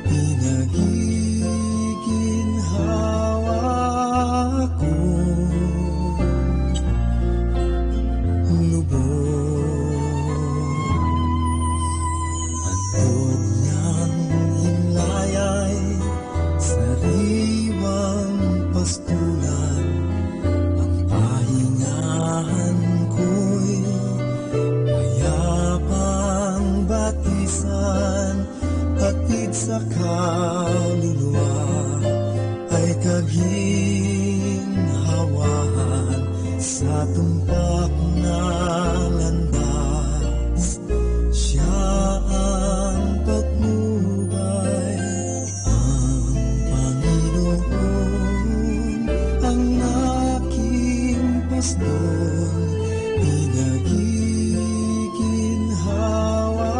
pinagiginhawa ko. Antog niyang hinlayay, sariwang pastulan, ang pahingahan ko'y mayapang batisan, hatid sa kaluluwa ay kaginhawahan sa tumpak na landas. Siya ang patnubay, ang Panginoon, ang aking pastor, pinagiginhawa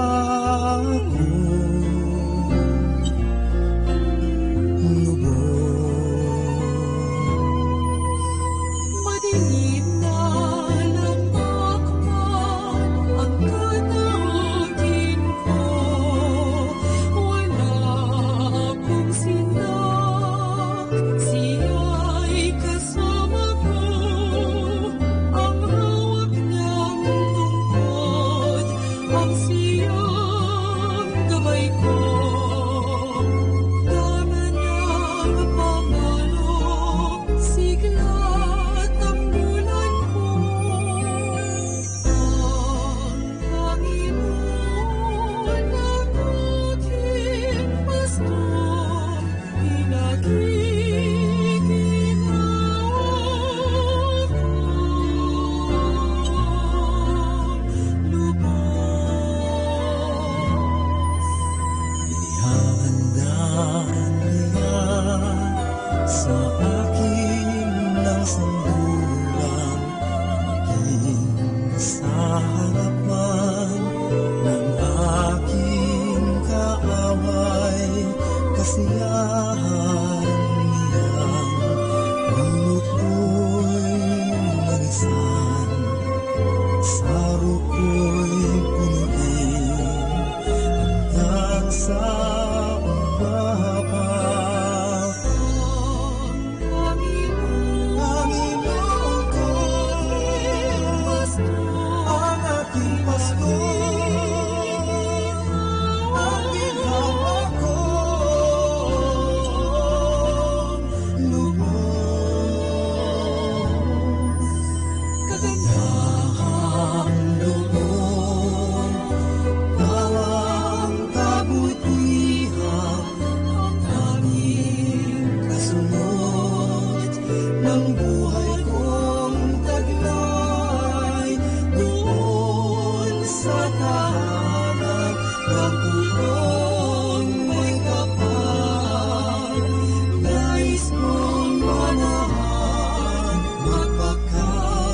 ko. Madilim na lamakman ang kanawagan ko. Wala akong sinak, siya'y kasama ko. Ang hawak niyang tungkod, ang siyang gabay ko. Dama niyang pamalo, sigla't ang bulan ko. Ang Panginoon ang aking pastor, pinagiginhawa ko. Inihahandaan niya sa akin ng sandulang, maging sa harapan ng aking kaaway. Kasiyahan niyang bunot ko'y manisan, saro ko'y punuin, hanggang sa umpapa. Panginoon ko, ang aking pastor, ang ginhawa ko, lubos. Kagandahang lubos, tawang kabutihan, ang aming kasunod ng buhay kong taglay, doon sa tahanan ng pulong mo'y kapal. Nais kong manahan magpakailanman.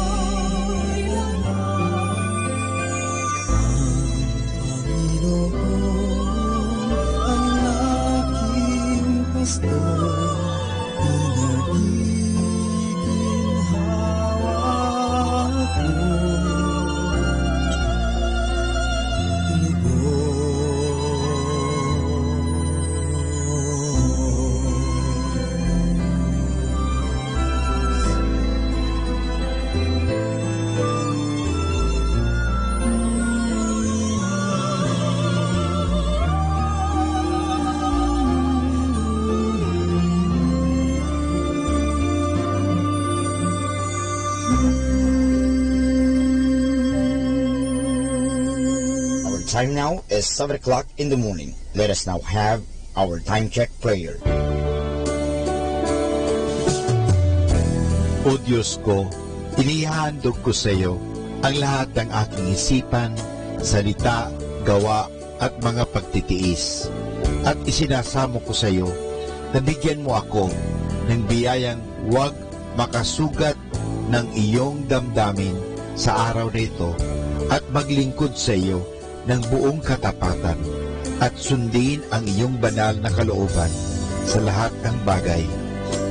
Ang Panginoon ang aking pastor, pinagiginhawa ko. Our time now is 7 o'clock in the morning. Let us now have our time check prayer. O Diyos ko, inihandog ko sa iyo ang lahat ng aking isipan, salita, gawa at mga pagtitiis. At isinasamo ko sa iyo na bigyan mo ako ng biyayang huwag makasugat ng iyong damdamin sa araw na ito at maglingkod sa iyo ng buong katapatan at sundin ang iyong banal na kalooban sa lahat ng bagay.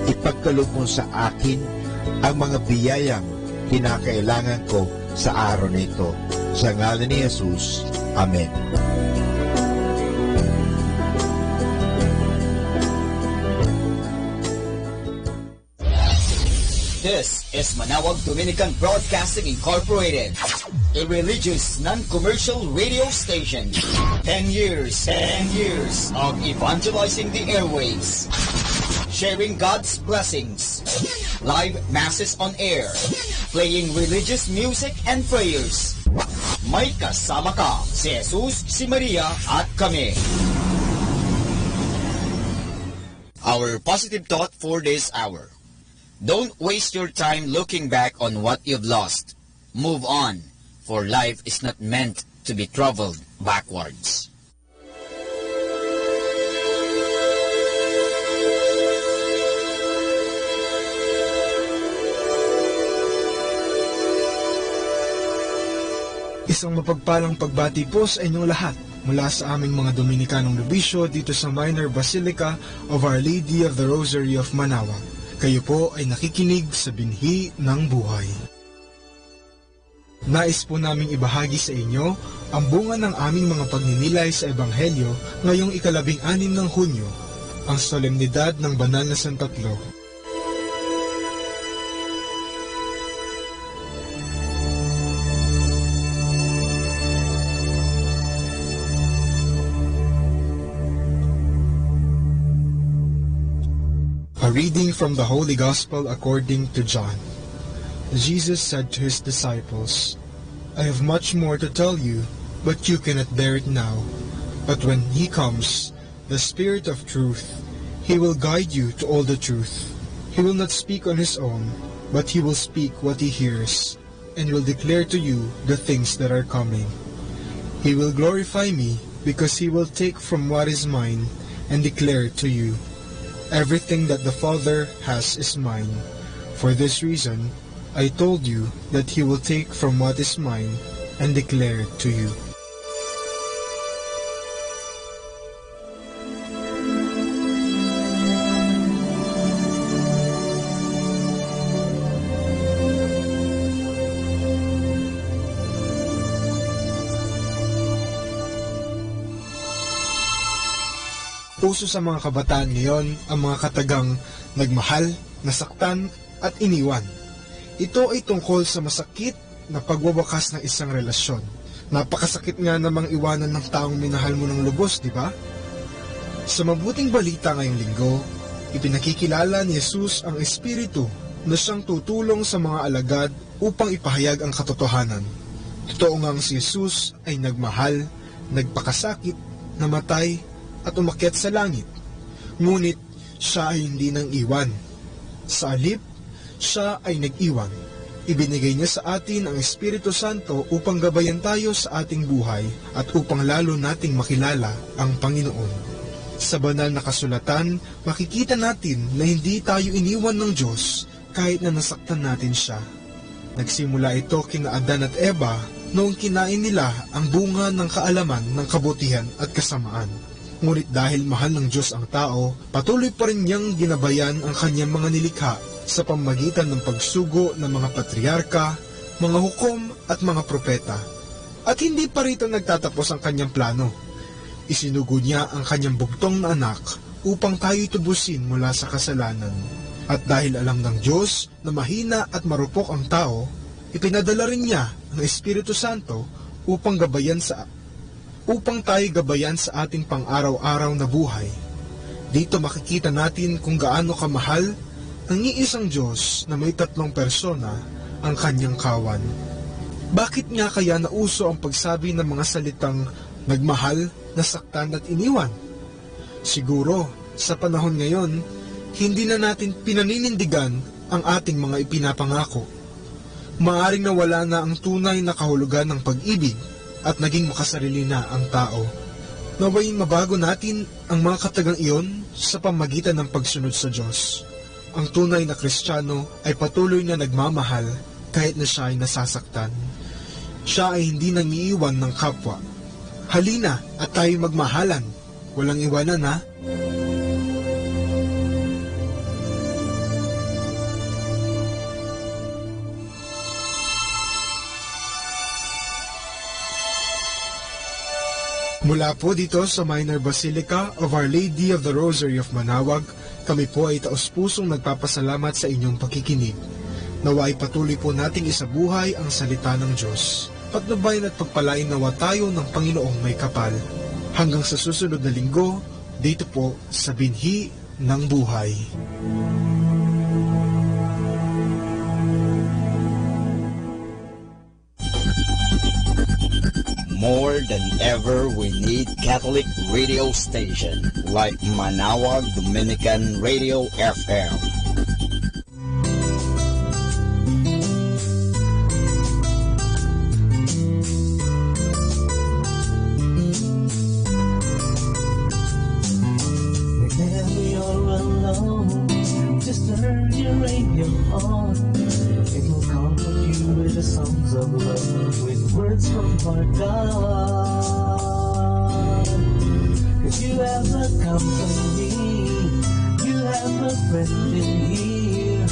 Ipagkaloob mo sa akin ang mga biyayang kinakailangan ko sa araw na ito. Sa ngalan ni Jesus. Amen. This is Manaoag Dominican Broadcasting Incorporated, a religious, non-commercial radio station. 10 years of evangelizing the airwaves, sharing God's blessings, live masses on air, playing religious music and prayers. May kasama ka, si Jesus, si Maria, at kami. Our positive thought for this hour. Don't waste your time looking back on what you've lost. Move on, for life is not meant to be traveled backwards. Isang mapagpalang pagbati po sa inyong lahat mula sa aming mga Dominikanong nobisyo dito sa Minor Basilica of Our Lady of the Rosary of Manaoag. Kayo po ay nakikinig sa binhi ng buhay. Nais po naming ibahagi sa inyo ang bunga ng aming mga pagninilay sa Ebanghelyo ngayong 16 ng Hunyo, ang solemnidad ng Banal na Santatlo. A reading from the Holy Gospel according to John. Jesus said to his disciples, I have much more to tell you, but you cannot bear it now. But when he comes, the Spirit of truth, he will guide you to all the truth. He will not speak on his own, but he will speak what he hears, and will declare to you the things that are coming. He will glorify me, because he will take from what is mine, and declare it to you. Everything that the Father has is mine. For this reason, I told you that he will take from what is mine and declare it to you. Uso sa mga kabataan ngayon ang mga katagang nagmahal, nasaktan at iniwan. Ito ay tungkol sa masakit na pagwawakas ng isang relasyon. Napakasakit nga namang iwanan ng taong minahal mo ng lubos, di ba? Sa mabuting balita ngayong linggo, ipinakikilala ni Jesus ang Espiritu na siyang tutulong sa mga alagad upang ipahayag ang katotohanan. Totoo ngang si Jesus ay nagmahal, nagpakasakit, namatay, at umakyat sa langit. Ngunit siya ay hindi nang iwan. Sa halip, siya ay nag-iwan. Ibinigay niya sa atin ang Espiritu Santo upang gabayan tayo sa ating buhay at upang lalo nating makilala ang Panginoon. Sa banal na kasulatan, makikita natin na hindi tayo iniwan ng Diyos kahit na nasaktan natin siya. Nagsimula ito kina Adan at Eva noong kinain nila ang bunga ng kaalaman ng kabutihan at kasamaan. Ngunit dahil mahal ng Diyos ang tao, patuloy pa rin niyang ginabayan ang kanyang mga nilikha sa pamamagitan ng pagsugo ng mga patriarka, mga hukom at mga propeta. At hindi pa rito nagtatapos ang kanyang plano. Isinugo niya ang kanyang bugtong na anak upang tayo'y tubusin mula sa kasalanan. At dahil alam ng Diyos na mahina at marupok ang tao, ipinadala rin niya ang Espiritu Santo upang tayo gabayan sa ating pang-araw-araw na buhay. Dito makikita natin kung gaano kamahal ang iisang Diyos na may 3 persona ang kanyang kawan. Bakit nga kaya nauso ang pagsabi ng mga salitang nagmahal, nasaktan at iniwan? Siguro, sa panahon ngayon, hindi na natin pinaninindigan ang ating mga ipinapangako. Maaring nawala na ang tunay na kahulugan ng pag-ibig at naging makasarili na ang tao. Naway mabago natin ang mga katagang iyon sa pamagitan ng pagsunod sa Diyos. Ang tunay na Kristiyano ay patuloy na nagmamahal kahit na siya ay nasasaktan. Siya ay hindi nangiiwan ng kapwa. Halina at tayo magmahalan. Walang iwanan, ha? Mula po dito sa Minor Basilica of Our Lady of the Rosary of Manaoag, kami po ay taos-pusong nagpapasalamat sa inyong pakikinig. Nawa ay patuloy po nating isabuhay ang salita ng Diyos. Pagnabayan at pagpalain nawa tayo ng Panginoong may kapal. Hanggang sa susunod na linggo, dito po sa Binhi ng Buhay. More than ever, we need Catholic radio station like Manaoag Dominican Radio FM. Whenever you're alone, just turn your radio on. It will comfort you with the songs of love, with words from our God. 'Cause you have a company, you have a friend in here.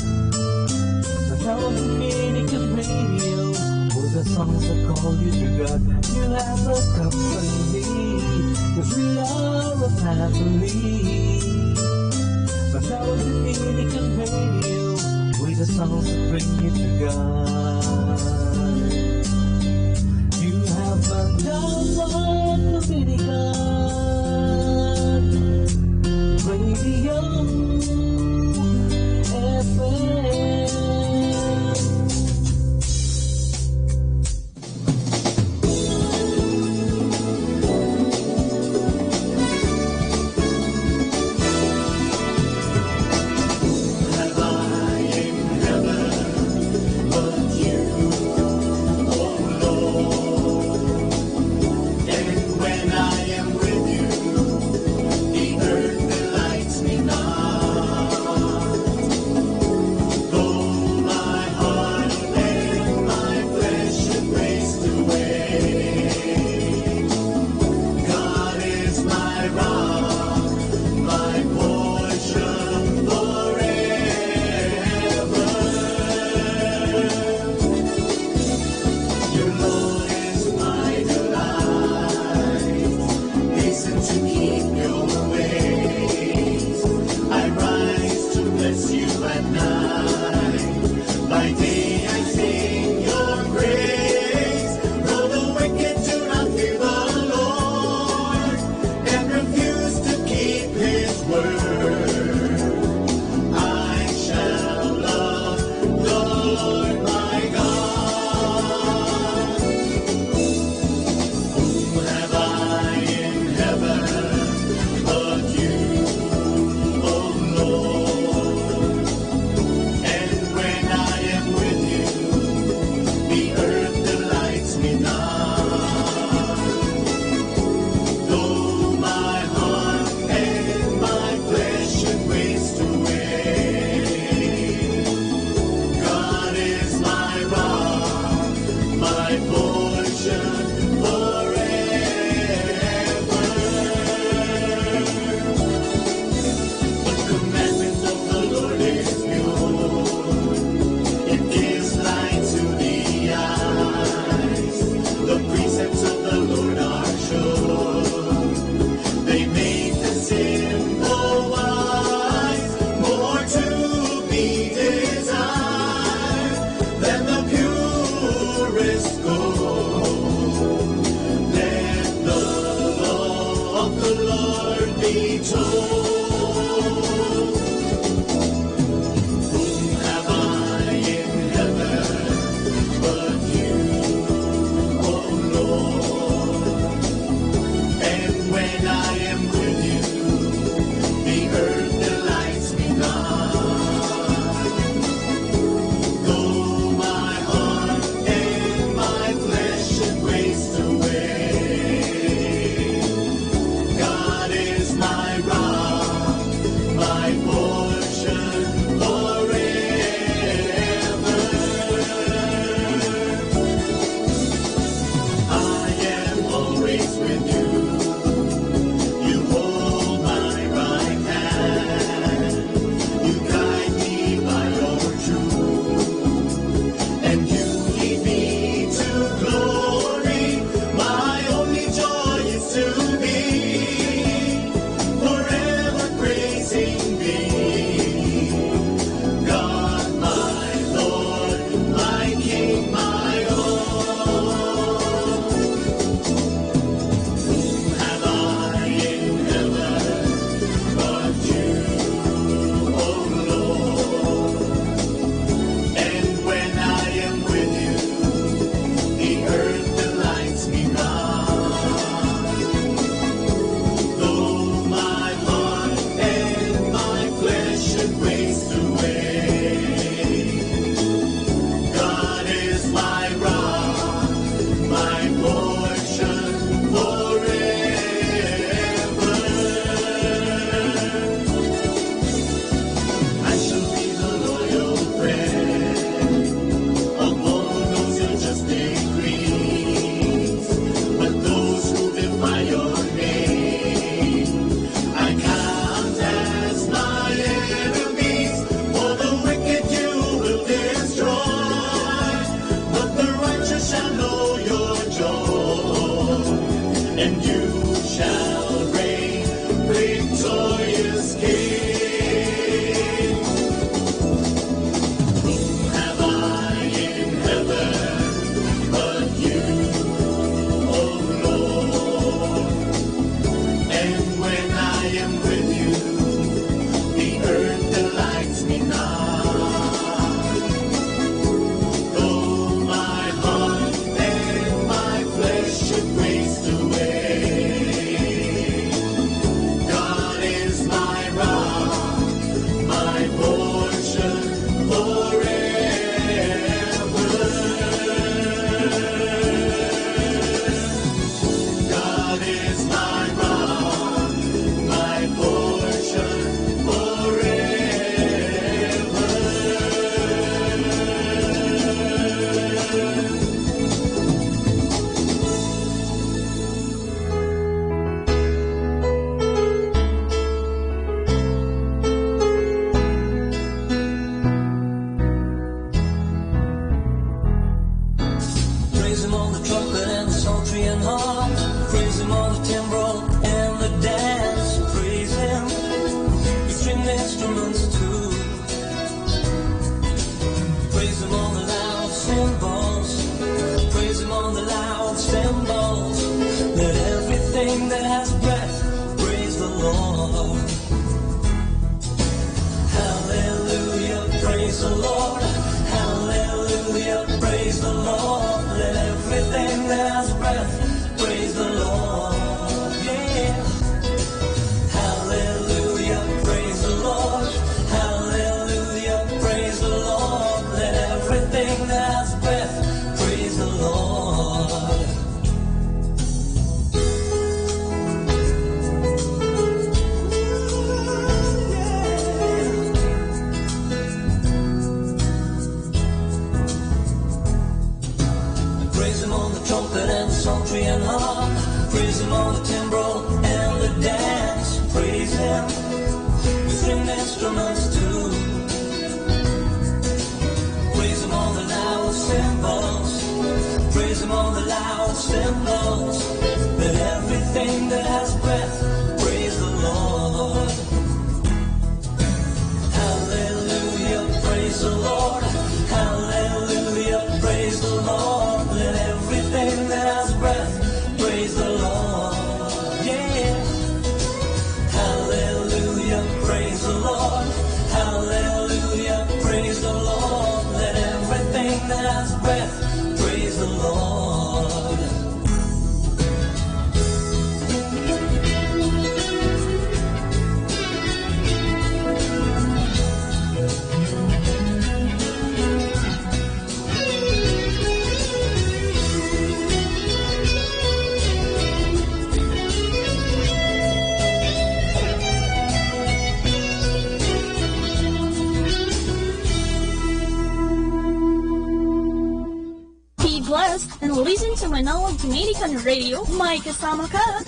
Manaoag Dominican Radio, with the songs that call you to God. You have a company, 'cause we are a family. Manaoag Dominican Radio, with the songs that bring you to God. You have Manaoag Dominican Radio FM. God is my rock. instruments too. Praise Him on the loud cymbals. Praise Him on the loud cymbals. Let everything that has breath praise the Lord. Hallelujah, praise the Lord. Hallelujah, praise the Lord. Let everything that has breath praise the Lord. Yeah. Hallelujah, praise the Lord. Hallelujah, praise the Lord. Let everything that has breath praise the Lord. Be blessed and listen to Manaoag Dominican Radio. May kasama ka.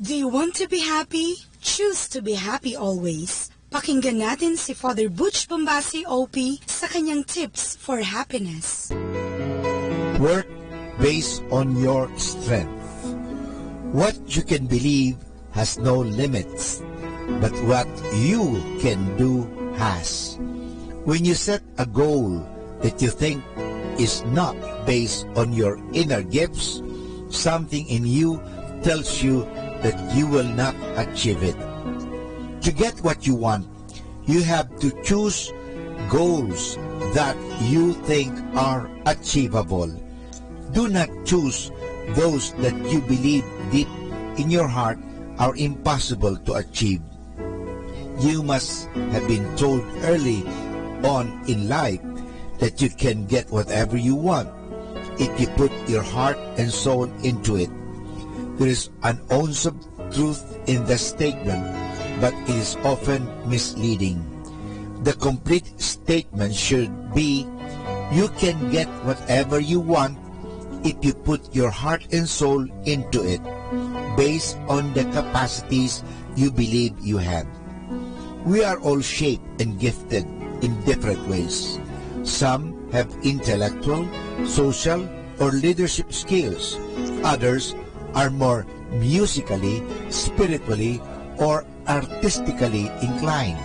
Do you want to be happy? Choose to be happy always. Pakinggan natin si Father Butch Bombasi OP sa kanyang tips for happiness. Work based on your strength. What you can believe has no limits, but what you can do has. When you set a goal that you think is not based on your inner gifts, something in you tells you that you will not achieve it. To get what you want, you have to choose goals that you think are achievable. Do not choose those that you believe deep in your heart are impossible to achieve. You must have been told early on in life that you can get whatever you want if you put your heart and soul into it. There is an ounce of truth in the statement, but it is often misleading. The complete statement should be, you can get whatever you want if you put your heart and soul into it, based on the capacities you believe you have. We are all shaped and gifted in different ways. Some have intellectual, social, or leadership skills. Others are more musically, spiritually, or artistically inclined.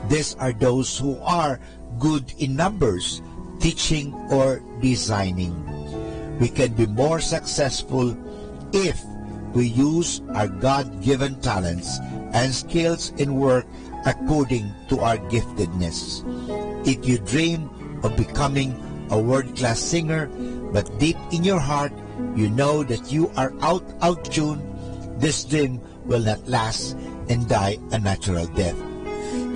These are those who are good in numbers, teaching, or designing. We can be more successful if we use our God-given talents and skills in work according to our giftedness. If you dream of becoming a world-class singer, but deep in your heart, you know that you are out of tune, this dream will not last and die a natural death.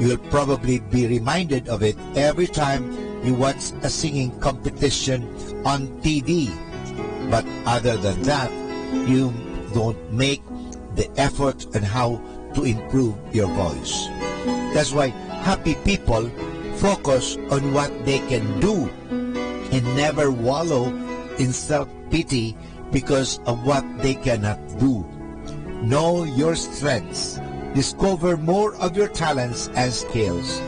You'll probably be reminded of it every time you watch a singing competition on TV. But other than that, you don't make the effort on how to improve your voice. That's why happy people focus on what they can do and never wallow in self-pity because of what they cannot do. Know your strengths. Discover more of your talents and skills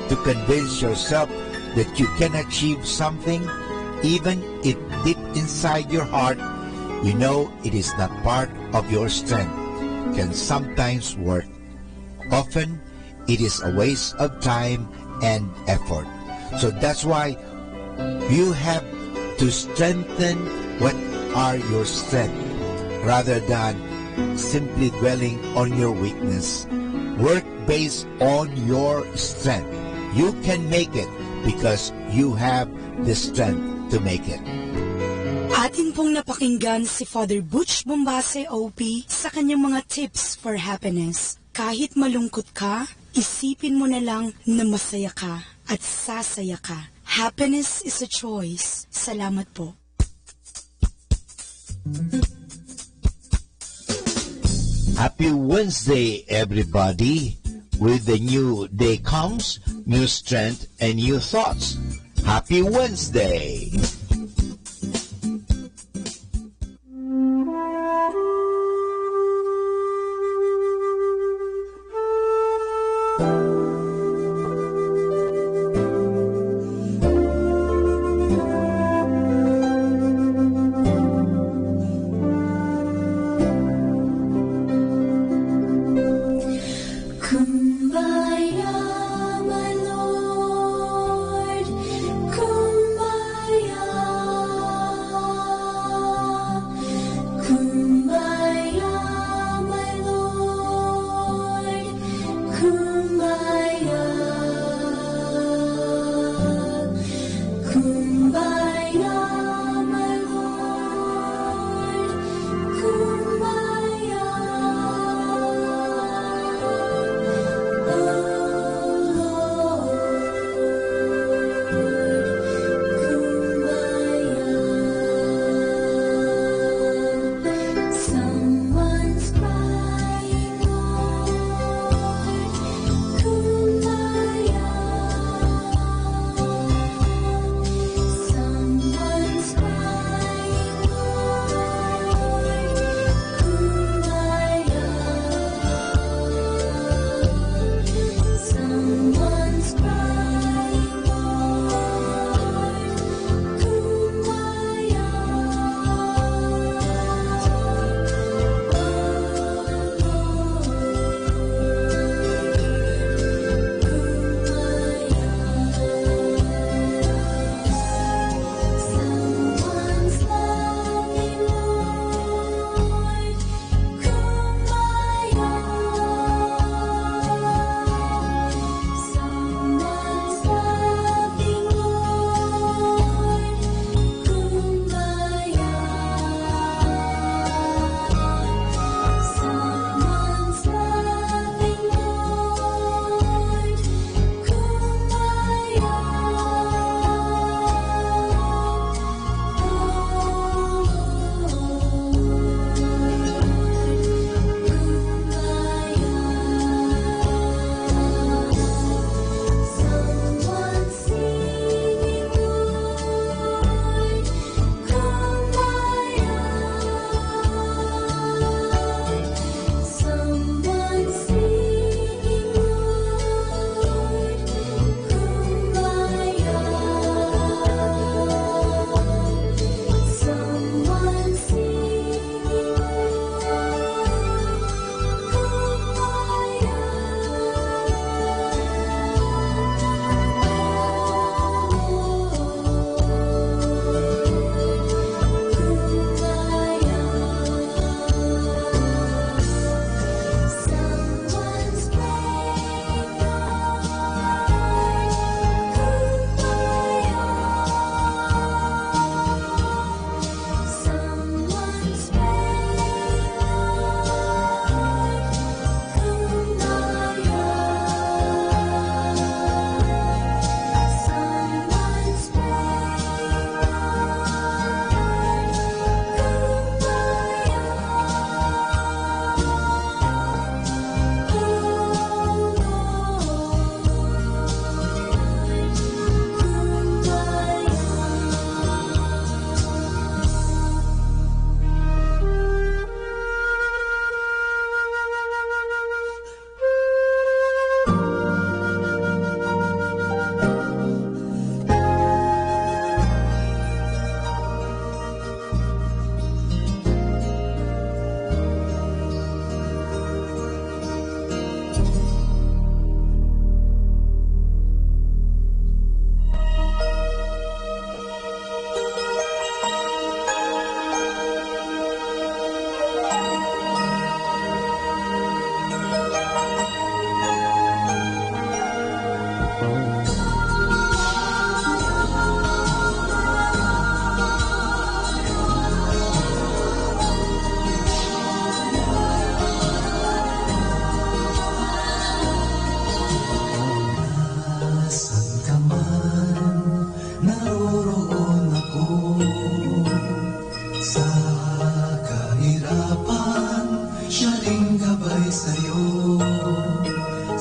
to convince yourself that you can achieve something, even if deep inside your heart you know it is not part of your strength, can sometimes work. Often it is a waste of time and effort. So that's why you have to strengthen what are your strengths rather than simply dwelling on your weakness. Work based on your strength. You can make it because you have the strength to make it. Atin pong napakinggan si Father Butch Bombase OP sa kanyang mga tips for happiness. Kahit malungkot ka, isipin mo na lang na masaya ka at sasaya ka. Happiness is a choice. Salamat po. Happy Wednesday, everybody. With the new day comes new strength and new thoughts. Happy Wednesday. Kumbaya, Kumbaya, my Lord, Kumbaya, oh Lord, Kumbaya. Someone's crying, Lord, Kumbaya. Someone's crying, Lord, Kumbaya. Someone's crying, Lord, Kumbaya. Someone's loving, Lord, Kumbaya. Someone's loving, Lord, Kumbaya. Someone's loving, Lord, Kumbaya. Someone's singing, Lord, Kumbaya. Someone's singing, Lord, Kumbaya. Someone's singing, Someone's praying, Someone's praying, Someone's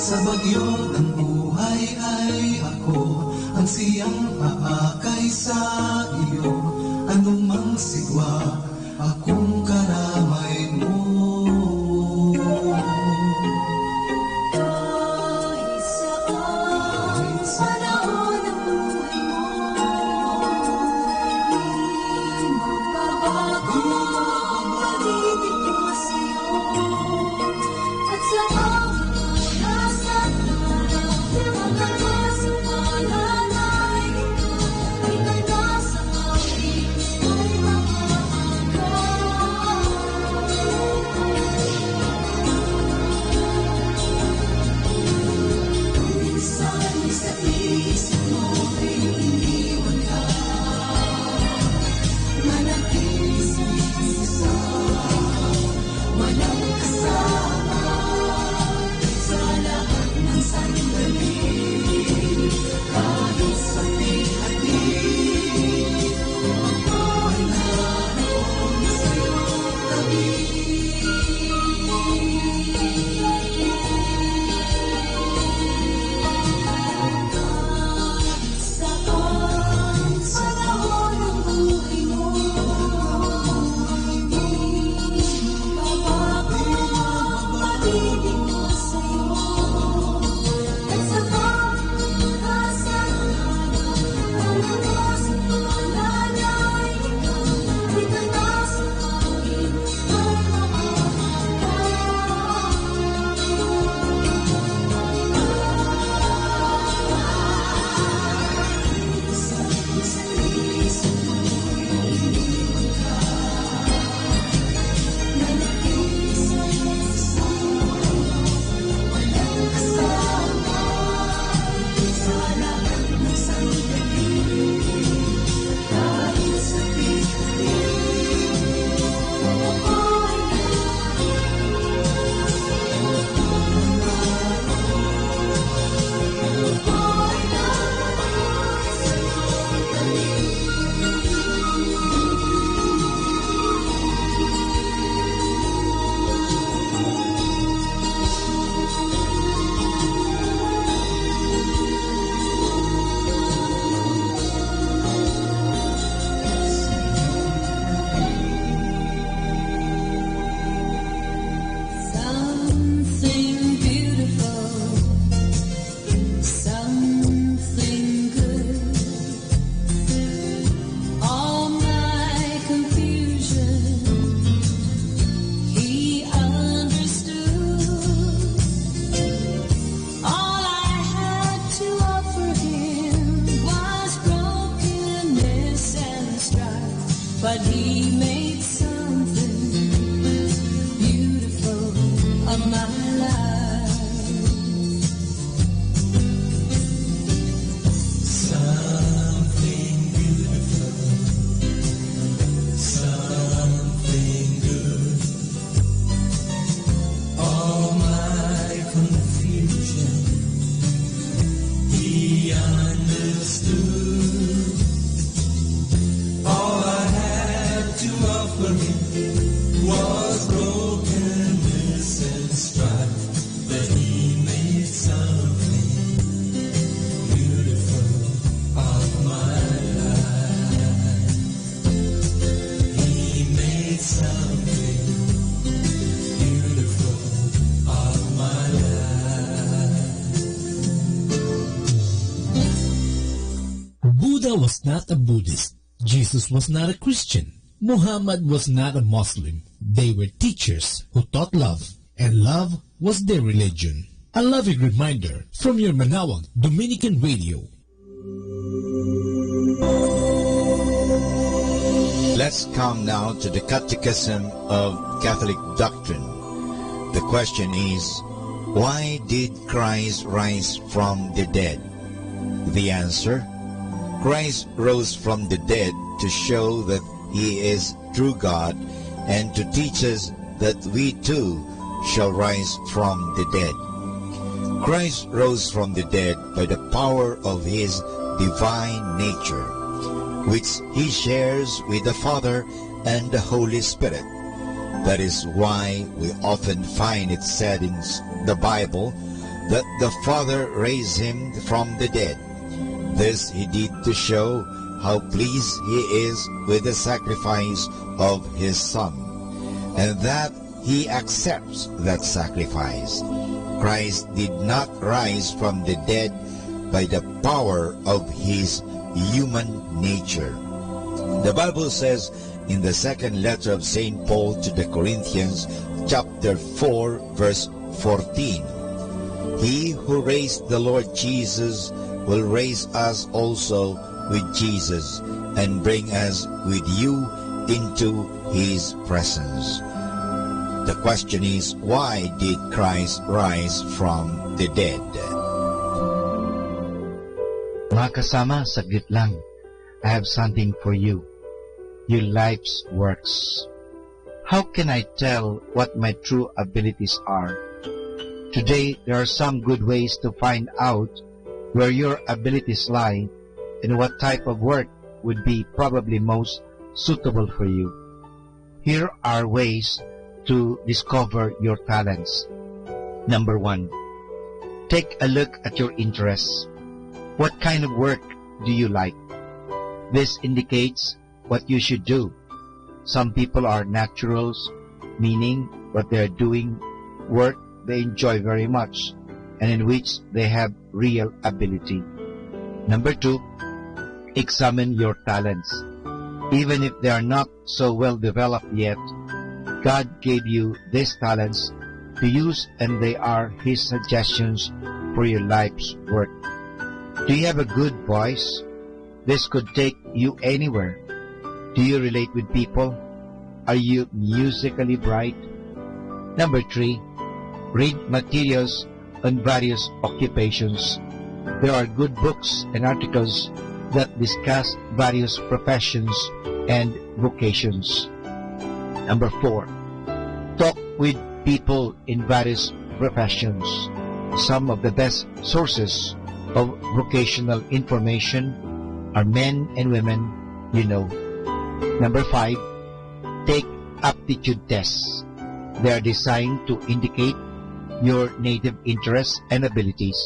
Sa bagyo ng buhay ay ako ang siyang aakay sa iyo. Anumang sigwa, akong karamay mo. Kahit saan panahon ng buhay mo, di magbabago ang pag-ibig ko sa'yo. At sa pag-asat na di magkakasang malalay, ika'y nasa aking may mga hanggan. Buddha was not a Buddhist. Jesus was not a Christian. Muhammad was not a Muslim. They were teachers who taught love, and love was their religion. A loving reminder from your Manaoag Dominican Radio. Let's come now to the Catechism of Catholic Doctrine. The question is, why did Christ rise from the dead? The answer, Christ rose from the dead to show that He is true God and to teach us that we too shall rise from the dead. Christ rose from the dead by the power of His divine nature, which He shares with the Father and the Holy Spirit. That is why we often find it said in the Bible that the Father raised Him from the dead. This He did to show how pleased He is with the sacrifice of His Son, and that He accepts that sacrifice. Christ did not rise from the dead by the power of His human nature. The Bible says in the second letter of St. Paul to the Corinthians, chapter 4, verse 14, He who raised the Lord Jesus will raise us also with Jesus and bring us with you into His presence. The question is, why did Christ rise from the dead? Mga kasama, saglit lang. I have something for you. Your life's works. How can I tell what my true abilities are? Today, there are some good ways to find out where your abilities lie and what type of work would be probably most suitable for you. Here are ways to discover your talents. Number 1, take a look at your interests. What kind of work do you like? This indicates what you should do. Some people are naturals, meaning what they are doing work they enjoy very much and in which they have real ability. Number 2, examine your talents. Even if they are not so well developed yet, God gave you these talents to use, and they are His suggestions for your life's work. Do you have a good voice? This could take you anywhere. Do you relate with people? Are you musically bright? Number 3, read materials on various occupations. There are good books and articles that discuss various professions and vocations. Number 4, talk with people in various professions. Some of the best sources of vocational information are men and women you know. Number 5, take aptitude tests. They are designed to indicate your native interests and abilities.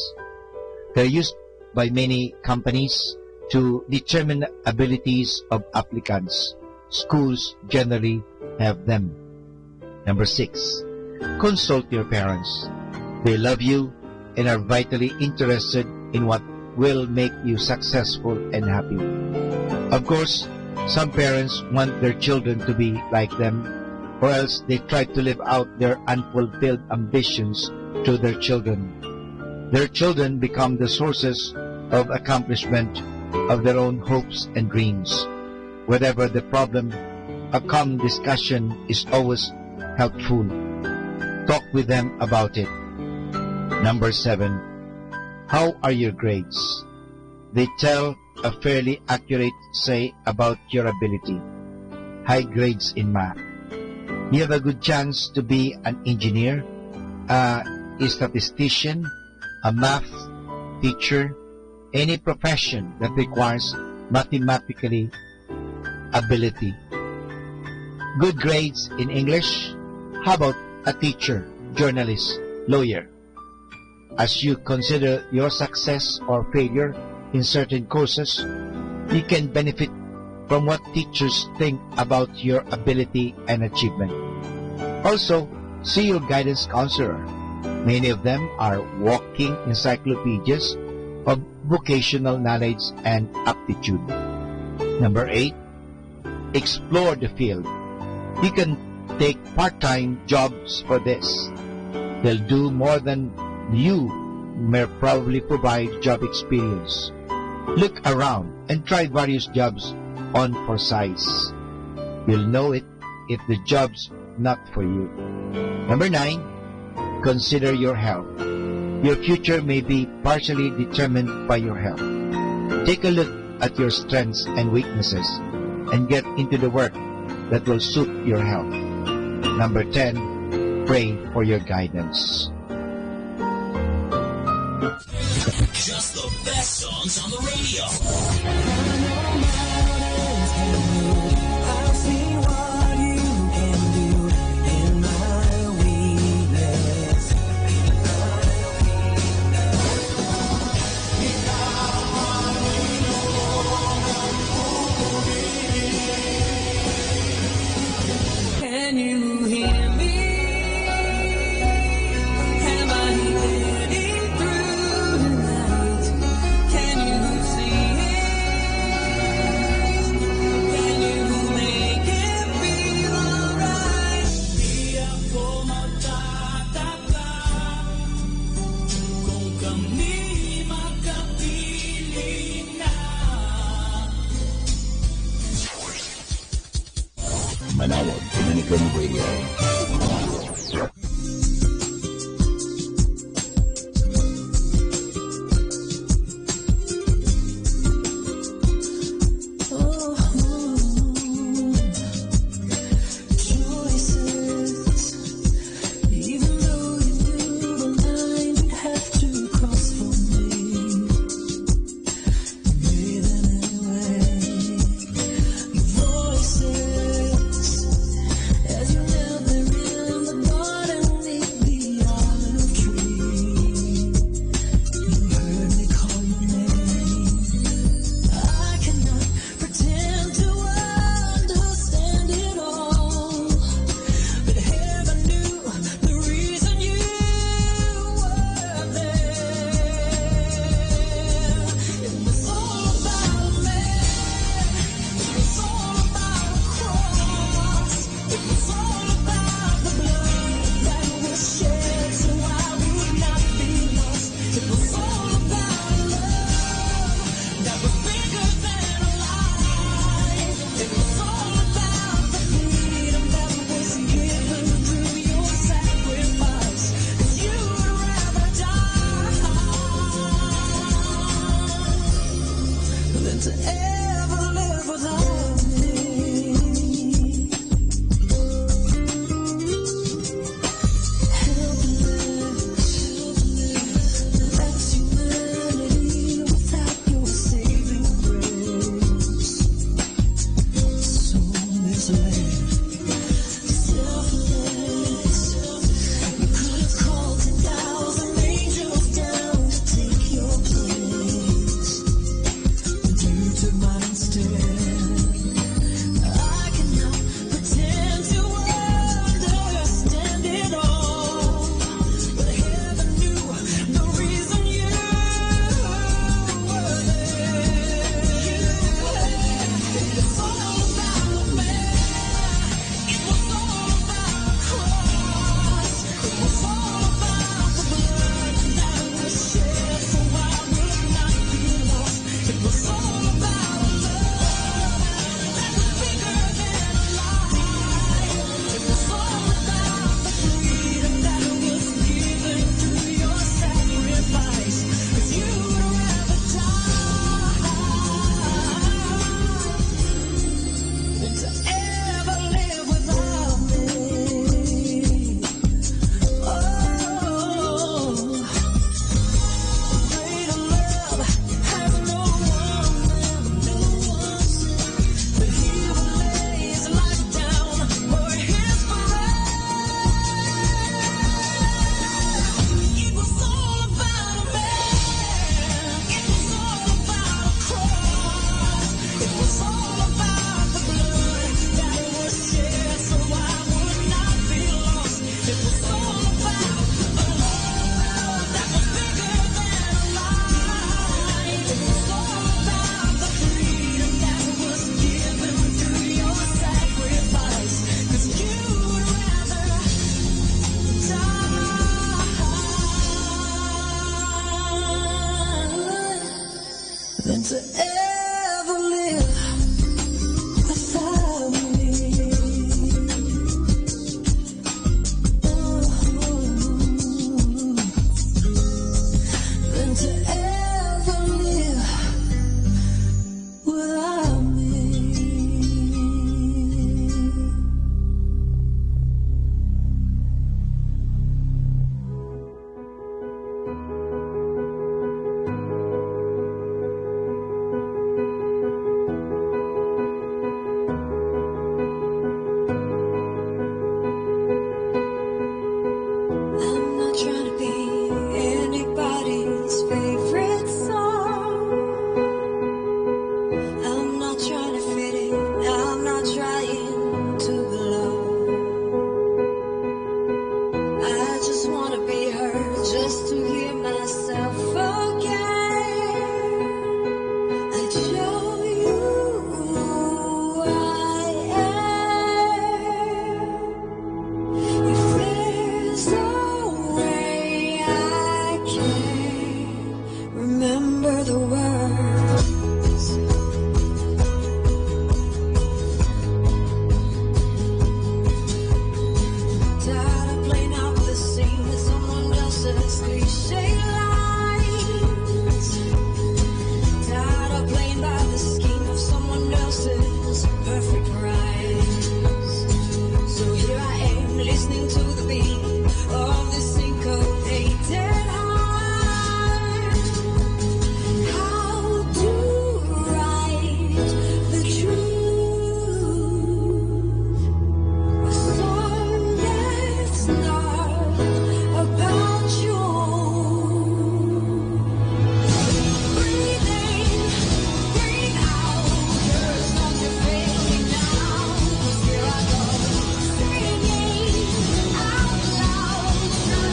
They are used by many companies to determine the abilities of applicants. Schools generally have them. Number 6, consult your parents. They love you and are vitally interested in what will make you successful and happy. Of course, some parents want their children to be like them, or else they try to live out their unfulfilled ambitions to their children. Their children become the sources of accomplishment of their own hopes and dreams. Whatever the problem, a calm discussion is always helpful. Talk with them about it. Number 7, how are your grades? They tell a fairly accurate say about your ability. High grades in math. You have a good chance to be an engineer, a statistician, a math teacher, any profession that requires mathematically ability. Good grades in English. How about a teacher, journalist, lawyer? As you consider your success or failure in certain courses, you can benefit from what teachers think about your ability and achievement. Also, see your guidance counselor. Many of them are walking encyclopedias of vocational knowledge and aptitude. Number 8, explore the field. You can take part-time jobs for this. They'll do more than you may probably provide job experience. Look around and try various jobs on for size. You'll know it if the job's not for you. Number 9, consider your health. Your future may be partially determined by your health. Take a look at your strengths and weaknesses and get into the work that will suit your health. Number 10, pray for your guidance. Just the best songs on the radio. I'll see what you can do in my weakness. Can you hear me? Am I heading through the night? Can you see it? Can you make it feel alright? Di ako magtataka kung kami magkapiling na. Manaoag Dominican Radio. Even though you knew the line you'd have to cross for me, breathe in anyway. Voices as you knelt there in the garden beneath the olive tree. You heard me call your name. I cannot pretend to understand it all, but heaven knew the reason you were there. It was all about me. It was all about a cross. It was all about the blood that was shed so I would not be lost. It was all about love that was bigger than life. It was all about the freedom that was given through your sacrifice. 'Cause you would rather die than to ever live without me. Helpless, that's humanity without your saving grace. So misled, selfless. You could have called 10,000 angels down to take your place, but you took my to ever live without me. Than to ever live without me. I'm not trying to be anybody's favorite song. I'm not trying to fit in. I'm not trying to belong. I just want to be heard, just to hear myself again. I'd show you who I am. If there's a way I can remember the words, tired of playing out the scene with someone else's cliche lines, tired of playing by the scheme of someone else's perfect rhymes. So here I am, listening to the beat of this syncopated heart. How to write the truth, a song that's not about you. Breathe in, breathe out. There's nothing failing now. Here I go, singing out loud.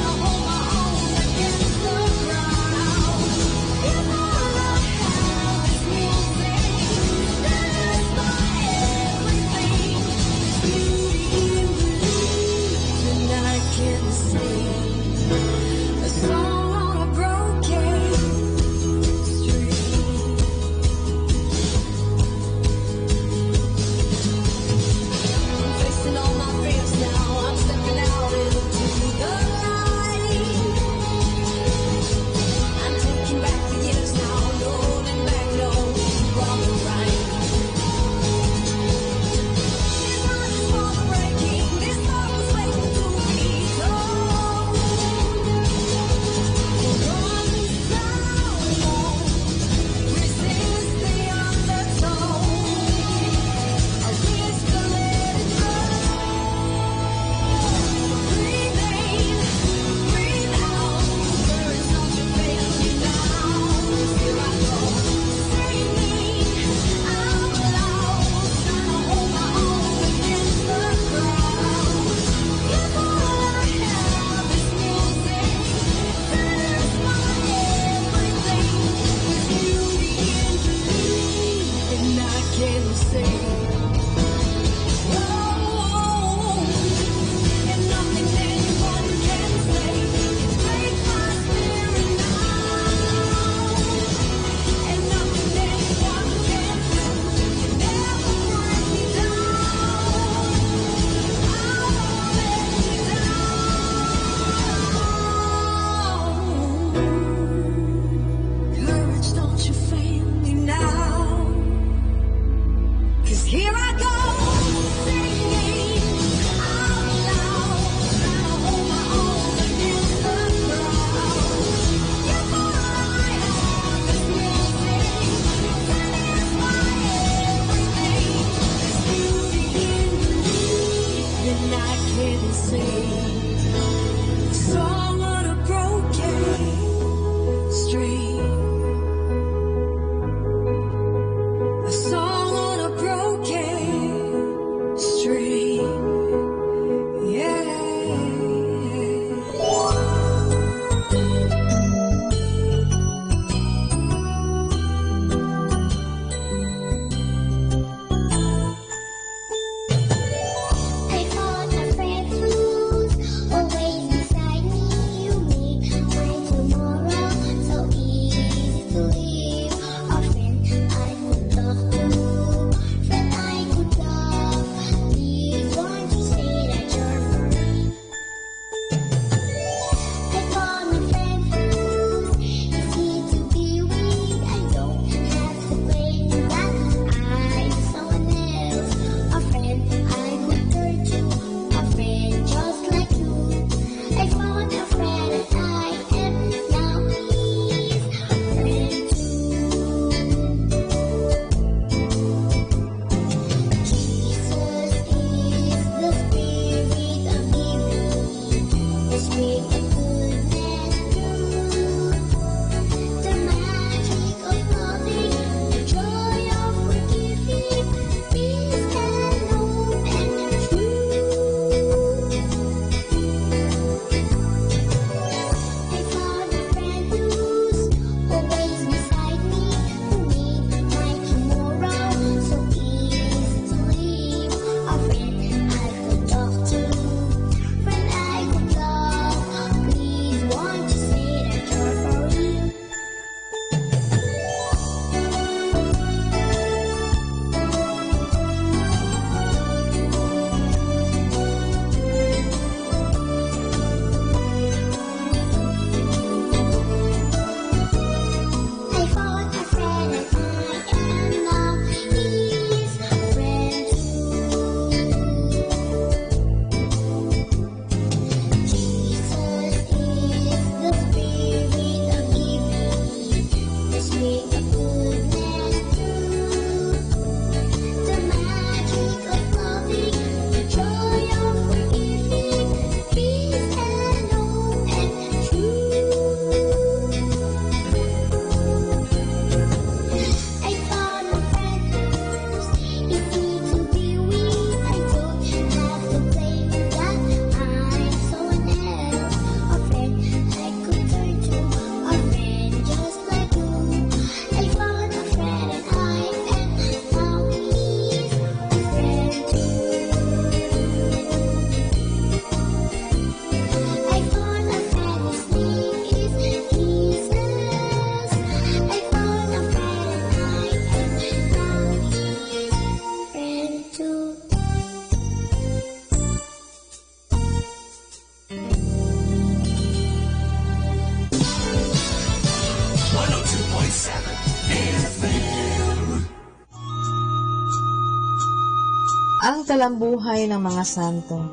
ang talambuhay ng mga santo.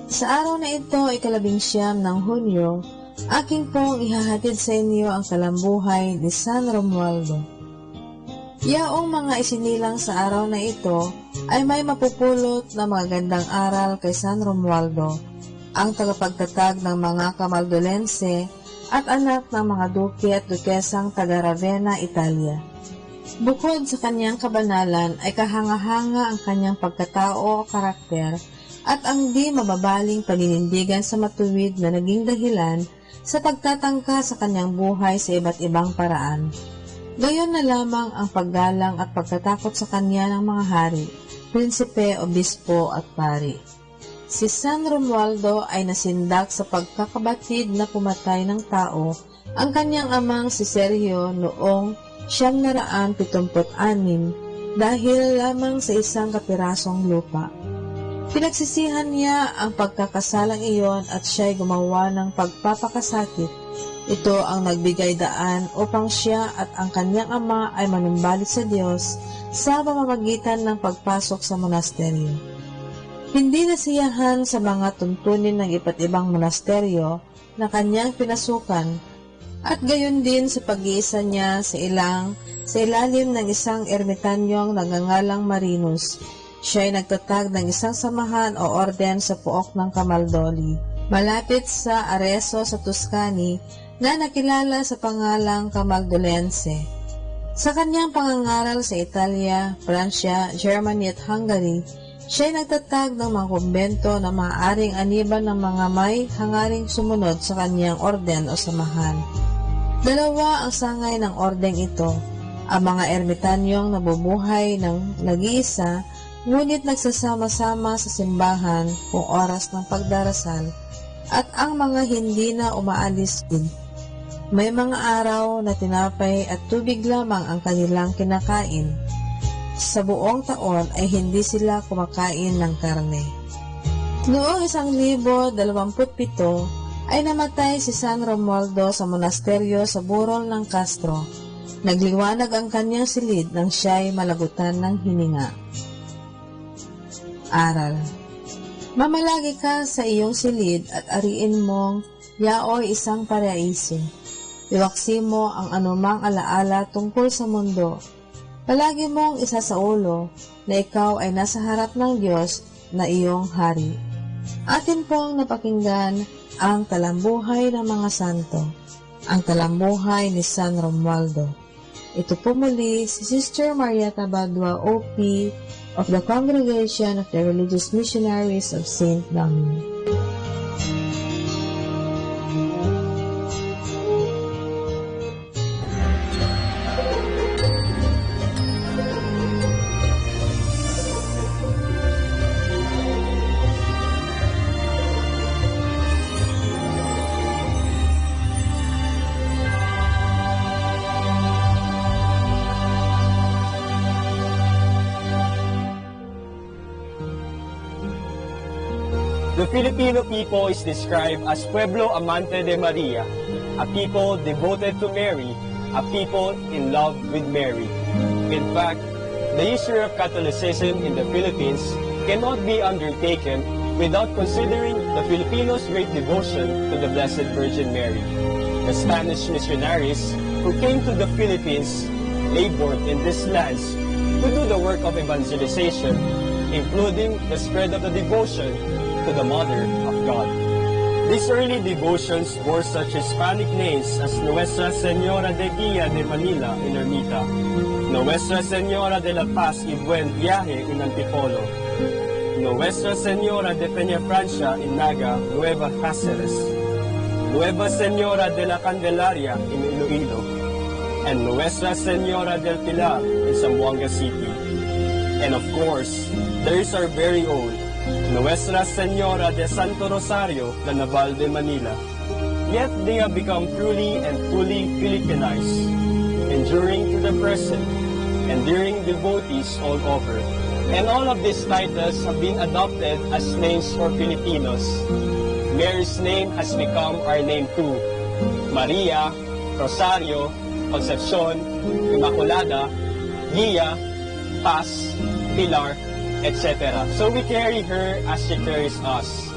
Sa araw na ito, 19 ng Hunyo, aking pong ihahatid sa inyo ang talambuhay ni San Romualdo. Yaong mga isinilang sa araw na ito ay may mapupulot na magagandang aral kay San Romualdo, ang tagapagtatag ng mga Camaldulense at anak ng mga duke at dukesang taga Ravenna, Italia. Bukod sa kanyang kabanalan ay kahanga-hanga ang kanyang pagkatao o karakter at ang di mababaling paninindigan sa matuwid na naging dahilan sa pagtatangka sa kanyang buhay sa iba't ibang paraan. Gayon na lamang ang paggalang at pagtatakot sa kanya ng mga hari, prinsipe, obispo at pari. Si San Romualdo ay nasindak sa pagkakabatid na pumatay ng tao ang kanyang amang si Sergio noong 976 dahil lamang sa isang kapirasong lupa. Pinagsisihan niya ang pagkakasalang iyon at siya'y gumawa ng pagpapakasakit. Ito ang nagbigay daan upang siya at ang kanyang ama ay manumbalik sa Diyos sa pamamagitan ng pagpasok sa monasteryo. Hindi nasiyahan sa mga tuntunin ng iba't ibang monasteryo na kanyang pinasukan at gayon din sa pag-iisa niya sa ilalim ng isang ermitanyong nagngangalang Marinus. Siya ay nagtatag ng isang samahan o orden sa puok ng Camaldoli, malapit sa Arezzo sa Tuscany, na nakilala sa pangalang Camaldulense. Sa kanyang pangangaral sa Italia, Pransya, Germany at Hungary, siya ay nagtatag ng mga kumbento na maaaring aniban ng mga may hangaring sumunod sa kanyang orden o samahan. Dalawa ang sangay ng ordeng ito, ang mga ermitanyong nabubuhay ng nag-iisa ngunit nagsasama-sama sa simbahan kung oras ng pagdarasal at ang mga hindi na umaalis din. May mga araw na tinapay at tubig lamang ang kanilang kinakain. Sa buong taon ay hindi sila kumakain ng karne. Noong 1027 ay namatay si San Romualdo sa monasteryo sa burol ng Castro. Nagliwanag ang kanyang silid nang siya'y malagutan ng hininga. Aral. Mamalagi ka sa iyong silid at ariin mong yaoy isang paraiso. Iwaksi mo ang anumang alaala tungkol sa mundo. Palagi mong isa sa ulo na ikaw ay nasa harap ng Diyos na iyong hari. Atin pong napakinggan ang talambuhay ng mga santo, ang talambuhay ni San Romualdo. Ito po muli si Sister Marieta Badua, OP, of the Congregation of the Religious Missionaries of St. Dominic. The Filipino people is described as Pueblo Amante de Maria, a people devoted to Mary, a people in love with Mary. In fact, the history of Catholicism in the Philippines cannot be undertaken without considering the Filipinos' great devotion to the Blessed Virgin Mary. The Spanish missionaries who came to the Philippines labored in these lands to do the work of evangelization, including the spread of the devotion to the Mother of God. These early devotions bore such Hispanic names as Nuestra Señora de Guía de Manila in Ermita, Nuestra Señora de la Paz y Buen Viaje in Antipolo, Nuestra Señora de Peña Francia in Naga, Nueva Cáceres, Nueva Señora de la Candelaria in Iloilo, and Nuestra Señora del Pilar in Zamboanga City. And of course, there is our very own Nuestra Señora de Santo Rosario, the Naval de Manila. Yet they have become truly and fully Filipinized, enduring to the present, enduring devotees all over. And all of these titles have been adopted as names for Filipinos. Mary's name has become our name too. Maria, Rosario, Concepcion, Immaculada, Guia, Paz, Pilar, etc. So we carry her as she carries us.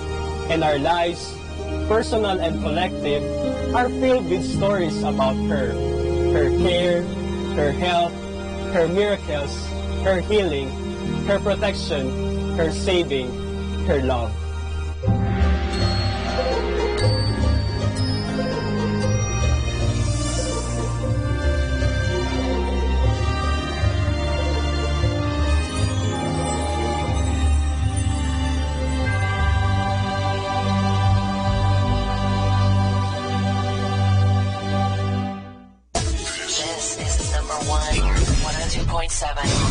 And our lives, personal and collective, are filled with stories about her. Her care, her health, her miracles, her healing, her protection, her saving, her love. I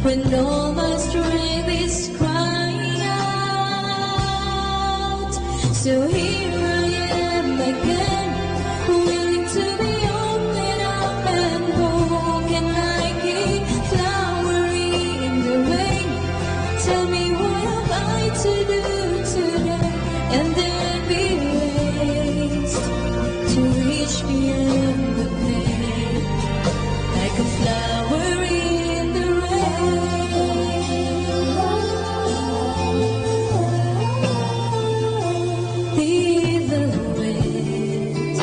when all my strength is crying out. So here I am again, willing to be open up and broken like a flowery in the rain. Tell me what have I to do today, and then be raised to reach beyond the pain, like a flower in the rain. Even wind,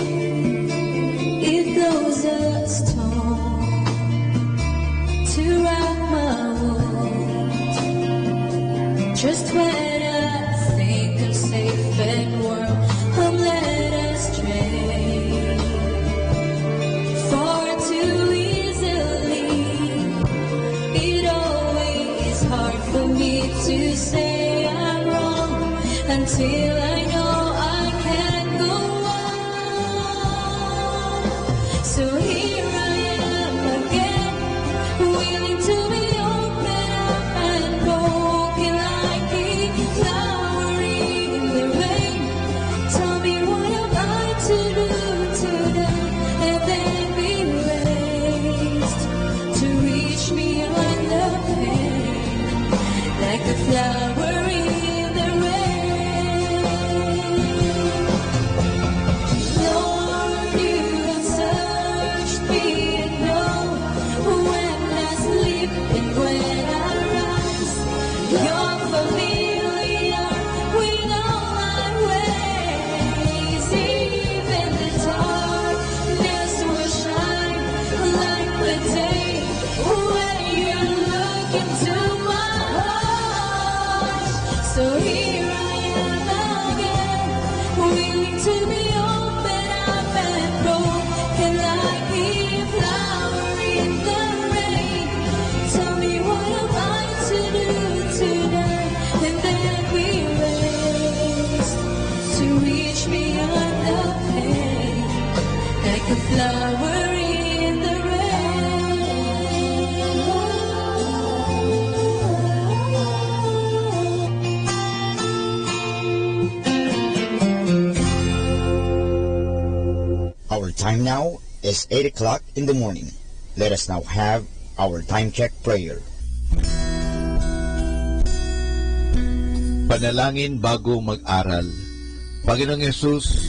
it blows a storm to rock my world. Just when I think I'm safe and warm, I'm led astray far too easily. It always is hard for me to say I'm wrong until I know I can't go on. So here I am again, willing to be open up and broken like a flower in the rain. Tell me what have I to do today, and then be raised to reach me on the pain, like a flower in the rain. Lord, you have searched me and know when I sleep and when I rise. You're familiar with all my ways. Even the darkness will shine like the day when you look into my heart. So here I am again, willing to be open up and broken like a flower in the rain. Tell me what have I to do today, and then be raised to reach beyond the pain, like a flower in the Our time now is 8 o'clock in the morning. Let us now have our time check prayer. Panalangin bago mag-aral. Panginoong Yesus,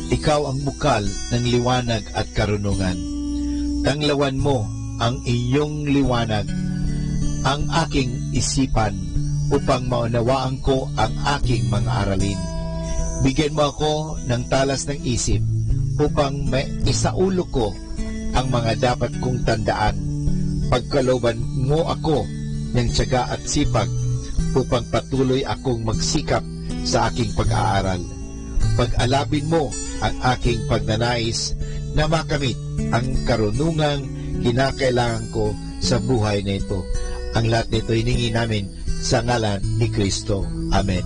Ikaw ang bukal ng liwanag at karunungan. Tanglawan mo ang iyong liwanag, ang aking isipan, upang maunawaan ko ang aking mga aralin. Bigyan mo ako ng talas ng isip, upang isaulo ko ang mga dapat kong tandaan. Pagkalooban mo ako ng tiyaga at sipag, upang patuloy akong magsikap sa aking pag-aaral. Pag-alabin mo ang aking pagnanais na makamit ang karunungang kinakailangan ko sa buhay na ito. Ang lahat nito hiningi namin sa ngalan ni Kristo. Amen.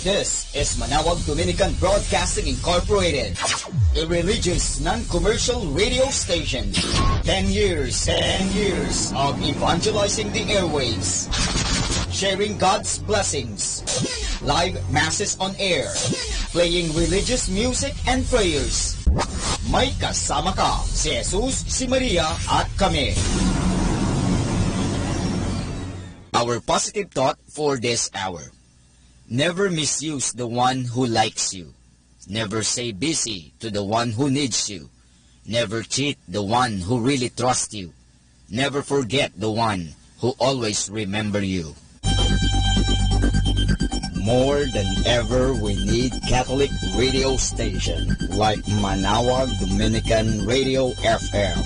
This is Manaoag Dominican Broadcasting Incorporated, a religious non-commercial radio station. 10 years of evangelizing the airwaves, sharing God's blessings, live masses on air, playing religious music and prayers. May kasama ka, si Jesus, si Maria, at kami. Our positive thought for this hour: never misuse the one who likes you. Never say busy to the one who needs you. Never cheat the one who really trusts you. Never forget the one who always remembers you. More than ever, we need Catholic radio station like Manaoag Dominican Radio FM.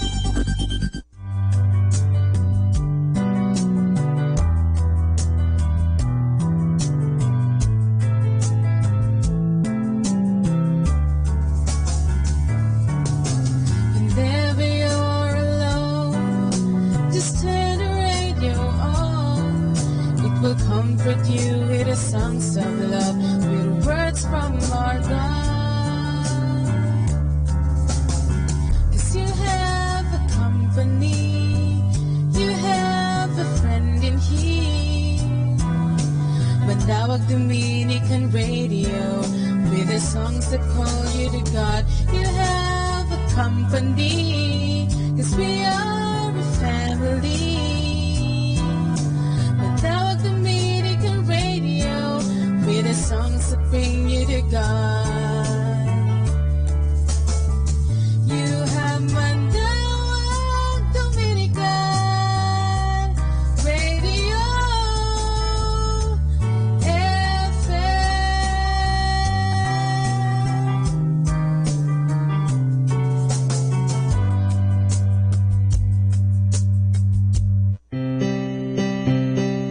Comfort you with the songs of love, with words from our God. company. You have a friend in here. Manaoag Dominican Radio, with the songs that call you to God. You have a company, 'cause we are a family. Manaoag Dominican Radio, with the songs that bring you to God. You have Manaoag Dominican Radio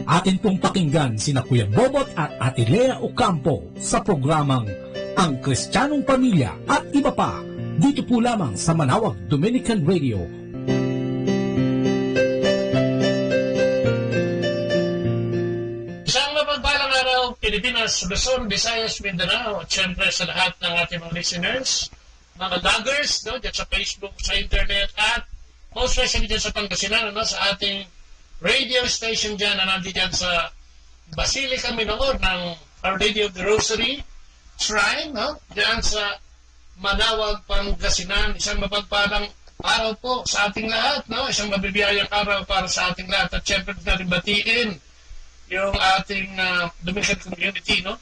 Atin pong pakinggan sina Kuya Bobot at Ate Lea Ocampo sa programang Ang Kristiyanong Pamilya at Iba Pa, dito po lamang sa Manaoag Dominican Radio. Isang mapagpalang araw, Pilipinas, Luzon, Visayas, Mindanao, at syempre sa lahat ng ating mga listeners, mga loggers, no, dyan sa Facebook, sa internet, at most especially dyan sa Pangasinan, no, sa ating radio station dyan na nandito dyan sa Basilica, Manaoag ng Our Lady of the Rosary Shrine, no? Dyan sa Manaoag Pangasinan. Isang mapagpalang araw po sa ating lahat, no? Isang mabibiyayang araw para sa ating lahat. At syempre natin batiin yung ating Dominican Community, no?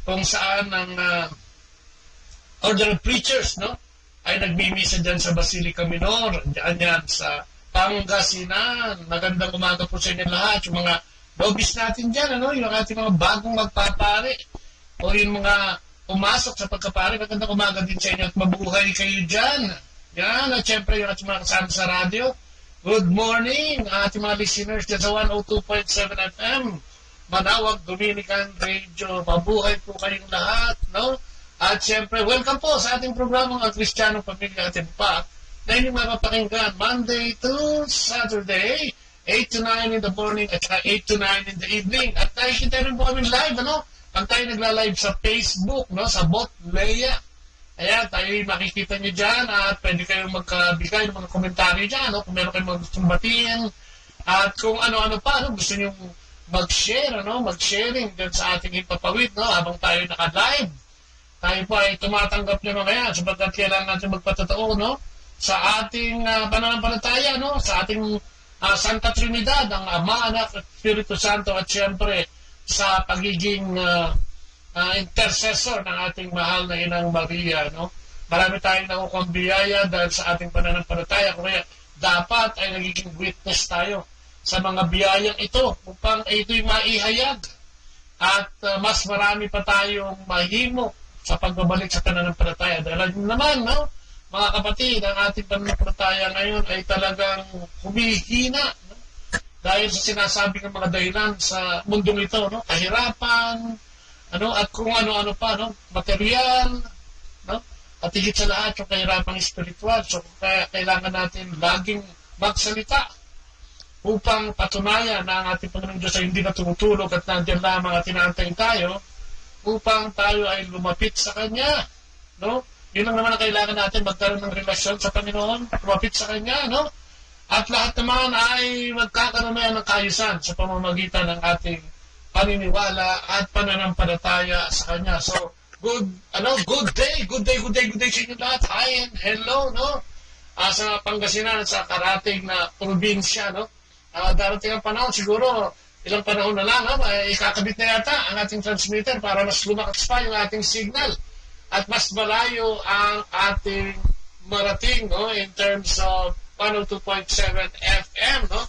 Kung saan ang Order of Preachers, no? Ay nagmimisa dyan sa Basilica Minor, dyan yan sa Pangasinan. Magandang umaga po sa inyo lahat. Yung mga nobis natin dyan, ano? Yung ating mga bagong magpapare o yung mga pumasok sa pagkapare, magandang umaga din sa inyo at mabuhay kayo dyan. Yan, at syempre yung ating mga kasama sa radio. Good morning, ating mga listeners dyan sa 102.7 FM, Manaoag Dominican Radio. Mabuhay po kayong lahat, no? At syempre, welcome po sa ating programang Ang Kristiyanong Pamilya at Iba Pa, na inyong mapapakinggan Monday to Saturday, 8 to 9 in the morning at 8 to 9 in the evening. At nakikita rin po kami live, ano? Pag tayo nagla-live sa Facebook, no? Sa Bot Leia. Ayan, tayo makikita nyo dyan at pwede kayong magkabigay ng mga komentaryo dyan, no? Kung meron kayong gustong batiin at kung ano-ano pa, no? Gusto nyo mag-share, ano? Mag-sharing dyan sa ating ipapawid, no? Habang tayo naka-live. Tayo po ay tumatanggap nyo mga yan sapagkat kailangan natin magpatotoo, no? Sa ating pananampalataya, no? Sa ating Santa Trinidad, ang Ama, Anak at Espiritu Santo, at siyempre sa pagiging intercessor ng ating mahal na Inang Maria, no? Marami tayong nakukuhang biyaya dahil sa ating pananampalataya, kaya dapat ay nagiging witness tayo sa mga biyayang ito upang ito'y maihayag at mas marami pa tayong mahimo sa pagbabalik sa pananampalataya. Dahil naman, no? Mga kapatid, ang ating pananampalataya ngayon ay talagang humihina, no? Dahil sa sinasabi ng mga dahilan sa mundong ito, no? Kahirapan, ano, at kung ano-ano pa, no? Material, no? At higit sa lahat yung kahirapang espiritual. So kaya kailangan natin laging magsalita upang patunayan na ang ating Panginoong Diyos ay hindi na tumutulog at nandiyan lamang at inaantay tayo upang tayo ay lumapit sa Kanya, no? Yun lang naman ang kailangan natin, magkaroon ng relasyon sa Panginoon, lumapit sa Kanya, no? At lahat naman ay magkakaroon na ng kaayusan sa pamamagitan ng ating paniniwala at pananampalataya sa Kanya. So, good day sa inyo lahat. Hi and hello, no? Sa Pangasinan, sa karating na probinsya, no? Darating ang panahon, siguro, ilang panahon na lang, no? Ikakabit na yata ang ating transmitter para mas lumakas pa yung ating signal. At mas malayo ang ating marating, no, in terms of 102.7 FM, no?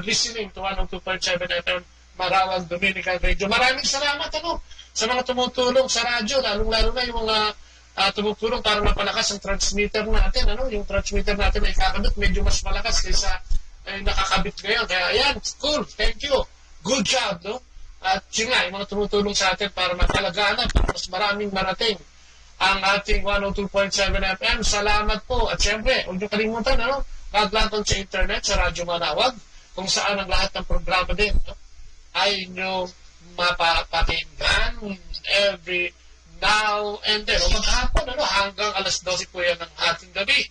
Listening to 102.7 FM Manaoag Dominican Radio. Maraming salamat, ano, sa mga tumutulong sa radyo, lalong-lalo na yung mga tumutulong para mapalakas ang transmitter natin, ano? Yung transmitter natin ay kakabit, medyo mas malakas kaysa nakakabit ngayon. Kaya ayan, cool, thank you. Good job, no? At yun nga, yung mga tumutulong sa atin para mapalaganap, para mas maraming marating ang ating 102.7 FM. Salamat po. At syempre, huwag niyo kalimutan, ano, maglatong sa internet, sa Radyo Manaoag, kung saan ang lahat ng programa din, no, ay nyo mapapakinggan every now and then. O maghapon, ano, hanggang alas 12 po yan ng ating gabi.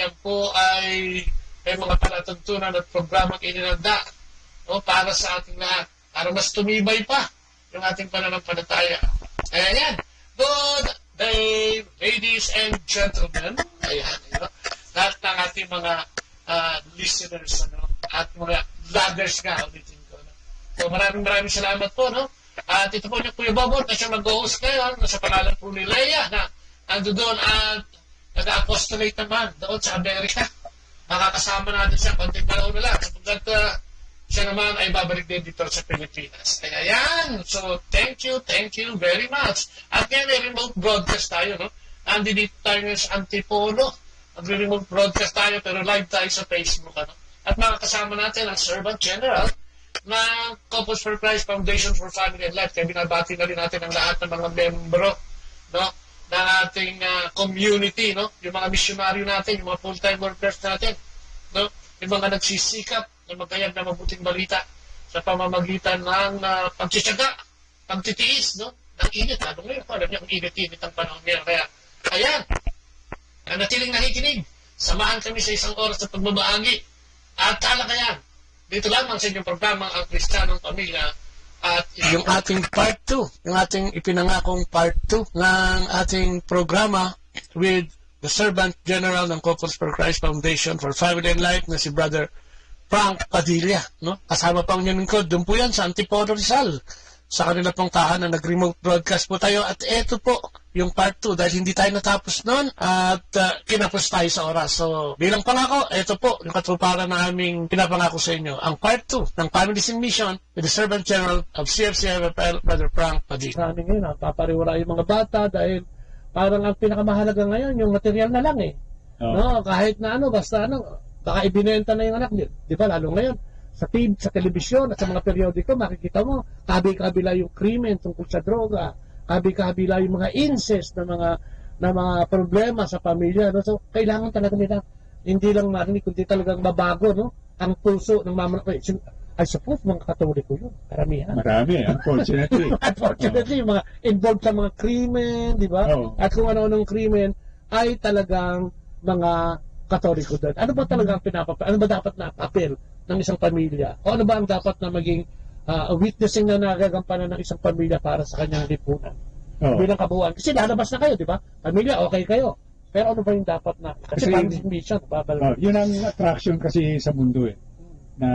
Yan po ay may mga palatuntunan at programang ininanda, no, para sa ating lahat, para mas tumibay pa yung ating pananampalataya. Kaya yan, good day, ladies and gentlemen. Ayan, lahat ng ating mga listeners, ano, at mga vloggers nga, ulitin ko. No? So maraming salamat po, no? At ito po yung Kuya Bobot na siya mag-host ngayon, sa pangalan po ni Leia, na ando doon at nag-apostolate naman doon sa Amerika. Makakasama natin siya, konting panahon na lang. Sapagkat siya naman ay babalik din dito sa Pilipinas. Kaya yan, so thank you very much. At ngayon ay remote broadcast tayo, no? Andi dito tayo ngayon sa Antipolo. Mag-remote broadcast tayo, pero live tayo sa Facebook, ano? At makakasama natin ang Servant General ng Couples for Christ Foundation for Family and Life. Kaya binabati na rin natin ang lahat ng mga membro, no, ng ating community, no, yung mga misyonaryo natin, yung mga full-time workers natin, no, yung mga nagsisikap na magkayag na mabuting balita sa pamamagitan ng pagtsitsaga, pagtitiis, no, ng init. Lalo ngayon, alam niyo, ang init-init ang panahon ngayon. Kaya, ayan, nanatiling nakikinig. Samahan kami sa isang oras sa pagbabahagi. At talakayan, dito lamang sa inyong programang Ang Kristiyanong Pamilya at yung ating part 2, yung ating ipinangakong part 2 ng ating programa with the Servant General ng Couples for Christ Foundation for Family and Life na si Brother Frank Padilla, no? Kasama pang yan ko, doon po yan sa Antipolo Rizal, sa kanila pong tahanan, nag-remote broadcast po tayo. At eto po yung part 2 dahil hindi tayo natapos noon at kinapos tayo sa oras. So bilang pangako, eto po yung katuparan na aming pinapangako sa inyo, ang part 2 ng Families in Mission with the Servant General of CFCFFL, Brother Frank Padilla. Sa amin ngayon, papariwara yung mga bata dahil parang ang pinakamahalaga ngayon yung material na lang eh. No, kahit na ano, basta ano, baka ibinenta na yung anak niyo. Di ba, lalo ngayon sa TV, sa telebisyon at sa mga periodiko, makikita mo, kabi-kabila yung krimen tungkol sa droga, kabi-kabila yung mga incest na mga problema sa pamilya. No? So, kailangan talaga nila, hindi lang marinig, kundi talagang mabago, no? Ang puso ng mamanak. I suppose, mga Katoliko yun, karamihan. Marami, unfortunately. Unfortunately, mga involved sa mga krimen, di ba? At kung ano-anong krimen, ay talagang mga Katoliko doon. Ano ba talaga ang ano ba dapat na papel ng isang pamilya? O ano ba ang dapat na maging witnessing na nagagampanan ng isang pamilya para sa kanyang lipunan? Bilang kabuuan. Kasi lalabas na kayo, di ba? Pamilya, okay kayo. Pero ano ba yung dapat na? Kasi mission, yun ang attraction kasi sa mundo eh. Na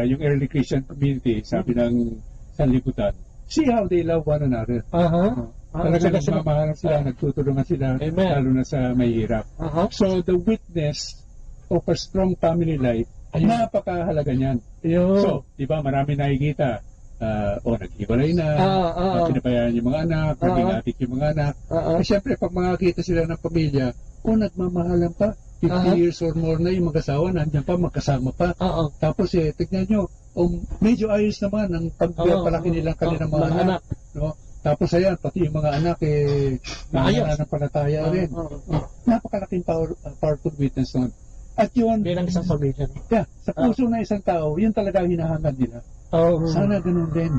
yung early Christian community, sabi ng sanlibutan, see how they love one another. Talaga nagmamahalan sila, nagtutulungan sila, lalo na sa mahirap. So the witness of a strong family life, napakahalaga niyan. So, di ba, marami nakikita, nag-iwalay na, pinabayaan yung mga anak, naging atik yung mga anak. Siyempre, pag makakita sila ng pamilya, nagmamahalan pa, 50 years or more na yung mag-asawa, nandiyan pa, magkasama pa. Tapos, tignan nyo, medyo ayos naman ang pagpalaki nilang kanilang mga anak. No? Tapos ayan, pati yung mga anak nananampalataya rin. Napakalaking powerful witness nun. At yun, bilang isang pamilya. Sa puso na isang tao, yun talaga ang hinahangad nila. Sana ganun din.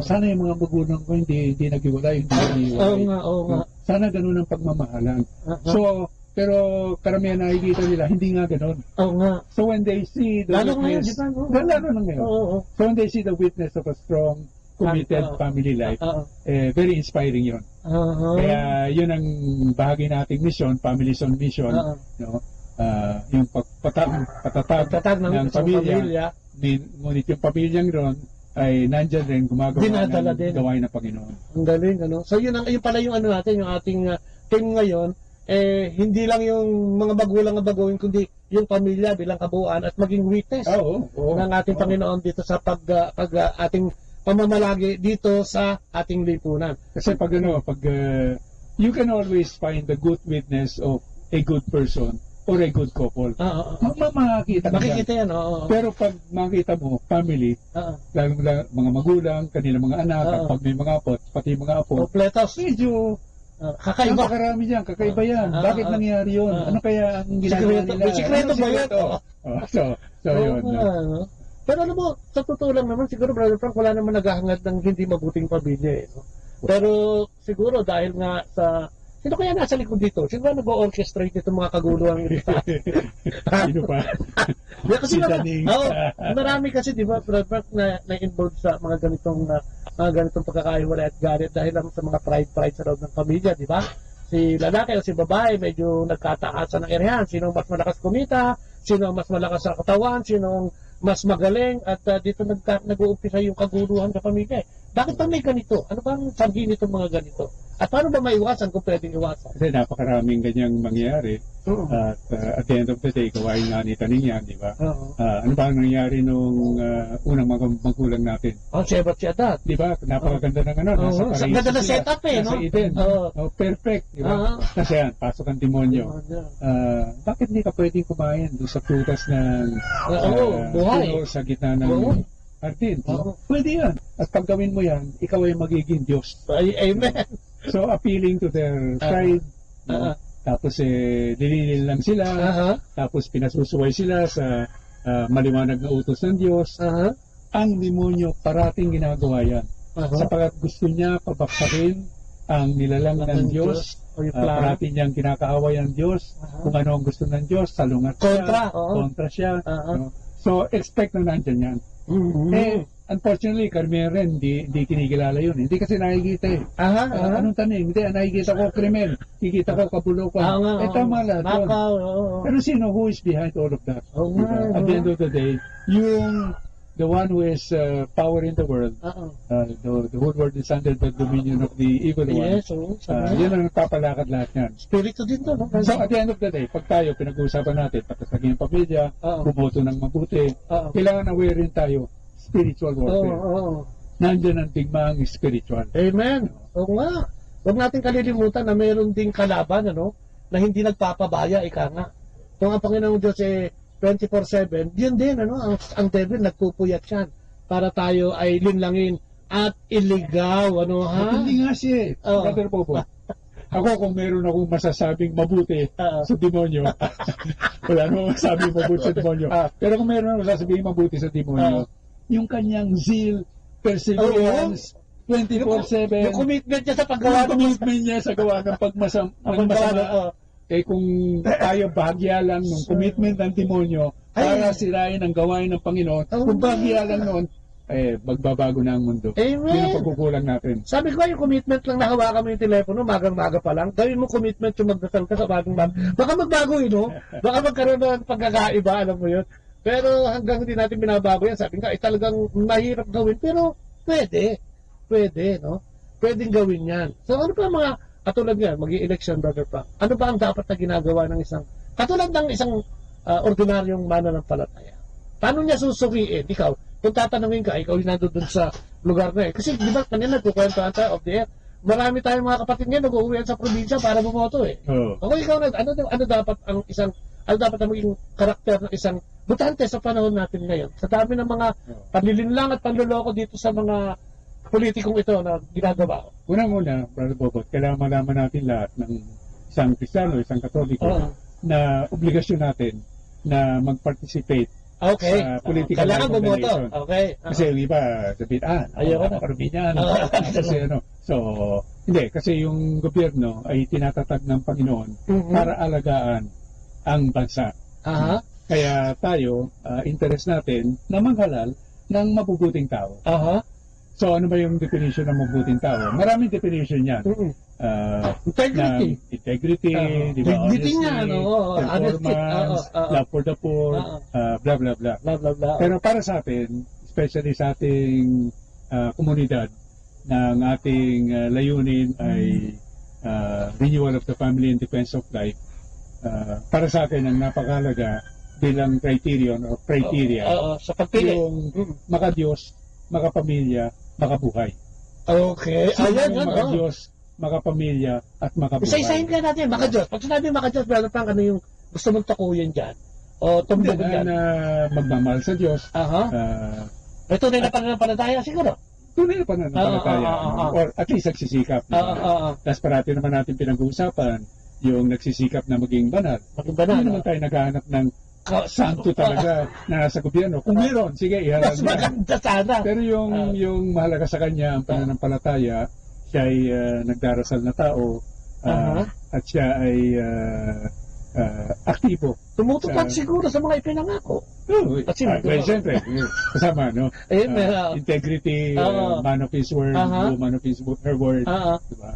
Sana yung mga magulang ko hindi nag-iwalay, hindi nag-iwalay. Sana ganun ang pagmamahalan. So, pero karamihan nakikita nila, hindi nga ganun. So when they see the witness, lalo na ngayon. So when they see the witness of a strong, committed family life, very inspiring yun. Kaya yun ang bahagi nating mission, Families on Mission, no? Yung patatag ng pamilya, ngunit yung pamilyang ron ay nandyan rin gumagawa ng gawain ng Panginoon. Ang galing, ano? So yun pala yung ano natin, yung ating team ngayon, hindi lang yung mga magulang na baguhin, kundi yung pamilya bilang kabuuan at maging witness ng ating Panginoon dito sa ating pamamalagi dito sa ating lipunan. Kasi pag you can always find the good witness of a good person or a good couple. Makikita yan. Pero pag makita mo, family, mga magulang, kanilang mga anak, pag may mga apo, pati mga apo, medyo kakaiba. Napakarami dyan, kakaiba yan. Bakit nangyari yun? Ano kaya ang ginagawa nila? Sikreto ba yan? So yun. Pero alam mo, sa totoo lang naman, siguro Brother Frank, wala naman naghahangad ng hindi mabuting pamilya. No? Pero siguro dahil nga sa Sino kaya nasa likod dito? Sino ba nag-orchestrate itong mga kaguluhan ito? Sino pa? Kasi marami kasi, di ba, na-involve sa mga ganitong pagkakahiwalay at galit dahil lang sa mga pride sa loob ng pamilya, di ba? Si lalaki o si babae, medyo nagkataasan ng irihan. Sino mas malakas kumita, sino mas malakas sa katawan, sino mas magaling, at dito nag-uumpisa yung kaguluhan sa pamilya. Bakit pa may ganito? Ano ba ang sabi nitong mga ganito? At paano ba maiwasan kung pwedeng iwasan? Kasi napakaraming ganyang mangyayari. At at the end of the day, gawain nga ni Taning yan, di ba? Ano ba ang nangyari nung unang mga magulang natin? Sebat siya dat. Di ba? Napakaganda ng ano. Nasa ganda na setup eh, no? Nasa Eden. Perfect, di ba? Kasi yan, pasok ang demonyo. Bakit hindi ka pwedeng kumain doon sa prutas ng buhay sa gitna ng hardin? Pwede yan. At pag gawin mo yan, ikaw ay magiging Diyos. Amen. So, appealing to their pride, tapos dililin lang sila, tapos pinasusuway sila sa maliwanag na utos ng Diyos. Ang demonyo parating ginagawa yan. Sapagat gusto niya pabaksakin ang nilalang ng Diyos, parating niyang kinakaaway ang Diyos, kung ano ang gusto ng Diyos, salungat siya, kontra siya. So, expect na nandyan yan. Unfortunately, karamihan rin, hindi kinikilala yun. Hindi kasi nakikita eh. Anong tanim? Hindi, nakikita ko krimen. Kikita ko kabulukan. Tama lahat yun. Pero sino who is behind all of that? At the end of the day, the one who has power in the world, the whole world is under the dominion of the evil one. Yun ang nagpapalakad lahat yan. Spirito din to, no? So at the end of the day, pag tayo pinag-uusapan natin, patas naging pamilya, bumoto ng mabuti, kailangan aware rin tayo spiritual warfare. Nandiyan ang digmaang spiritual. Amen. Oo nga. Huwag natin kalilimutan na mayroon ding kalaban, na hindi nagpapabaya, ika nga. Kung ang Panginoong Diyos 24/7, yun din, ang devil nagpupuyat yan para tayo ay linlangin at iligaw, Hindi nga siya, Brother Bobo. Ako kung meron akong masasabing mabuti sa demonyo, wala namang masasabing mabuti sa demonyo. Pero kung meron akong masasabing mabuti sa demonyo, yung kanyang zeal, perseverance, 24/7, yung commitment niya sa paggawa ng pagmasama. Kung tayo bahagya lang ng commitment ng demonyo para sirain ang gawain ng Panginoon, kung bahagya lang noon, magbabago na ang mundo. Amen. Yun ang pagkukulang natin. Sabi ko, yung commitment lang nahawakan mo yung telepono, magang-maga pa lang. Gawin mo commitment yung magdasal ka sa magang-maga. Baka magbago yun, Baka magkaroon ng pagkakaiba, alam mo yun. Pero hanggang hindi natin binabago yan, sabi nga, talagang mahirap gawin, pero pwede, no? Pwedeng gawin yan. So ano pa mga, katulad nga, mag-i-election, Brother Frank, ano ba ang dapat na ginagawa ng isang, katulad ng isang ordinaryong mananampalataya? Paano niya susuriin? Ikaw, kung tatanungin ka, ikaw yung nandun dun sa lugar na Kasi di ba, kanina nagkukwentuhan tayo of the earth. Marami tayong mga kapatid ngayon nag-uuwihan sa probinsya para bumoto Ako ikaw ano dapat ang isang dapat ang maging karakter ng isang botante sa panahon natin ngayon? Sa dami ng mga panlilinlang at panloloko dito sa mga politikong ito na ginagawa. Unang-una, Brother Bobot, kailangan malaman natin lahat ng isang Kristiyano, isang Katoliko, na obligasyon natin na mag-participate sa political organization. Kasi yung iba, sabihin, napakarubi niyan. Kasi yung gobyerno ay tinatatag ng Panginoon para alagaan ang bansa. Kaya tayo, interest natin na maghalal ng mabubuting tao. So, ano ba yung definition ng mabuting tao? Maraming definition yan. Integrity, dignity niya, performance, love for the poor, blah, blah, blah. Pero para sa atin, especially sa ating komunidad, ng ating layunin ay renewal of the family and defense of life, para sa atin ang napakahalaga bilang criterion or criteria sa pagpili yung makadiyos, makapamilya, makabuhay. Makadiyos, makapamilya at makabuhay. Isa-isahin ka natin, makadiyos. Pag sinabi makadiyos, Brother Frank, ano yung gusto mong tukuyin dyan? O tumbugan dyan? Na magmamahal sa Diyos. Ito na yung pananampalataya siguro. Tunay na pananampalataya. Or at least nagsisikap. Tapos parati naman natin pinag-uusapan yung nagsisikap na maging banal. Hindi naman tayo naghahanap ng santo talaga na nasa gobyerno. Kung meron, sige, iharap niya. Pero yung mahalaga sa kanya, ang pananampalataya, siya ay nagdarasal na tao, At siya ay aktibo. Tumutupad siguro sa mga ipinangako. Well, siyempre, kasama, no? Integrity, man of his word, woman of her word. Diba?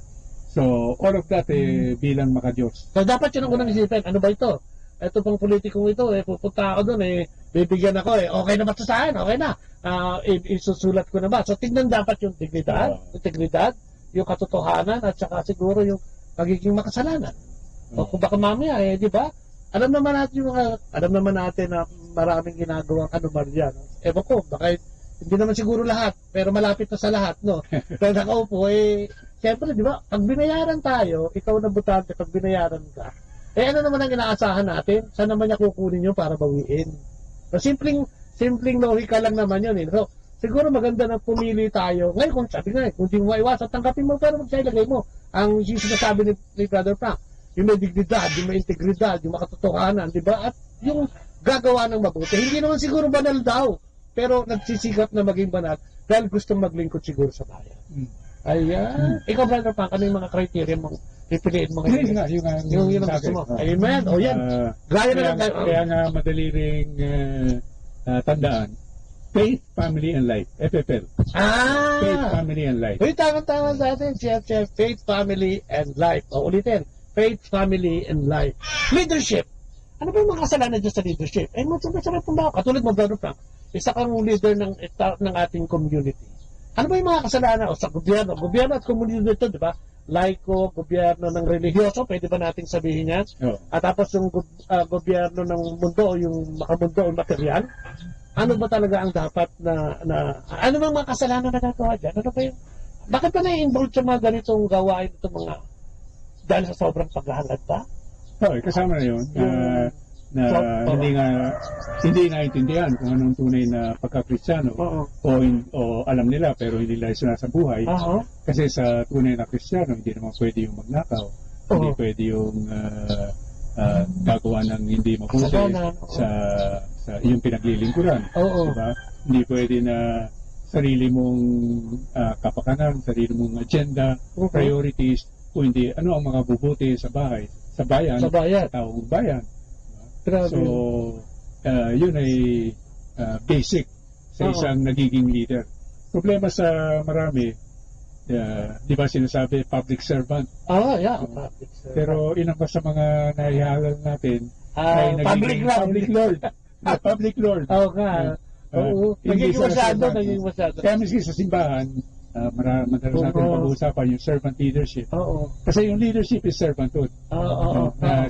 So, all of that, bilang makadiyos. So, dapat yun ang unang isipin. Ano ba ito? Ito pang politikong ito, pupunta ako doon, bibigyan ako, okay na ba ito sa akin? Okay na. Isusulat ko na ba? So, tignan dapat yung integridad, yung katotohanan, at saka siguro yung magiging makasalanan. O kung baka mamaya, di ba? Alam naman natin na maraming ginagawang anomalya. No? Ewan ko, baka hindi naman siguro lahat, pero malapit na sa lahat, no? Pero nakaupo, siyempre, di ba, pag binayaran tayo, ikaw na butante, pag binayaran ka, ano naman ang inaasahan natin? Saan naman niya kukunin yun para bawiin? So, simpleng logika lang naman yun. So, siguro maganda na pumili tayo. Ngayon, kung sabi nga, kung di mo maiwasan, tanggapin mo, pero magsailagay mo. Ang sinasabi ni Brother Frank, yung may dignidad, yung may integridad, yung makatotohanan, di ba? At yung gagawa ng mabuti. Hindi naman siguro banal daw, pero nagsisikap na maging banal dahil gustong maglingkod siguro sa bayan. Ayan. Ikaw, Brother Frank, ano yung mga criteria mong pipiliin mo ngayon? Yung gusto mo. Amen. O yan. Gaya na lang tayo. Kaya nga madali ring tandaan. Faith, Family, and Life. FFL. Faith, Family, and Life. Uy, tama-tama sa atin. Chef. Faith, Family, and Life. O, ulitin. Faith, Family, and Life. Leadership. Ano ba yung mga kasalanan dyan sa leadership? Masarap pong ba? Katulad mo, Brother Frank, isa kang leader ng ating community. Ano ba yung mga kasalanan? O sa gobyerno at komunidad ito, di ba? Laiko, gobyerno ng religyoso, pwede ba nating sabihin yan? At tapos yung gobyerno ng mundo o yung makamundo o material, ano ba talaga ang dapat na ano bang mga kasalanan na nagawa dyan? Ano ba yung, bakit ba na-involve sa mga ganitong gawain ito mga dahil sa sobrang paghahangad ba? Kasama na yun. Hindi naintindihan kung anong tunay na pagka-Kristiyano o alam nila pero hindi nila sinasabuhay. Kasi sa tunay na Kristiyano, hindi naman pwede yung magnakaw. Hindi pwede yung gagawa ng hindi mabuti sa iyong pinaglilingkuran. Diba? Hindi pwede na sarili mong kapakanan, sarili mong agenda, priorities, kung hindi, ano ang mga bubuti sa bayan, sa taong bayan. So, yun ay basic sa isang nagiging leader. Problema sa marami, di ba sinasabi, public servant? Public servant. Pero ilang ba sa mga nahihalal natin ay nagiging public lord. Public lord. Nagiging masyado. Kaya miski sa simbahan, madalas natin pag-uusapan yung servant leadership. Kasi yung leadership is servanthood.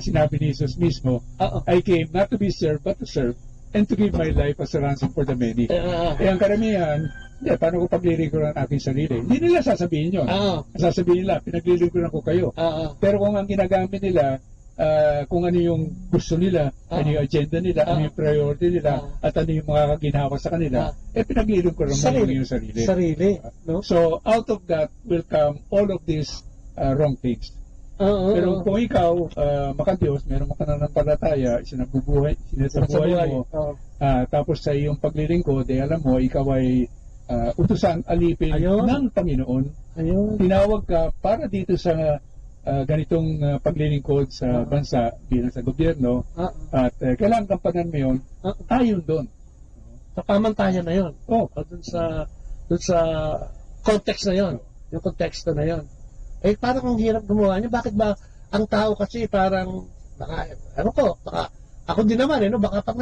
Sinabi ni Jesus mismo, I came not to be served but to serve and to give my life as a ransom for the many. Ang karamihan, paano ko paglilingkuran ang aking sarili? Hindi nila sasabihin yun. Sasabihin nila, pinaglilingkuran ko kayo. Pero kung ang ginagamit nila, kung ano yung gusto nila, ano yung agenda nila, ano yung priority nila, at ano yung mga ginawa sa kanila, pinaglilingkuran mo yung sarili. No? So, out of that will come all of these wrong things. Pero kung ikaw, makadiyos, meron ka na ng palataya, sinabubuhay mo, tapos sa iyong paglilingkod, alam mo, ikaw ay utusan alipin ng Panginoon. Tinawag ka para dito sa ganitong paglilingkod sa bansa bilang sa gobyerno, at kailangan kampanan mo yun, ayon doon. Sa pamantayan na yun. Doon sa context na yun. Yung konteksto na yun. Parang ang hirap gumawa niya. Bakit ba ang tao kasi parang, baka ako din naman, baka pag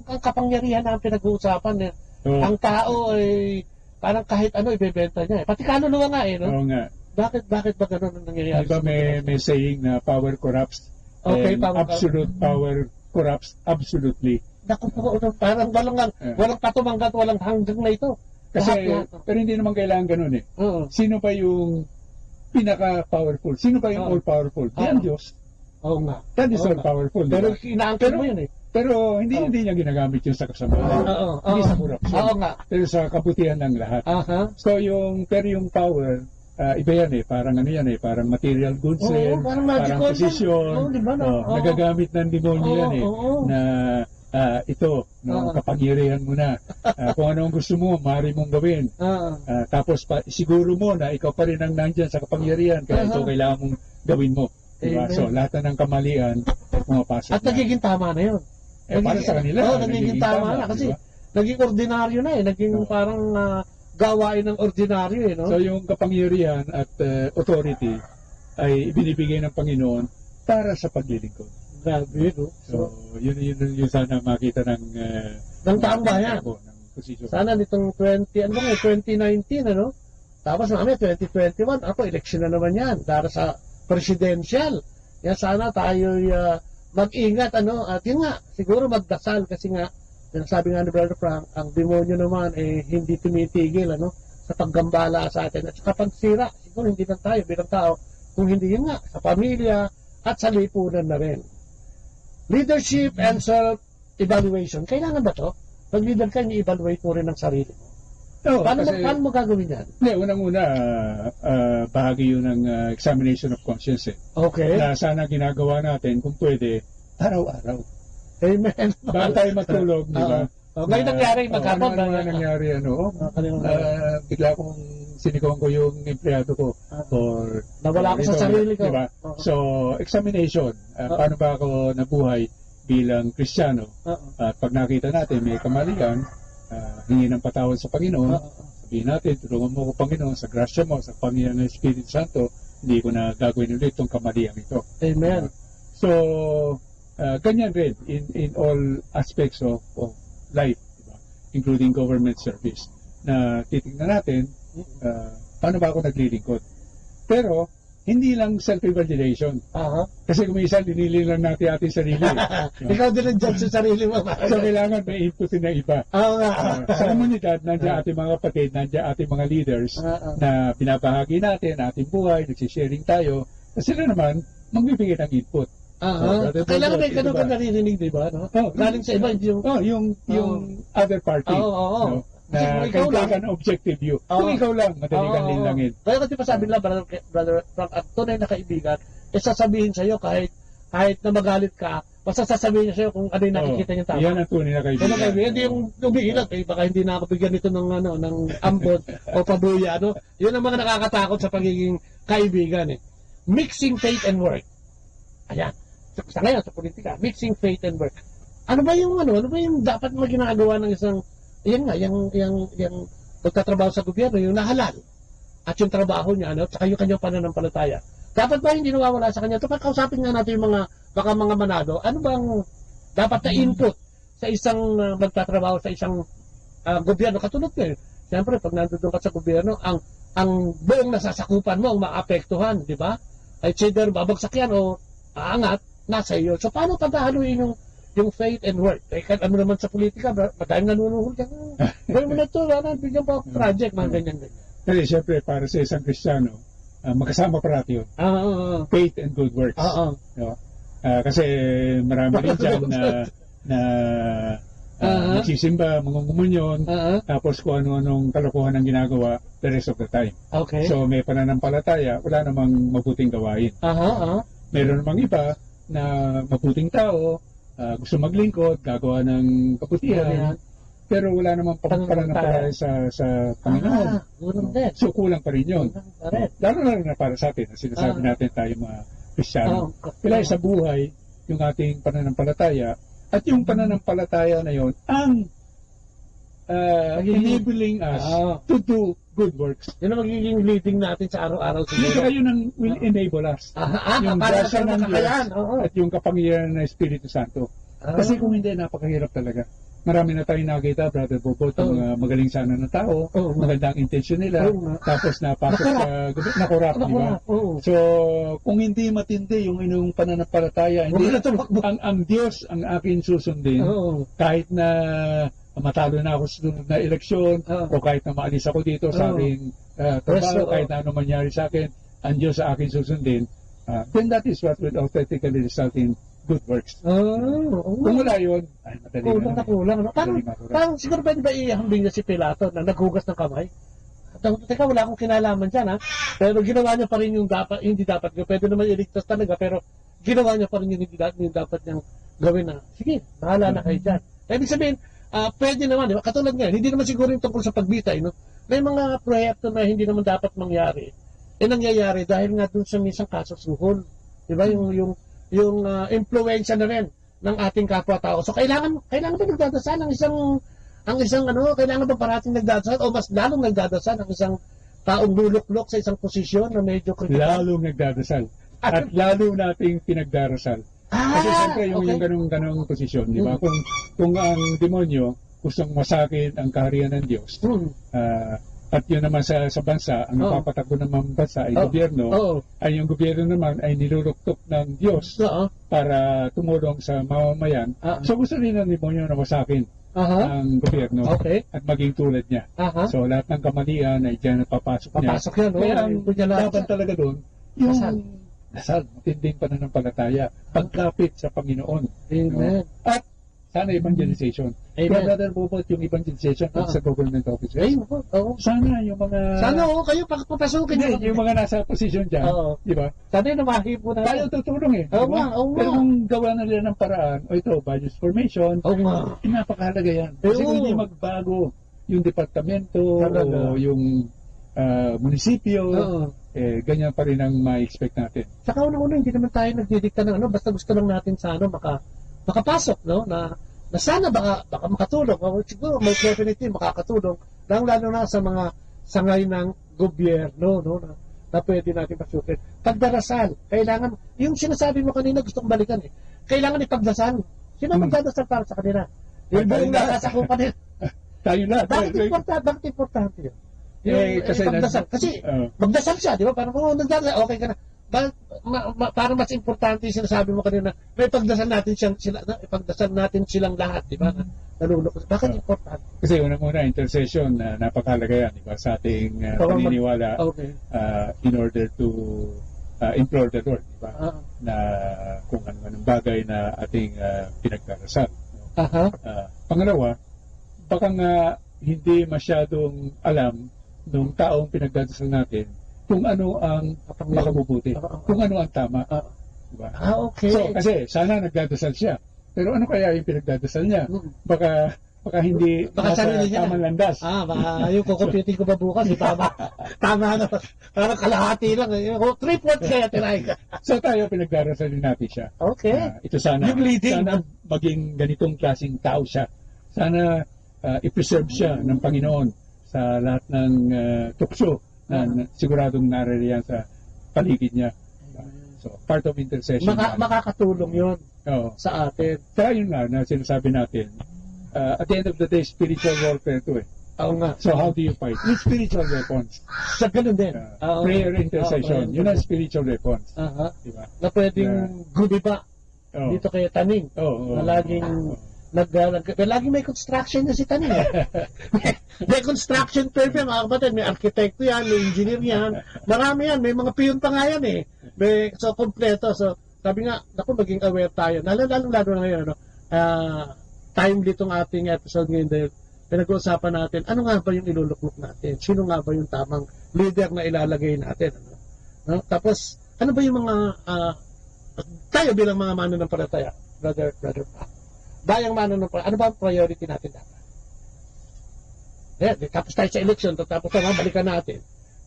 ang kapangyarihan na ang pinag-uusapan, ang tao ay parang kahit ano ibebenta niya. Pati kaluluwa nga Oo nga. Bakit ba ganun ang nangyayari? Diba may saying na power corrupts, absolute power corrupts absolutely. Naku po, parang walang patumanggat, walang hanggang na ito. Kasi, pero hindi naman kailangan ganun Sino ba yung pinaka-powerful? Sino ba yung all-powerful? Yan Diyos. Oo nga. That is all-powerful. Pero inaangkin mo yun Pero hindi niya ginagamit yun sa kasamaan. Hindi sa corruption. Oo nga. Pero sa kabutihan ng lahat. So yung power, iba yan parang ano yan parang material goods parang posisyon, nagagamit ng demonyo yan na ito, kapangyarihan mo na. Kung ano ang gusto mo, maaari mong gawin. Tapos siguro mo na ikaw pa rin ang nandyan sa kapangyarihan, kaya ito kailangan mong gawin mo. Diba? Amen. So, lahat na ng kamalian, pumapasok At nagiging tama na yun. para sa kanila. Oo, nagiging tama na. Kasi diba? naging ordinaryo na eh. Naging parang gawain ng ordinaryo eh. No? So, yung kapangyarihan at authority ay binibigay ng Panginoon para sa paglilingkod. Grabe, no? So, yun sana makita ng taong bayan. Sana nitong 2019, ano? Tapos namin, 2021, election na naman yan. Para sa presidential. Yan, sana tayo mag-ingat, ano? At yun nga, siguro magdasal kasi nga, sabi nga ni Brother Frank, ang demonyo naman hindi tumitigil, ano? Sa paggambala sa atin. At sa pagsira, siguro hindi lang tayo bilang tao, kung hindi yun nga, sa pamilya at sa lipunan na rin. Leadership and self-evaluation. Kailangan ba to? Pag leader ka, i-evaluate mo rin ang sarili mo. No, paano mo gagawin yan? Hindi, unang-una, bahagi yun ng examination of conscience. Okay. Na sana ginagawa natin, kung pwede, araw-araw. Amen. Bago tayo matulog, di ba? Ngayon nangyari, magkabang. Nangyari, bigla kong sinikawan ko yung empleyado ko. Or nawala ako sa sarili ko. Diba? So, examination. Paano ba ako nabuhay bilang Kristiyano? At pag nakita natin may kamalian, hingi ng patawad sa Panginoon, sabihin natin, tulungan mo ko Panginoon sa grasya mo, sa Panginoon ng Espiritu Santo, hindi ko na gagawin ulit itong kamalian ito. Amen. So, ganyan rin in all aspects of life, diba? Including government service, na titingnan natin paano ba ako naglilingkod. Pero hindi lang self-evaluation. Kasi kung minsan dinili lang natin ating sarili. Ikaw din ang judge sa sarili mo. So kailangan may inputin ng iba. Sa komunidad, nandiyan ating mga kapatid, nandiyan ating mga leaders na binabahagi natin ating buhay, nagsisharing tayo. Sila naman magbibigay ng input. Kailangan may ganun ka naririnig, di ba? No? Galing sa iba, yung other party. Na kailangan objective view. Kung ikaw lang, madali kang linlangin. Kaya kasi pasabi lang, Brother Frank, at tunay na kaibigan, sasabihin sa'yo kahit na magalit ka, basta sasabihin niya sa'yo kung ano yung nakikita niya tama. Yan ang tunay na kaibigan. Hindi yung umiilat, baka hindi na ako bigyan nito ng ambot o pabuya. Yun ang mga nakakatakot sa pagiging kaibigan. Mixing faith and work. Ayan. Sa ngayon, sa politika, mixing faith and work. Ano ba yung dapat mo ginagawa ng isang yung pagtatrabaho sa gobyerno, yung nahalal at yung trabaho niya, at saka yung kanyang pananampalataya. Dapat ba hindi nawawala sa kanya? Ito, kausapin nga natin yung mga manado, ano bang dapat na input sa isang magtatrabaho sa isang gobyerno? Katulad ko siyempre, pag nandun ka sa gobyerno, ang buong nasasakupan mo ang maapektuhan, di ba? Ay either babagsak yan o aangat, nasa iyo. So, paano paghahaluin yung faith and work? Ano naman sa politika, madaming nanunuhol yan. Gawin mo na ito, bigyan pa project, mga ganyan. Kasi siyempre, para sa isang Kristiyano, magkasama parati yun. Faith and good works. Kasi marami rin dyan na nagsisimba, mangungumunyon, tapos kung ano-anong kalokohan ang ginagawa the rest of the time. Okay. So may pananampalataya, wala namang mabuting gawain. Meron namang iba na mabuting tao, gusto maglingkod, gagawa ng kabutihan, pero wala namang pananampalataya sa Panginoon. So kulang pa rin yun. Lalo na para sa atin, sinasabi natin tayo mga Kristiyano. Kailangan sa buhay yung ating pananampalataya, at yung pananampalataya na yun ang enabling us to do good works. Yun ang magiging leading natin sa araw-araw. Kaya yun ang will enable us. Yung grasya ng Diyos at yung kapangyarihan ng Espiritu Santo. Kasi kung hindi, napakahirap talaga. Marami na tayong nakita, Brother Bobo, mga magaling sana na tao, magandang intensyon nila, tapos napasok sa nakorap, di ba? So, kung hindi matindi yung inyong pananampalataya, ang Diyos ang akin susundin, kahit na matalo na ako sa sunod na eleksyon, o kahit na maalis ako dito sa aking trabaho, kahit na ano mangyari sa akin, ang Diyos sa akin susundin, then that is what will authentically result in good works. Kung wala yun, ay madali na. Kulang. Parang siguro pwede ba ihambing niya si Pilato na naghugas ng kamay? Teka, wala akong kinalaman dyan, pero ginawa niya pa rin yung hindi dapat gawin. Pwede naman iligtas talaga, pero ginawa niya pa rin yung hindi dapat niyang gawin na. Sige, bahala na kayo dyan. Ibig sabihin, pwede naman, diba? Katulad nga, hindi naman siguro yung tungkol sa pagbitay, no? May mga proyekto na hindi naman dapat mangyari. nangyayari dahil nga dun sa minsan kasusuhol. Di ba? Yung impluwensya na rin ng ating kapwa-tao. So, kailangan ba nagdadasal kailangan ba parating nagdadasal o mas lalong nagdadasal ang isang taong lulok-lok sa isang posisyon na medyo kritikal? Lalong nagdadasal. At lalo nating pinagdarasal. Kasi siyempre yung ganong posisyon, di ba? Kung ang demonyo gustong masakin ang kaharian ng Diyos, at yun naman sa bansa, ang napapatakbo ng bansa ay gobyerno, ay yung gobyerno naman ay niluluktok ng Diyos para tumulong sa mamamayan. So gusto rin ng demonyo na masakin ang gobyerno at maging tulad niya. So lahat ng kamalian ay dyan napapasok niya. Kaya ang laban talaga doon, yung dasal, matinding pananampalataya, pagkapit sa Panginoon. Amen. At sana evangelization. Brother Bobot, yung evangelization sa government offices. Sana yung mga... Sana kayo papasukin. Yung mga nasa posisyon dyan. Di ba? Sana yung namahip po na. Tayo tutulong Pero kung gawa na nila ng paraan, budget formation, napakahalaga yan. Kasi kung hindi magbago yung departamento o yung munisipyo, ganyan pa rin ang ma-expect natin. Saka una-una, hindi naman tayo nagdidikta ng basta gusto lang natin sa makapasok, no? Na sana baka makatulong. Siguro may definitely makakatulong. Lalo na sa mga sangay ng gobyerno, no? Na pwede natin pasukin. Pagdarasal, kailangan, yung sinasabi mo kanina, gustong balikan kailangan ipagdasal. Sino magdadasal para sa kanila? Yung buong nakasakupan nila. Tayo na. Bakit importante yun? Kasi magdasal siya, di ba? Parang kung nagdasal, okay ka na. Parang mas importante yung sinasabi mo kanina, may ipagdasal natin silang lahat, di ba? Nalulukos. Bakit importante? Kasi unang-una, intercession, napakahalaga yan, di ba? Sa ating paniniwala, in order to implore the Lord, di ba? Na kung anong bagay na ating pinagdarasal. Pangalawa, baka nga hindi masyadong alam nung taong pinagdadasal natin kung ano ang makabubuti, kung ano ang tama. Diba? Okay. So, kasi sana nagdadasal siya. Pero ano kaya yung pinagdadasal niya? Baka hindi sarili niya tamang landas. Baka yung kukumputin ko ba bukas, tama na. Parang kalahati lang. 3/4 kaya tirahin ka. So tayo pinagdarasalin natin siya. Okay. Ito sana. Yung leading. Sana maging ganitong klaseng tao siya. Sana i-preserve siya ng Panginoon sa lahat ng tukso na siguradong naririyan sa paligid niya. So, part of intercession. Makakatulong yun sa atin. Kaya yun nga na sinasabi natin, at the end of the day, spiritual warfare to So, how do you fight? With spiritual weapons. Sa ganun din. Prayer, intercession. Yun ang spiritual weapons. Diba? Na pwedeng gumiba dito kay Taning. Na laging laging may construction na si Taning. May construction firm yan, mga kapatid. May arkitekto yan, may engineer yan. Marami yan. May mga piyon pa nga yan So, kompleto. So, sabi nga, maging aware tayo. Lalo na ngayon, timely itong ating episode ngayon dahil pinag-uusapan natin, ano nga ba yung iluluklok natin? Sino nga ba yung tamang leader na ilalagay natin? Tapos, ano ba yung mga, tayo bilang mga mananampalataya, brother Pat? Bayang mananampalataya, ano ba ang priority natin dapat? Tapos tayo sa election, tapos balikan natin.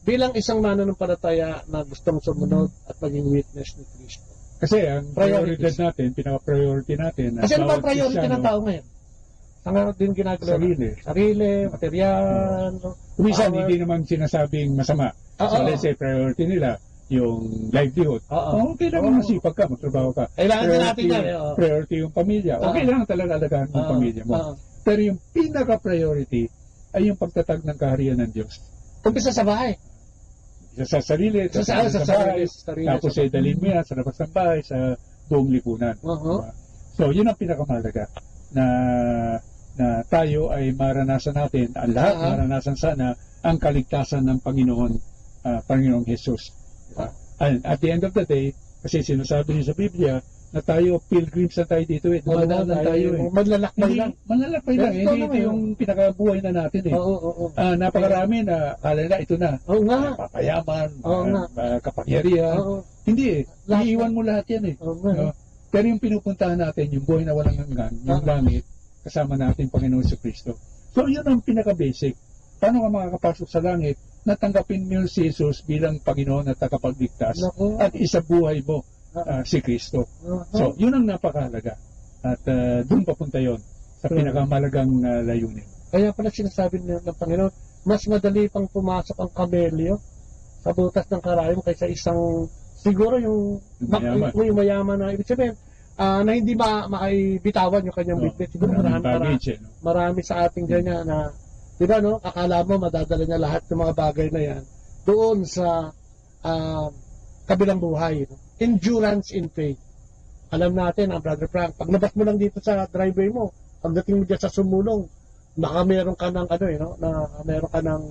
Bilang isang mananampalataya na gustong sumunod at maging witness ni Kristo. Kasi ang priority natin, pinaka-priority natin. Kasi ano ba ang priority ng tao ngayon? Ang din ginagawa. Sarili, material. Minsan, hindi naman sinasabing masama. So, let's say, priority nila, yung livelihood. Okay lang masipag ka, magtrabaho ka. Kailangan din natin yan. Priority yung pamilya. Okay lang talaga alagaan yung pamilya mo. Pero yung pinaka-priority ay yung pagtatag ng kaharian ng Diyos. Umpisa sa bahay. Sa sarili, sa bahay. Tapos dalhin mo yan sa labas ng bahay, sa buong lipunan. So, yun ang pinakamahalaga na tayo ay maranasan natin, ang lahat maranasan sana ang kaligtasan ng Panginoong Jesus. And at the end of the day, kasi sinasabi niyo sa Biblia na tayo pilgrims na tayo dito dumadaan lang tayo Manlalakbay lang. Manlalakbay lang. Hindi ito yung pinakabuhay na natin napakarami na kala na ito na. Papayaman, kapangyarihan. Hindi iiwan mo lahat yan Pero yung pinupuntahan natin, yung buhay na walang hanggan, yung langit, kasama natin Panginoon sa Kristo. So yun ang pinaka-basic. Paano ka makakapasok sa langit natanggapin mo si Jesus bilang Panginoon at tagapagligtas at isabuhay mo si Kristo. So, yun ang napakahalaga. At doon papunta yon sa pinakamalagang layunin. Kaya pala sinasabi ng Panginoon, mas madali pang pumasok ang kamelyo sa butas ng karayom kaysa isang, siguro yung mayaman na, ibig sabihin, na hindi makaibitawan yung kanyang bitbit. Siguro marami sa ating ganyan na, di ba, no? Akala mo madadala niya lahat ng mga bagay na yan doon sa kabilang buhay. No? Endurance in faith. Alam natin, Brother Frank, pag labas mo lang dito sa driveway mo, pagdating mo dyan sa sumulong, baka meron ka ng meron ka ng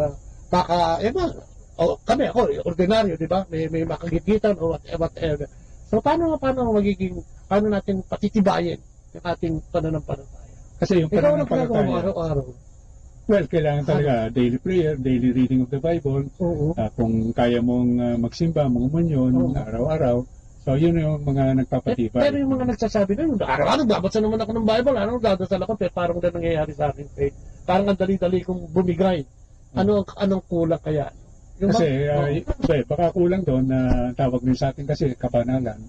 kami ako ordinaryo, di ba? May makagitgitan o whatever. So paano natin patitibayin yung ating pananampalataya? Kasi yung pananampalataya araw-araw. Well, kailangan talaga daily prayer, daily reading of the Bible. Kung kaya mong magsimba, umunyon araw-araw. So, yun yung mga nagpapatibay. Pero yung mga nagsasabi na, araw-araw, babasa naman ako ng Bible, dadasal ako, pero parang ganun nangyayari sa akin. Parang ang dali-dali kong bumigay. Anong kulang kaya? Kasi, baka kulang doon na tawag din sa atin kasi kabanalan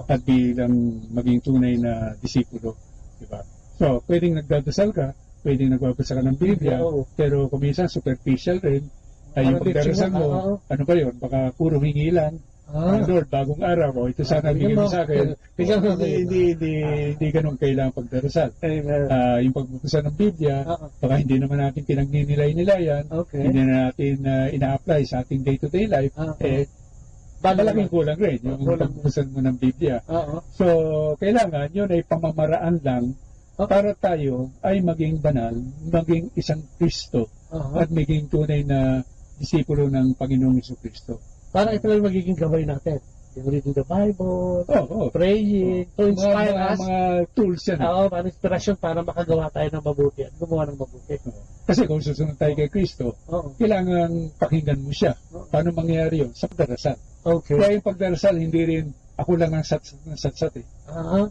at bilang maging tunay na disipulo. Diba? So, pwedeng nagdadasal ka, pwedeng nagbabasa ka ng Biblia, pero kung minsan superficial rin, ay yung pagdarasal mo, ano ba yun? Baka puro hingilan. Lord, bagong araw ko, ito sana bigyan mo sa akin. Hindi ganun kailangan pagdarasal. Yung pagbubasa ng Biblia, baka hindi naman natin pinagninilay-nilayan, hindi na natin ina-apply sa ating day-to-day life, malaking kulang rin yung pagbubasa mo ng Biblia. So, kailangan yun ay pamamaraan lang para tayo ay maging banal, maging isang Kristo, at maging tunay na disipulo ng Panginoong Jesucristo. Para ito lang magiging gawin natin. Yung reading the Bible, praying, to inspire us. Mga tools yan. Para inspirasyon para makagawa tayo ng mabuti at gumawa ng mabuti. Kasi kung susunod tayo kay Kristo, kailangan pakinggan mo siya. Paano mangyayari yun? Sa pagdarasal. Kaya yung pagdarasal, hindi rin ako lang ang satsat eh.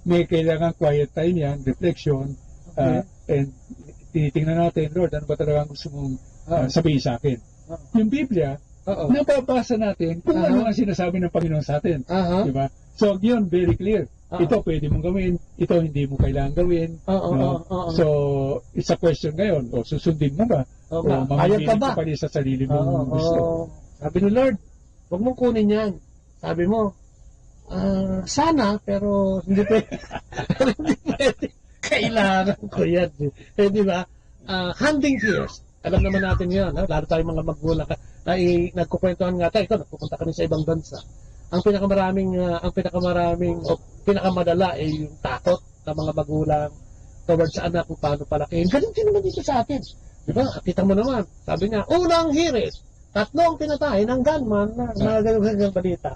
May kailangan quiet time yan, reflection, and tinitingnan natin, Lord, ano ba talaga gusto mong sabihin sa akin? Yung Biblia, napapasa natin kung ano ang sinasabi ng Panginoon sa atin. Diba? So, yun, very clear. Ito pwede mong gawin, ito hindi mo kailangan gawin. So, it's a question ngayon. O, susundin mo ba? O mamimili ka pa rin sa sarili mong gusto? Sabi ni Lord, huwag mong kunin yan. Sabi mo, sana, pero hindi pwede. Kailangan ko yan. Diba? Handing fears. Alam naman natin yan, lalo tayong mga magulang nagkukwentuhan nga tayo, nagpupunta kami sa ibang bansa. Ang pinakamadala ay yung takot ng mga magulang towards sa anak kung paano palakihin. Ganun din naman dito sa atin. Diba? Kita mo naman, sabi niya, unang hirit, 3 pinatay ng gunman na ganun balita.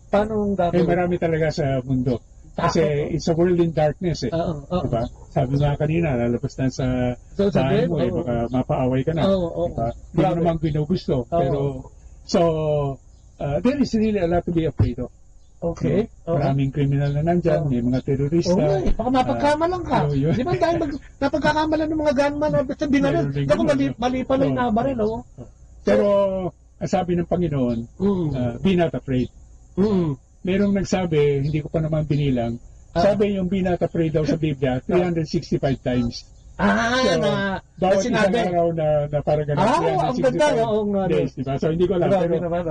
Paano gagawin? Marami talaga sa mundo. Kasi it's a world in darkness eh. Diba? Sabi nga kanina, lalabas na sa bahay mo eh, baka mapaaway ka na. Diba? Hindi mo naman ginugusto. Pero, so, there is really a lot to be afraid of. Maraming kriminal na nandyan, may mga terorista. Baka mapagkamalan ka. Di ba dahil napagkakamalan ng mga gunman, binaril. Ako mali pala yung nabaril. Pero, sabi ng Panginoon, be not afraid. Merong nagsabi, hindi ko pa naman binilang, sabi yung be not afraid daw sa Biblia, 365 times. Bawat isang araw na parang ganun, 365 days, diba? So hindi ko alam,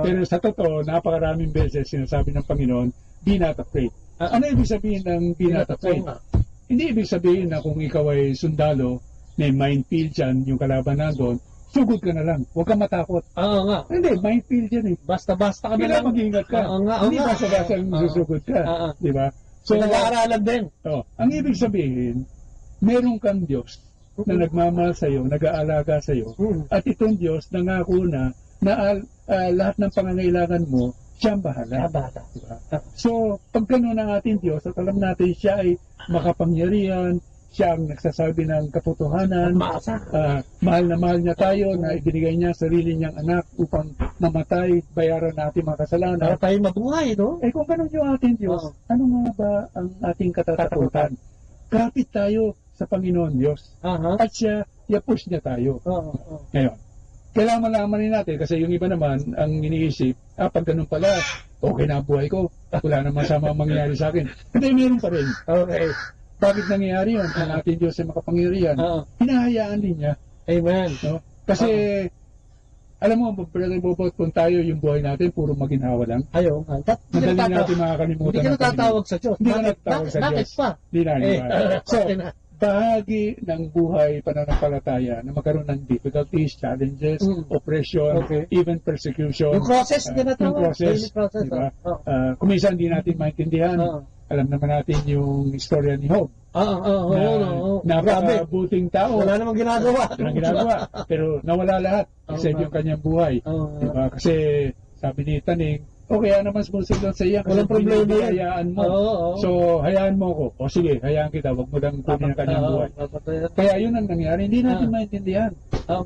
pero sa totoo, napakaraming beses sinasabi ng Panginoon, be not afraid. Ano ibig sabihin ng be not afraid? Hindi ibig sabihin na kung ikaw ay sundalo, may minefield dyan, yung kalaban nandun, sugod ka na lang. Huwag kang matakot. Hindi, minefield yan eh. Basta-basta ka na lang. Mag-ingat ka. Hindi basta-basta susugod ka. Diba? So, nag-aaralan din. Ang ibig sabihin, meron kang Diyos na nagmamahal sa'yo, nag-aalaga sa'yo. At itong Diyos, nangako na lahat ng pangangailangan mo, siya ang bahala. Diba? So, pag gano'n ang ating Diyos, at alam natin siya ay makapangyarihan, siya ang nagsasabi ng katotohanan, mahal na mahal niya tayo, na ibinigay niya sarili niyang anak upang mamatay, bayaran natin mga kasalanan. Para tayo mabuhay, no? Kung ganun yung ating Diyos, ano nga ba ang ating katatakutan? Kapit tayo sa Panginoon Diyos. At siya, i-push niya tayo. Ngayon, kailangan malaman natin kasi yung iba naman ang iniisip, pag ganun pala, okay na ang buhay ko. Wala naman sama mangyayari sa akin. Hindi, meron pa rin. Okay. Bakit nangyayari yun? Ang ating Diyos ay makapangyarihan. Hinahayaan din niya. Amen. No? Kasi, alam mo, kung tayo yung buhay natin, puro maginhawa lang. Ayaw. Madali natin makakalimutan. Hindi ka natatawag sa Diyos. Hindi ka natatawag sa Diyos. Bakit pa? Hindi na. So, bahagi ng buhay pananampalataya na magkaroon ng difficulties, challenges, oppression, even persecution. Yung process din na yung process. Diba? Kung minsan hindi natin maintindihan, alam naman natin yung istorya ni Job. Napakabuting tao. Wala namang ginagawa. Pero nawala lahat except yung kanyang buhay. Diba? Kasi sabi ni Taning, kaya naman sumusunod sa iya kasi walang problema yan. Hayaan mo. So, hayaan mo ko. O sige, hayaan kita. Huwag mo lang kunin ang kanyang buhay. Kaya yun ang nangyari. Hindi natin maintindihan.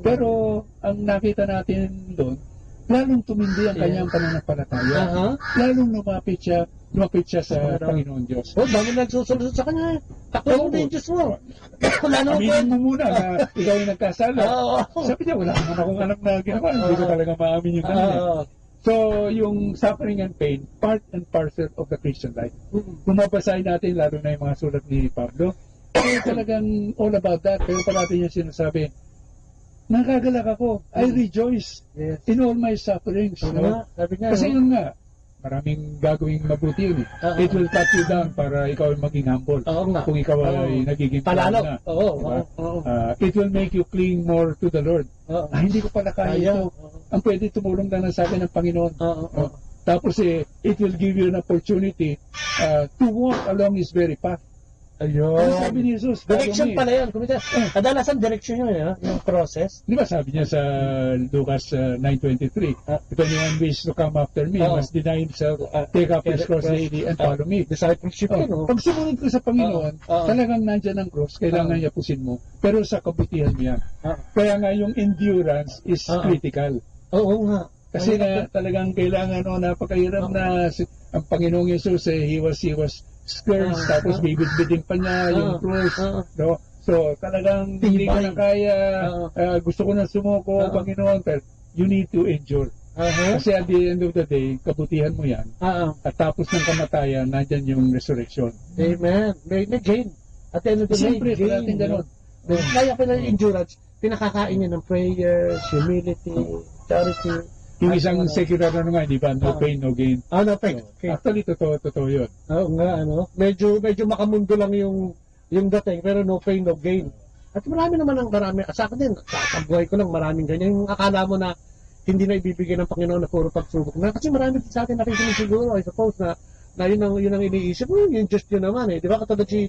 Pero, ang nakita natin doon, lalong tumindi ang kanyang pananampalataya. Lalong lumapit siya sa Panginoon Diyos. Dami nagsusunod sa kanya. Takbo mo na yung Diyos mo. Aminin mo muna na ikaw yung nagkasala. Sabi niya, wala naman akong anak na ginawa. Hindi ko talaga maamin yung kanila. So, yung suffering and pain, part and parcel of the Christian life. Kung mabasahin natin, lalo na yung mga sulat ni Pablo, talagang all about that. Pero parati niya sinasabi, nakagalak ako, I rejoice in all my sufferings. Kasi yun nga, maraming gagawing mabuti yun. It will cut you down para ikaw ay maging humble. Kung ikaw ay nagiging palalo na. It will make you cling more to the Lord. Hindi ko pala kaya ito. Ang pwede tumulong lang sa akin ng Panginoon. Tapos it will give you an opportunity to walk along His very path. Ayun. Ano sabi ni Jesus? Direction pala yan. Kadalasan direction yun, yung process. Di ba sabi niya sa Lucas 9:23, if anyone wishes to come after me, must deny himself, take up his cross daily, and follow me. Discipleship yun. Pag sumunod ko sa Panginoon, talagang nandyan ang cross, kailangan niya pusin mo. Pero sa kabutihan niya. Kaya nga yung endurance is critical. Oo nga. Kasi na talagang kailangan, napakahirap na ang Panginoong Jesus, he was scourged, tapos bibit-bitin pa niya yung cross. No? So, talagang hindi ko na kaya, gusto ko na sumuko, Panginoon, pero you need to endure. Kasi at the end of the day, kabutihan mo yan. At tapos ng kamatayan, nandyan yung resurrection. Amen. May gain. At the end of the day, siyempre, parating ganun. Kaya pa ng endurance, pinakakain niya ng prayer, humility, charity. Yung isang secular nga, di ba? No pain, no gain. No pain. So, actually, totoo yun. Oo nga, Medyo makamundo lang yung dating, pero no pain, no gain. At marami. Sa akin din, sa buhay ko lang, maraming ganyan. Yung akala mo na hindi na ibibigay ng Panginoon na puro pagsubok na. Kasi marami sa atin nakikinig siguro, I suppose, na yun ang iniisip. Yung Diyos yun naman Di ba? Katulad si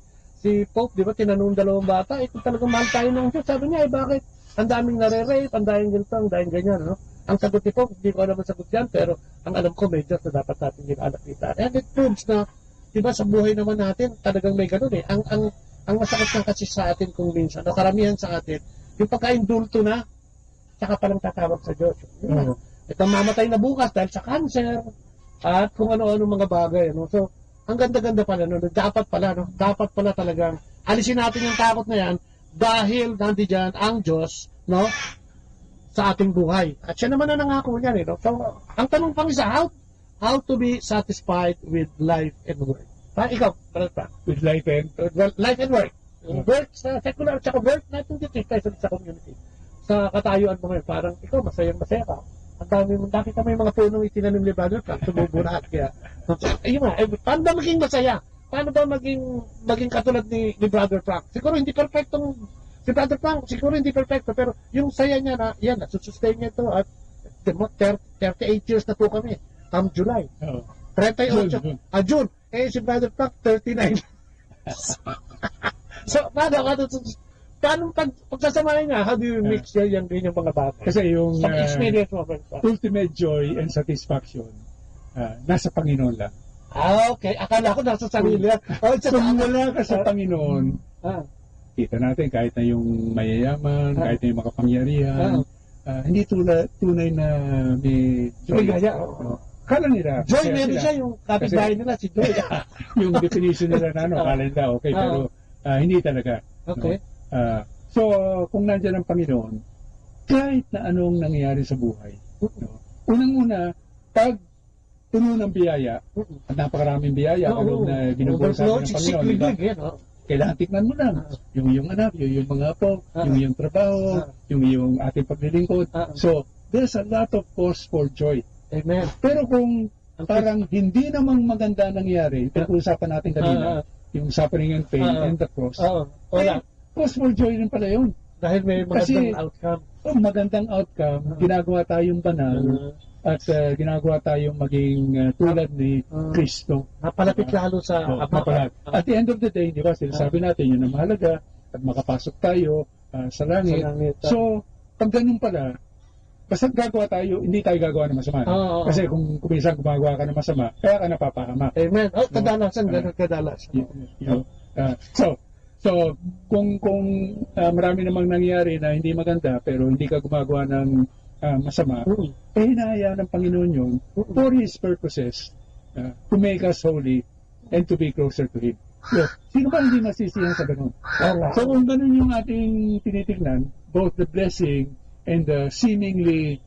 Pope, di ba? Tinanong dalawang bata, kung talagang mahal tayo ng Diyos. Sabi niya, bakit? Ang daming nare-rape, ang daming ganito, ang daming ganyan, Ang sagot ni Pope, hindi ko alam ang sagot yan, pero ang alam ko, may Diyos na dapat natin yung alakita. And it proves na, di ba, sa buhay naman natin, talagang may ganun Ang masakit lang kasi sa atin kung minsan, karamihan sa atin, yung pagka-indulto na, saka palang tatawag sa Diyos. Ito mamatay na bukas dahil sa cancer, at kung ano-ano mga bagay. So, ang ganda-ganda pala, dapat pala talagang, alisin natin yung takot na yan, dahil nandiyan ang Diyos, sa ating buhay. At siya naman na nangako niyan. So, ang tanong pang isa, how to be satisfied with life and work? Ikaw, with life and work. Work sa secular, tsaka work natin dito, especially sa community. Sa katayuan mo ngayon, parang ikaw, masayang-masaya ka. Ang dami mong, nakita mo yung mga punong itinanim ni Brother Frank, tumubo lahat. Kaya, paano ba maging masaya? Paano ba maging katulad ni Brother Frank? Siguro hindi perfectong si Brother Frank, siguro hindi perfecto, pero yung saya niya na, yan, nasusustain niya ito at 38 years na po kami, July. 38, June. Si Brother Frank, 39. So, paano pagsasamahin nga, how do you mix yung mga bagay? Kasi yung experience mo, ultimate joy and satisfaction, nasa Panginoon lang. Okay. Akala ko nasa sarili. Kung wala ka sa Panginoon, kita natin kahit na yung mayayaman, kahit na yung makapangyarihan, hindi tunay na may joy. Kala nila. Joy, meron siya yung kapitbahay nila, si Joy. Yung definition nila na kala nila, okay, pero hindi talaga. Okay. So, kung nandiyan ang Panginoon, kahit na anong nangyayari sa buhay. No? Unang-una, pag puno ng biyaya, at napakaraming biyaya, na binubuhay sa atin ng Panginoon, diba? Kailangan tignan mo lang yung iyong anak, yung mga apo, yung iyong trabaho, yung iyong ating paglilingkod. So, there's a lot of cause for joy. Amen. Pero kung parang hindi namang maganda nangyari, pinag-uusapan natin kanina, yung suffering and pain and the cross, cause for joy rin pala yun. Dahil may magandang outcome. Magandang outcome, ginagawa tayong banal, at ginagawa tayong maging tulad ni Kristo. Napalapit lalo sa Ama. At the end of the day, di ba, sinasabi natin yun ang mahalaga at makapasok tayo sa langit. So, pag ganun pala, basta gagawa tayo, hindi tayo gagawa ng masama. Kasi kung minsan gumagawa ka ng masama, kaya ka napapahamak. Amen. Kadalasan, ganun kadalasan. So, kung marami namang nangyari na hindi maganda, pero hindi ka gumagawa ng masama, hinahayaan ng Panginoon yun for His purposes to make us holy and to be closer to Him. So, sino ba hindi masisiyan sa ganun? So, kung ganun yung ating tinitignan, both the blessing and the seemingly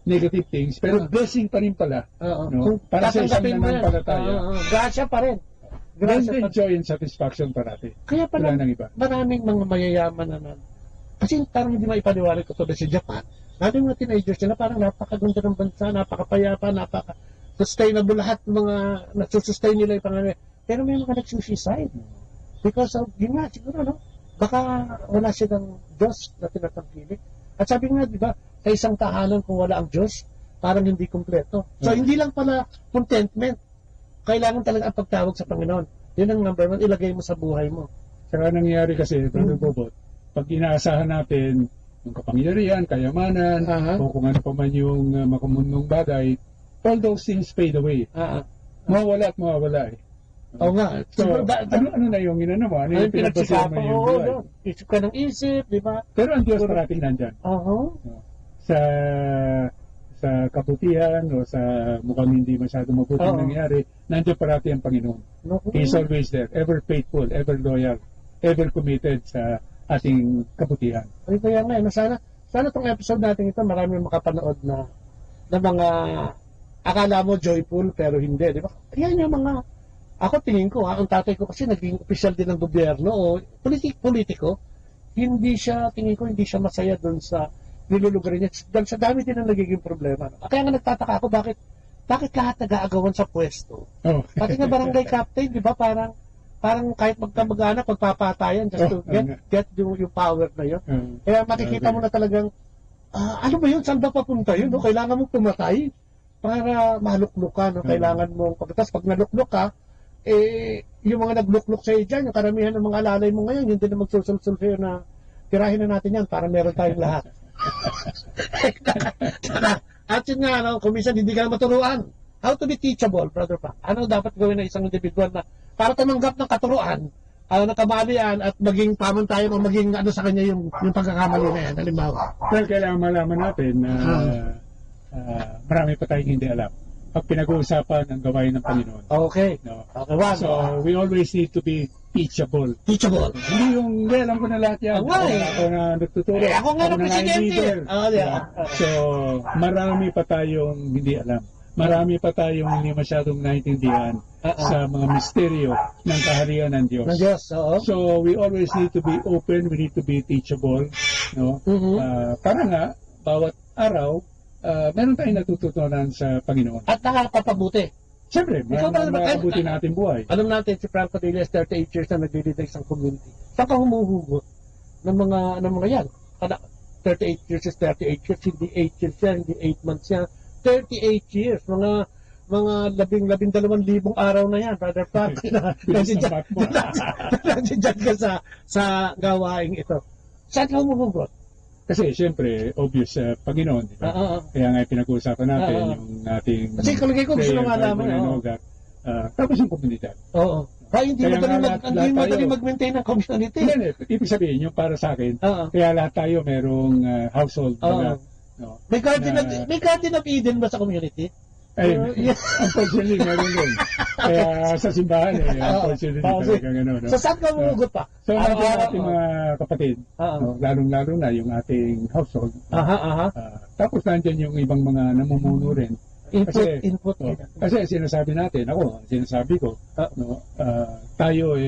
negative things, pero blessing pa rin pala. No? Para sa isang nanampalataya. Grasya pa rin. Then joy and satisfaction parati. Kaya pala, maraming mga mayayaman na kasi parang hindi maipaniwala ko tulad sa Japan. Natin mga teenagers nila parang napakaganda ng bansa, napakapayapa, napaka-sustainable lahat mga nasusustain nila yung pangalan. Pero may mga nagsuicide. Because of, yun nga, siguro, no? Baka wala silang Diyos na tinatangkilik. At sabi nga, di ba, sa isang tahanan kung wala ang Diyos, parang hindi kompleto. So, hindi lang pala contentment. Kailangan talaga ang pagtawag sa Panginoon. Yun ang number one, ilagay mo sa buhay mo. Saka nangyayari kasi, Brother Bobot, pag inaasahan natin yung kapangyarihan, kayamanan, o kung ano pa man yung makamundong bagay, all those things fade away. Mawawala at mawawala eh. Oo nga. So, ano na yung inano mo? Ano yung pinagsasama mo yung buhay? Isip ka ng isip, di ba? Pero ang Diyos parating nandyan. Sa kabutihan o sa mukhang hindi masyado mabuting nangyari, nandiyan parati ang Panginoon. He's always there, ever faithful, ever loyal, ever committed sa ating kabutihan. Ay, kaya nga, sana itong episode natin ito, marami makapanood na mga akala mo joyful pero hindi, di ba? Yan yung mga, ako tingin ko, ang tatay ko kasi naging opisyal din ng gobyerno o politiko, hindi siya masaya doon sa nilulugar niya. Dahil sa dami din ang nagiging problema. Kaya nga nagtataka ako, bakit lahat nag-aagawan sa pwesto? Pati nga barangay captain, di ba, parang kahit magkamag-anak, pagpapatayan just to get yung power na yun. Kaya makikita mo na talagang, ano ba yun? Saan ba papunta yun? No? Kailangan mong pumatay para maluklok ka. No? Kailangan mong pagkatas. Pag naluklok ka, yung mga nagluklok sa'yo dyan, yung karamihan ng mga alalay mo ngayon, yun din na magsusulsul sa'yo na tirahin na natin yan para meron tayong lahat. At yun nga, no, kung minsan hindi ka na maturuan. How to be teachable, Brother Pa? Ano dapat gawin ng isang individual na para tumanggap ng katuruan, ng kamalian at maging pamantayan o maging ano sa kanya yung pagkakamali na yan, halimbawa. Well, kailangan malaman natin na marami pa tayong hindi alam. Pag pinag-uusapan ang gawain ng Panginoon. Okay. No? Okay, so, we always need to be teachable. Teachable. Hindi alam ko na lahat yan. Ako na nagtuturo. Ako nga na presidente. So, marami pa tayong hindi alam. Marami pa tayong hindi masyadong naintindihan sa mga misteryo ng kaharian ng Diyos. So, we always need to be open, we need to be teachable. No? Para nga, bawat araw, meron tayong natututunan sa Panginoon. At nakakapabuti. Siyempre, makakabuti natin buhay. Alam natin, si Franco Diaz, 38 years na nagdidid sa community. Saan ka humuhugot ng mga yan? 38 years is 38 years, hindi 8 years yan, hindi 8 months yan. 38 years, mga 12,000 araw na yan, Brother Pat. Nandiyan ka sa gawaing ito. Saan ka humuhugot? Kasi siyempre, obvious sa Panginoon, di ba? Kaya nga pinag-uusapan natin yung ating kasi kalagay ko gusto nga naman. Tapos yung komunidad. Kaya hindi madali mag-maintain ng community. Ibig sabihin, yung para sa akin, kaya lahat tayo merong household. May garden of Eden ba sa community? Ay, unfortunately, meron din. Kaya sa simbahan unfortunately talaga gano'n. No? So, saan ka mumugot pa? So, natin ating mga kapatid, no? Lalong-lalo na yung ating household. Tapos nandyan yung ibang mga namumuno rin. Input. Kasi sinasabi natin, sinasabi ko, tayo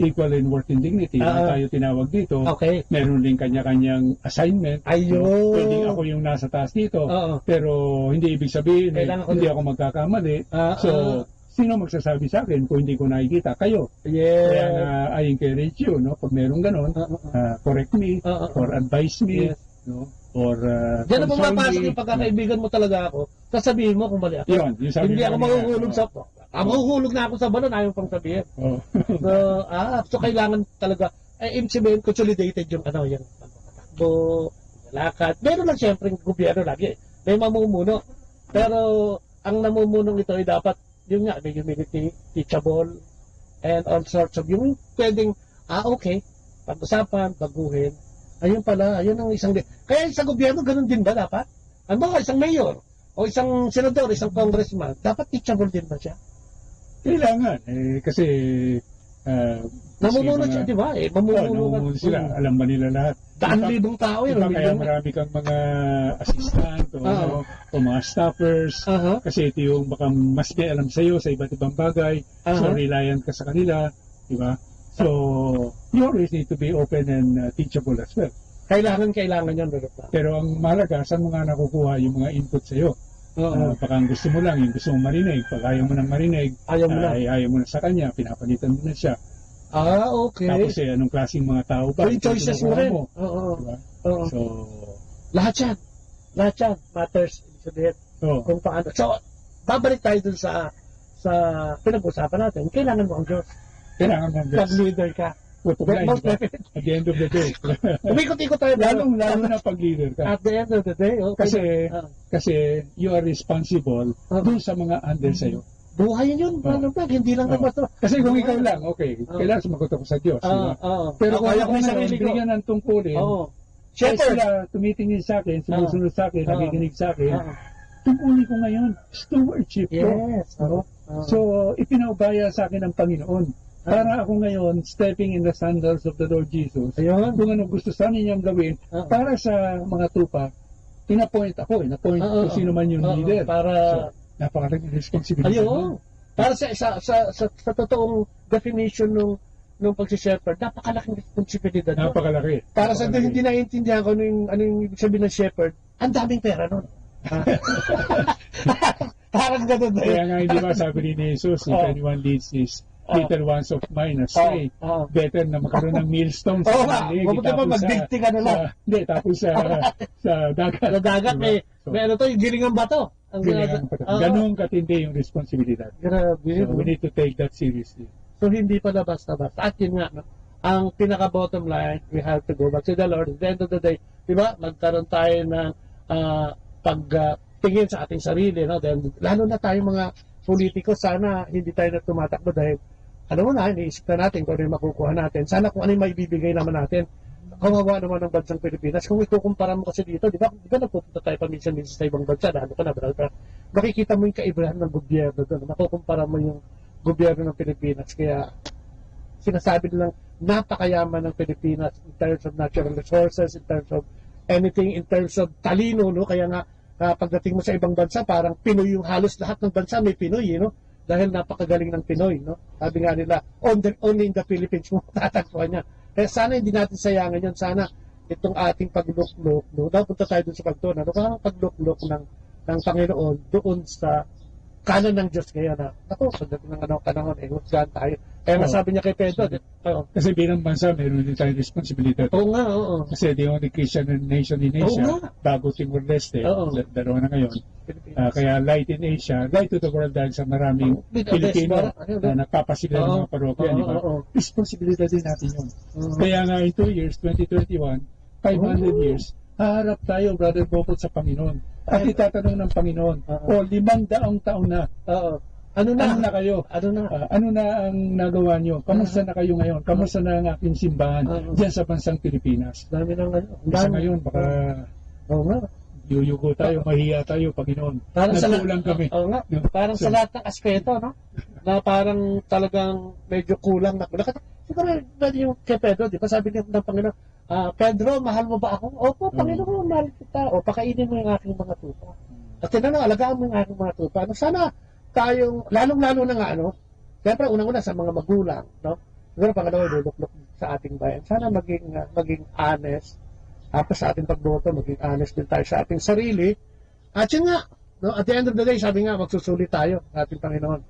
equal in worth and dignity. Tayo tinawag dito. Okay. Meron din kanya-kanyang assignment. Ayun. Pwedeng ako yung nasa taas dito. Pero hindi ibig sabihin, hindi ako magkakamali. So, sino magsasabi sa akin kung hindi ko nakikita? Kayo. Kaya na I encourage you, no? Pag meron ganon, correct me or advise me. No? Or diyan na pumapasok yung pagkakaibigan mo talaga ako. Sasabihin mo kung mali ako. Hindi ako mahuhulog sa... mahuhulog na ako sa balon, ayaw pang sabihin. So kailangan talaga, ibig sabihin, consolidated yung yung takbo, lakad. Meron lang siyempre yung gobyerno lagi. May mamumuno. Pero ang namumunong ito ay dapat, yun nga, may humility, teachable, and all sorts of, yung pwedeng, okay, pag-usapan, baguhin. Ayun pala, ayun ang isang... Kaya isang gobyerno, ganun din ba dapat? Ano ba, isang mayor, o isang senador, isang congressman, dapat teachable din ba siya? Kailangan, kasi... namumuno siya, di ba? Namumuno sila, alam ba nila lahat? Daan-libong tao yun. Kaya marami kang mga assistant o mga staffers, kasi ito yung baka mas may alam sa'yo sa iba't ibang bagay, so reliant ka sa kanila, di ba? So, you always need to be open and teachable as well. Kailangan yan. Pero ang mahalaga, saan mo nga nakukuha yung mga input sa'yo? Baka ang gusto mo lang, yung gusto mong marinig. Pag ayaw mo nang marinig, ayaw mo na sa kanya, pinapalitan mo na siya. Okay. Tapos anong klaseng mga tao ba? So, choices mo rin. Diba? So, lahat yan matters. Kung paano. So, babalik tayo dun sa pinag-usapan natin. Kailangan mo ang Diyos. Pag-leader ka. At the end of the day. Umikot-ikot tayo. Lalo na pag-leader ka. At the end of the day. Kasi you are responsible dun sa mga under sa'yo. Buhay yun. Hindi lang basta. Kasi kung ikaw lang, kailangan sumagot ako sa Diyos. Pero kung ako na bigyan ng tungkulin, sila tumitingin sa akin, sumusunod sa akin, nakikinig sa akin, tungkulin ko ngayon, stewardship ko. So, ipinaubaya sa akin ng Panginoon. Para ako ngayon, stepping in the sandals of the Lord Jesus. Kung ano gusto sa niyang gawin, para sa mga tupa, inapoint ako. Inapoint kung sino man yung leader. Para... napakalaking responsibility. Para sa totoong definition nung pag-shepherd, napakalaking responsibilidad. Napakalaki. Para sa hindi naiintindihan ko ano yung ibig sabihin ng shepherd, ang daming pera nun. Parang gano'n na yun. Kaya nga hindi ba sabi ni Jesus, if anyone leads these little ones of mine astray, better na magkaroon ng millstones. Mabuti pa magdigti ka na lang. Hindi, tapos sa dagat. Sa dagat, may yung gilingang bato. Ganun katindi yung responsibilidad. Grabe. So we need to take that seriously. So hindi pala basta-basta. At yun nga, ang pinaka-bottom line, we have to go back to the Lord. At the end of the day, di ba, magkaroon tayo ng pagtingin sa ating sarili. No? Then, lalo na tayong mga politiko, sana hindi tayo na tumatakbo dahil alam mo na, iniisip na natin kung ano yung makukuha natin. Sana kung ano yung maibibigay naman natin. Kawawa naman ng bansang Pilipinas. Kung ikukumpara mo kasi dito, di ba nagpupunta tayo paminsan-minsan sa ibang bansa, lalo ka na, makikita mo yung kaibahan ng gobyerno doon. Makukumpara mo yung gobyerno ng Pilipinas. Kaya sinasabi nilang napakayaman ng Pilipinas in terms of natural resources, in terms of anything, in terms of talino, no? Kaya nga, pagdating mo sa ibang bansa, parang Pinoy yung halos lahat ng bansa may Pinoy, no? Dahil napakagaling ng Pinoy, no? Sabi nga nila, only in the Philippines mo matatagpuan niya. Kaya sana hindi natin sayangan yun. Sana itong ating pagluklok, no? Punta tayo dun sa pagtunan. Ano pagluklok ng Panginoon doon sa kanan ng Diyos kaya na, pagdating ng panahon, husgahan tayo. Kaya nasabi niya kay Pedro, kasi bilang bansa, meron din tayong responsibilidad. Oo nga. Kasi the only Christian nation in Asia, bago Timor-Leste, dalawa na ngayon. Kaya light in Asia, light to the world dahil sa maraming Pilipino na nagpapasila ng mga parokya, di ba? Responsibilidad din natin yun. Kaya nga in 2 years, 2021, 500 years, haharap tayo, Brother Bokot, sa Panginoon. At itatanong ng Panginoon, 500 taon na, ano na kayo? Ano na ang nagawa nyo? Kamusta na kayo ngayon? Kamusta na ang aking simbahan dyan sa bansang Pilipinas? Dami ng Isa ngayon, baka Yuyuko tayo, mahiya tayo, Panginoon. Parang Nagkulang kami. Oo nga, parang sa lahat ng aspeto, no? Na parang talagang medyo kulang na. Siguro yung kay Pedro, di ba sabi niya ng Panginoon, Pedro, mahal mo ba ako? Opo, Panginoon, mahal kita. O, pakainin mo yung aking mga tupa. At tinanong, alagaan mo yung aking mga tupa. Ano, sana tayong, lalong-lalo na nga, ano, siyempre, unang-una sa mga magulang, no? Siguro, pangalawa, iluloklok sa ating bayan. Sana maging honest. Tapos sa ating pagboto, maging honest din tayo sa ating sarili. At yun nga, no, at the end of the day, sabi nga, magsusuli tayo sa ating Panginoon.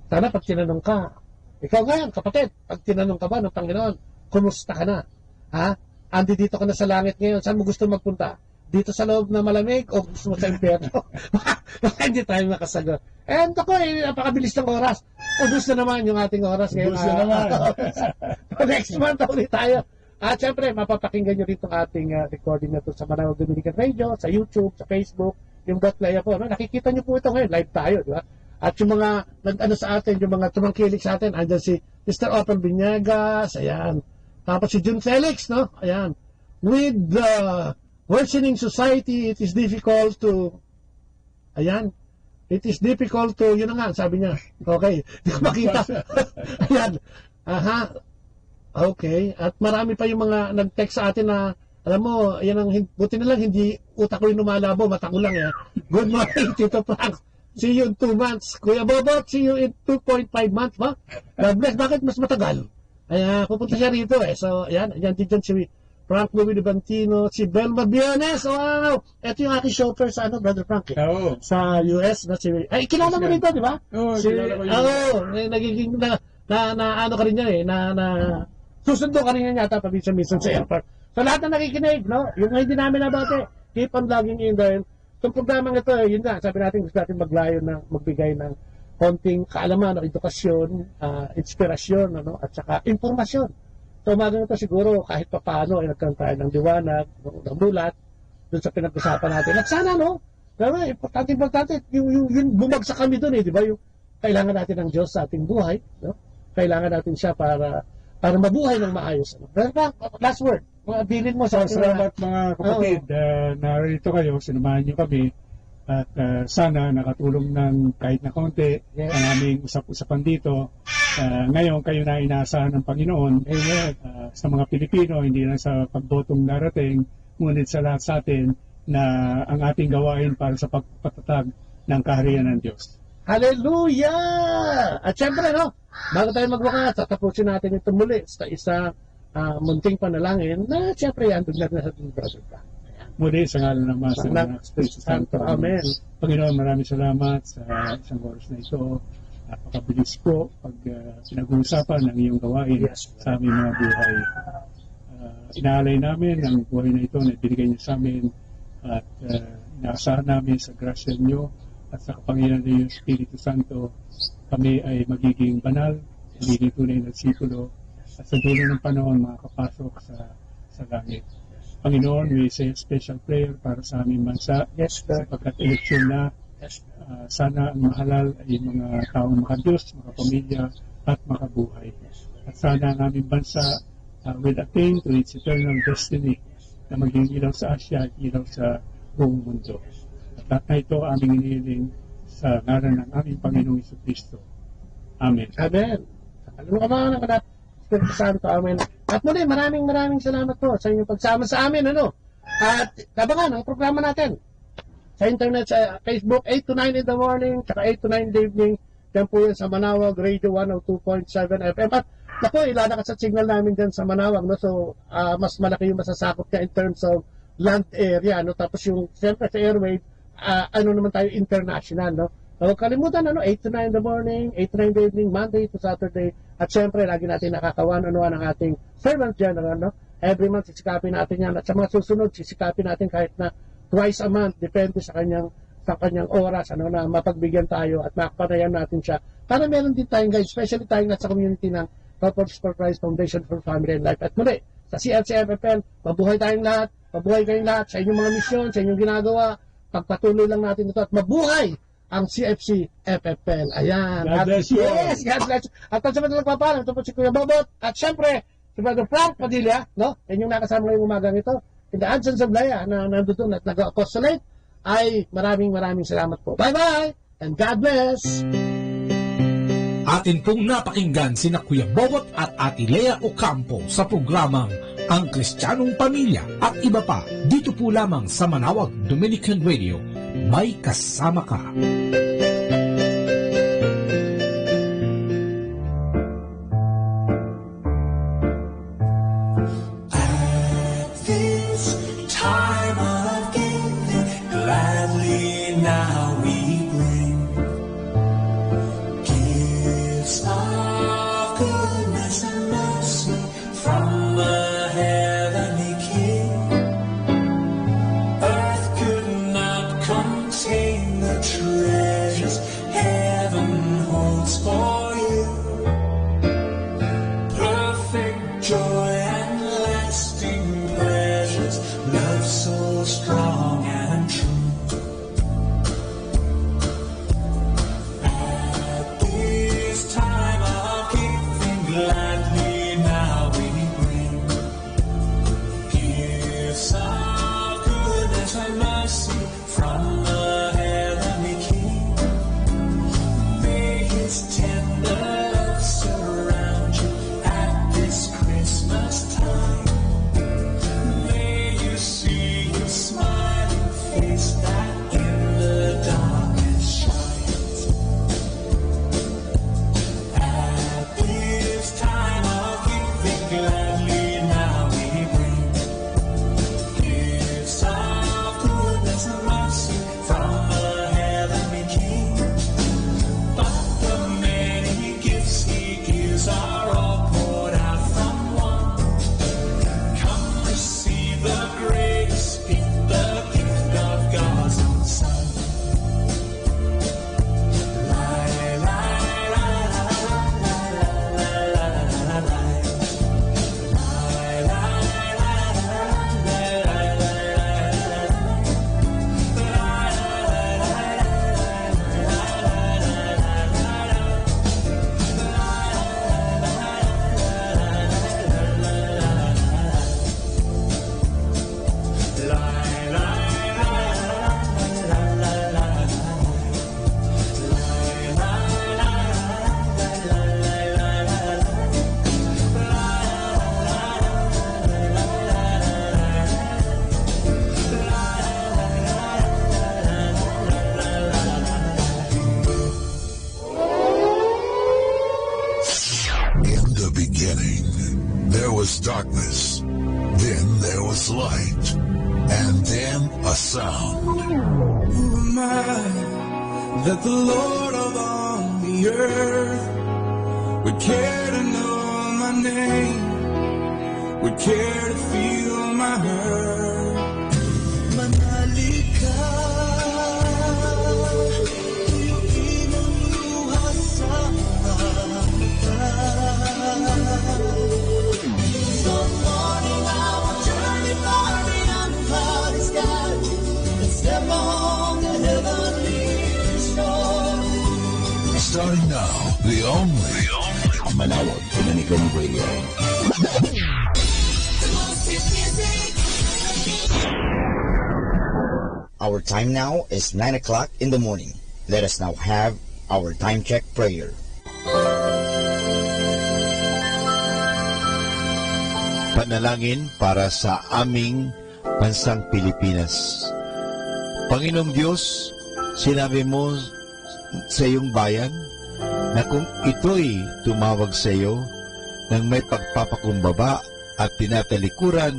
Sana pag tinanong ka, ikaw ngayon, kapatid, pag tinanong ka ba ng Panginoon, kumusta ka na? Ha? Andi dito ka na sa langit ngayon, saan mo gusto magpunta? Dito sa loob na malamig o gusto mo sa impyerno? Baka hindi tayo makasagot. And ako, napakabilis ng oras. Ubus na naman yung ating oras ngayon. Ubus na naman. Next month, ulit tayo. At syempre, mapapakinggan nyo rito ang ating recording na ito sa Manaoag Dominican Radio, sa YouTube, sa Facebook, yung Playa po. No? Nakikita nyo po ito ngayon, live tayo, di ba? At yung mga nag-ano sa atin, yung mga tumangkilik sa atin, andyan si Mr. Open Vinegas, ayan. Tapos si June Felix, no? Ayan. With the worsening society, it is difficult to, ayan, it is difficult to, yun na nga, sabi niya. Okay, hindi ko makita. Ayan. Aha. Okay. At marami pa yung mga nag-text sa atin na, alam mo, yan ang, buti na lang, hindi utak ko yung lumalabo, mata ko lang eh. Good morning, Tito Frank. See you in 2 months. Kuya Bobot, see you in 2.5 months ba? God bless. Bakit mas matagal? Ay, pupunta siya rito eh. So, yan dyan si Frank Louis Bantino, si Belma Biones. Wow! Ito yung aking chauffeur sa Brother Frank eh. Oo. Sa US na si... Ay, kilala mo rito, di ba? Oo, kilala ko yun. Oo, nagiging na ano ka rin niya eh, susundo ka rin niya yata paminsan-minsan sa airport. So lahat na nakikinig, no? Yung hindi namin nabate, keep on logging in dahil itong programang ito, yun nga, sabi natin gusto natin magbigay ng konting kaalaman o edukasyon, inspirasyon, ano, at saka informasyon. So umagang ito siguro kahit papaano ay nagkaroon tayo ng liwanag, ng mulat, dun sa pinag-usapan natin. At sana, no? Pero importante, yung bumagsak kami dun eh, di ba? Yung kailangan natin ng Diyos sa ating buhay, no? Kailangan natin siya para mabuhay ng maayos. Pero last word, mga bilin mo sa salamat mga kapatid. Narito kayo, sinamahan niyo kami at sana nakatulong ng kahit na konti ang aming usap-usapan dito. Ngayon kayo na inaasahan ng Panginoon sa mga Pilipino, hindi lang sa pagbotong darating, ngunit sa lahat sa atin na ang ating gawain para sa pagpatatag ng kaharian ng Diyos. Hallelujah! At syempre, no, bago tayo magwakas, tatapusin natin ito muli sa isang munting panalangin na syempre yan, tuglat na sa ating brother ka. Muli, sa ngalan ng Ama, sa Anak, sa Espiritu Santo. Amen. Panginoon, maraming salamat sa isang oras na ito. Napakabilis po pag pinag-uusapan ng iyong gawain sa aming mga buhay. Inaalay namin ang buhay na ito na ibinigay niyo sa amin at inaasahan namin sa grasya niyo at sa kapangyarihan ng iyong Espiritu Santo, kami ay magiging banal, magiging tunay na disipulo, at sa dulo ng panahon makakapasok sa langit. Panginoon, we say a special prayer para sa aming bansa, sapagkat eleksyon na, sana ang mahalal ay mga taong makadiyos, makapamilya, at makabuhay. At sana ang aming bansa will attain to its eternal destiny na maging ilaw sa Asia at ilaw sa buong mundo. At na ito aming inihiling sa ngalan ng aming Panginoong Jesucristo. Amen. Amen. Alam mo ka mga anak, Espiritu Santo, amen. At muli, maraming salamat po sa inyong pagsama sa amin, ano? At tabangan ang programa natin sa internet, sa Facebook, 8 to 9 in the morning, tsaka 8 to 9 in the evening. Yan po yun sa Manaoag Radio 102.7 FM. At naku, ilalakas at signal namin dyan sa Manaoag, no? So, mas malaki yung masasakop niya in terms of land area, no? Tapos yung, siyempre sa airwave, ano naman tayo, international, no? Huwag kalimutan, 8 to 9 in the morning, 8 to 9 in the evening, Monday to Saturday. At syempre, lagi natin nakakawan-unuan ang ating Servant General, no? Every month, sisikapin natin yan. At sa mga susunod, sisikapin natin kahit na twice a month, depende sa kanyang oras, ano, na mapagbigyan tayo at makapanayan natin siya. Para meron din tayong guide, especially tayong nasa community ng Purpose for Christ Foundation for Family and Life. At muli, sa CLCFFL, mabuhay tayong lahat, mabuhay kayong lahat sa inyong mga misyon, sa inyong ginagawa. Pagpatuloy lang natin ito at mabuhay ang CFC FFL. Ayan. God bless you. Yes, God bless you. At sa mga nagpapalang, ito po si Kuya Bobot. At syempre, si Brother Frank Padilla, no? Yan yung nakasama ngayong umagang ito. In the absence of Laya, na nandoon at nag-apostolate. ay maraming salamat po. Bye-bye and God bless! Atin pong napakinggan sina Kuya Bobot at Ate Lea Ocampo sa programang Ang Kristiyanong Pamilya at iba pa dito po lamang sa Manaoag Dominican Radio. May kasama ka. At this time of giving, gladly now we bring gifts of goodness and mercy from a heavenly King. Earth could not contain the treasures heaven holds for you. Perfect joy and lasting pleasures, love so strong and true. At this time of giving, gladly now we bring gifts of goodness and mercy from the heavenly King. May His tender love surround you at this Christmas time. May you see His smiling face that in the darkness shines. At this time of giving, gladly now we bring gifts of goodness and mercy from the heavenly King. But the many gifts He gives are all poured out from one. Come receive the greatest gift, the gift of God's own Son. In the beginning, there was darkness, then there was light, and then a sound. Who am I that the Lord of all the earth would care to know my name, would care to feel my hurt? Manali ka, tuyuin ang luha sa mata. So morning I will journey far beyond the cloudy sky and step on the heavenly shore. Starting now, the only Manaoag Dominican Radio. Our time now is 9 o'clock in the morning. Let us now have our time check prayer. Panalangin para sa aming bansang Pilipinas. Panginoong Diyos, sinabi mo sa iyong bayan na kung ito'y tumawag sa iyo nang may pagpapakumbaba at tinatalikuran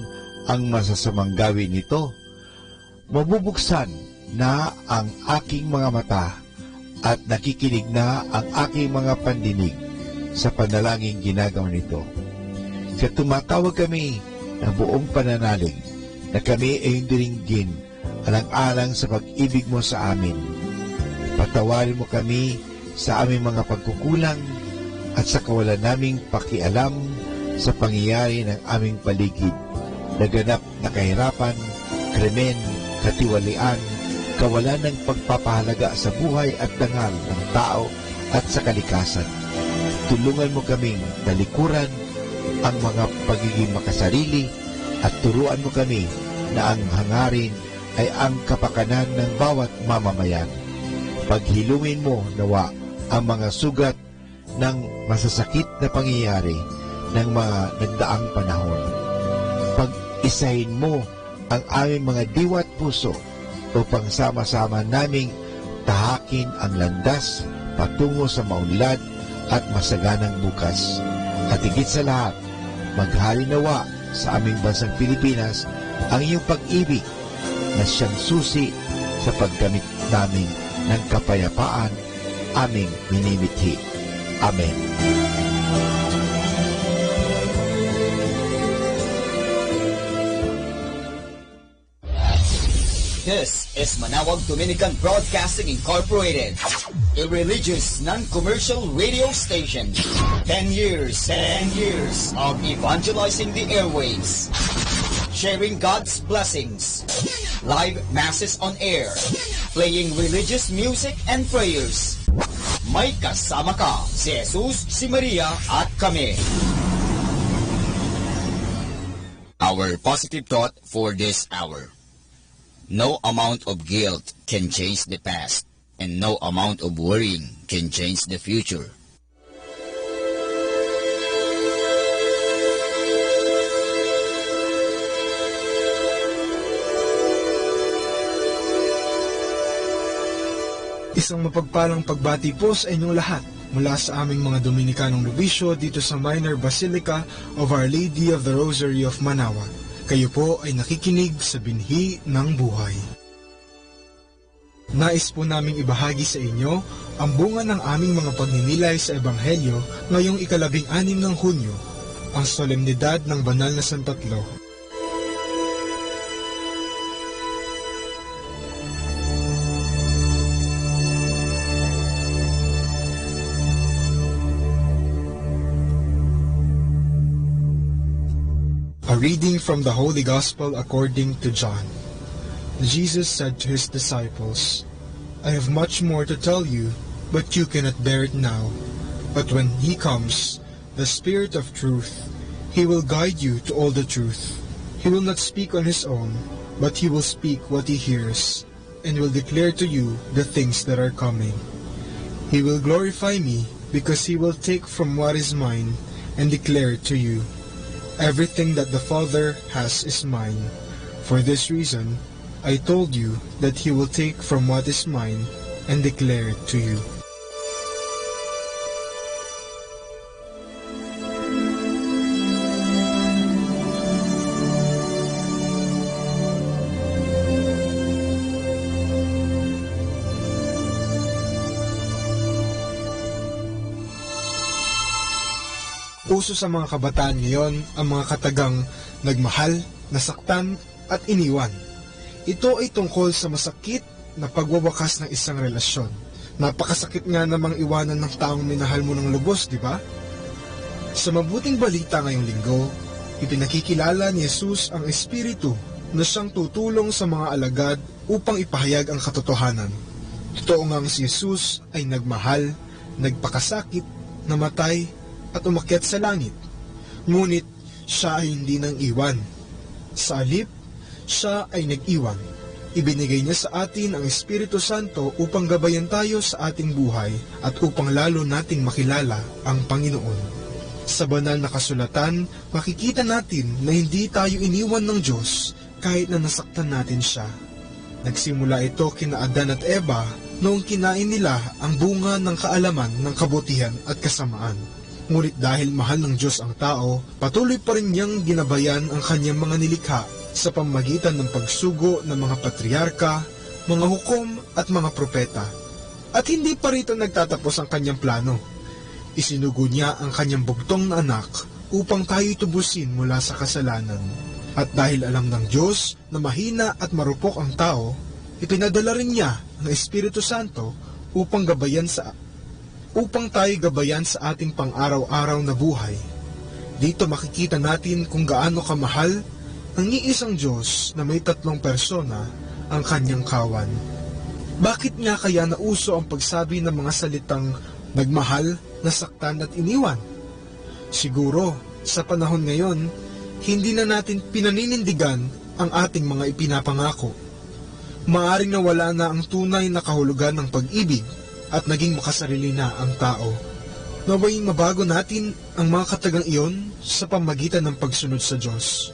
ang masasamang gawin nito, mabubuksan na ang aking mga mata at nakikinig na ang aking mga pandinig sa panalangin ginagawa nito. Kaya tumatawag kami ng buong pananalig na kami ay dinggin alang-alang sa pag-ibig mo sa amin. Patawarin mo kami sa aming mga pagkukulang at sa kawalan naming pakialam sa pangyayari ng aming paligid, naganap na kahirapan, krimen, katiwalian, kawalan ng pagpapahalaga sa buhay at dangal ng tao at sa kalikasan. Tulungan mo kaming talikuran ang mga pagiging makasarili at turuan mo kami na ang hangarin ay ang kapakanan ng bawat mamamayan. Paghilungin mo nawa ang mga sugat ng masasakit na pangyayari ng mga nagdaang panahon. Pag-isahin mo ang aming mga diwa at puso upang sama-sama naming tahakin ang landas patungo sa maunlad at masaganang bukas. At higit sa lahat, maghari nawa sa aming bansang Pilipinas ang iyong pag-ibig na siyang susi sa paggamit namin ng kapayapaan aming minimithi. Amen. This is Manaoag Dominican Broadcasting Incorporated, a religious, non-commercial radio station. 10 years of evangelizing the airwaves, sharing God's blessings, live masses on air, playing religious music and prayers. May kasama ka, si Jesus, si Maria, at kami. Our positive thought for this hour. No amount of guilt can change the past, and no amount of worrying can change the future. Isang mapagpalang pagbati po sa inyong lahat mula sa aming mga Dominikanong nobisyo dito sa Minor Basilica of Our Lady of the Rosary of Manaoag. Kayo po ay nakikinig sa binhi ng buhay. Nais po naming ibahagi sa inyo ang bunga ng aming mga pagninilay sa Ebanghelyo ngayong 16 ng Hunyo, ang solemnidad ng Banal na Santatlo. A reading from the Holy Gospel according to John. Jesus said to his disciples, I have much more to tell you, but you cannot bear it now. But when he comes, the Spirit of truth, he will guide you to all the truth. He will not speak on his own, but he will speak what he hears, and will declare to you the things that are coming. He will glorify me, because he will take from what is mine and declare it to you. Everything that the Father has is mine. For this reason, I told you that he will take from what is mine and declare it to you. Uso sa mga kabataan ngayon ang mga katagang nagmahal, nasaktan at iniwan. Ito ay tungkol sa masakit na pagwawakas ng isang relasyon. Napakasakit nga namang iwanan ng taong minahal mo ng lubos, di ba? Sa mabuting balita ngayong linggo, ipinakikilala ni Jesus ang Espiritu na siyang tutulong sa mga alagad upang ipahayag ang katotohanan. Totoo ngang si Jesus ay nagmahal, nagpakasakit, namatay, at umakyat sa langit. Ngunit siya ay hindi nang iwan. Sa halip, siya ay nag-iwan. Ibinigay niya sa atin ang Espiritu Santo upang gabayan tayo sa ating buhay at upang lalo nating makilala ang Panginoon. Sa banal na kasulatan, makikita natin na hindi tayo iniwan ng Diyos kahit na nasaktan natin siya. Nagsimula ito kina Adan at Eva noong kinain nila ang bunga ng kaalaman ng kabutihan at kasamaan. Ngunit dahil mahal ng Diyos ang tao, patuloy pa rin niyang ginabayan ang kanyang mga nilikha sa pamamagitan ng pagsugo ng mga patriarka, mga hukom at mga propeta. At hindi pa rito nagtatapos ang kanyang plano. Isinugo niya ang kanyang bugtong na anak upang tayo'y tubusin mula sa kasalanan. At dahil alam ng Diyos na mahina at marupok ang tao, ipinadala rin niya ang Espiritu Santo upang tayo gabayan sa ating pang-araw-araw na buhay. Dito makikita natin kung gaano kamahal ang iisang Diyos na may 3 persona ang kanyang kawan. Bakit nga kaya nauso ang pagsabi ng mga salitang nagmahal, nasaktan at iniwan? Siguro, sa panahon ngayon, hindi na natin pinaninindigan ang ating mga ipinapangako. Maaring nawala na ang tunay na kahulugan ng pag-ibig at naging makasarili na ang tao. Naway mabago natin ang mga katagang iyon sa pamagitan ng pagsunod sa Diyos.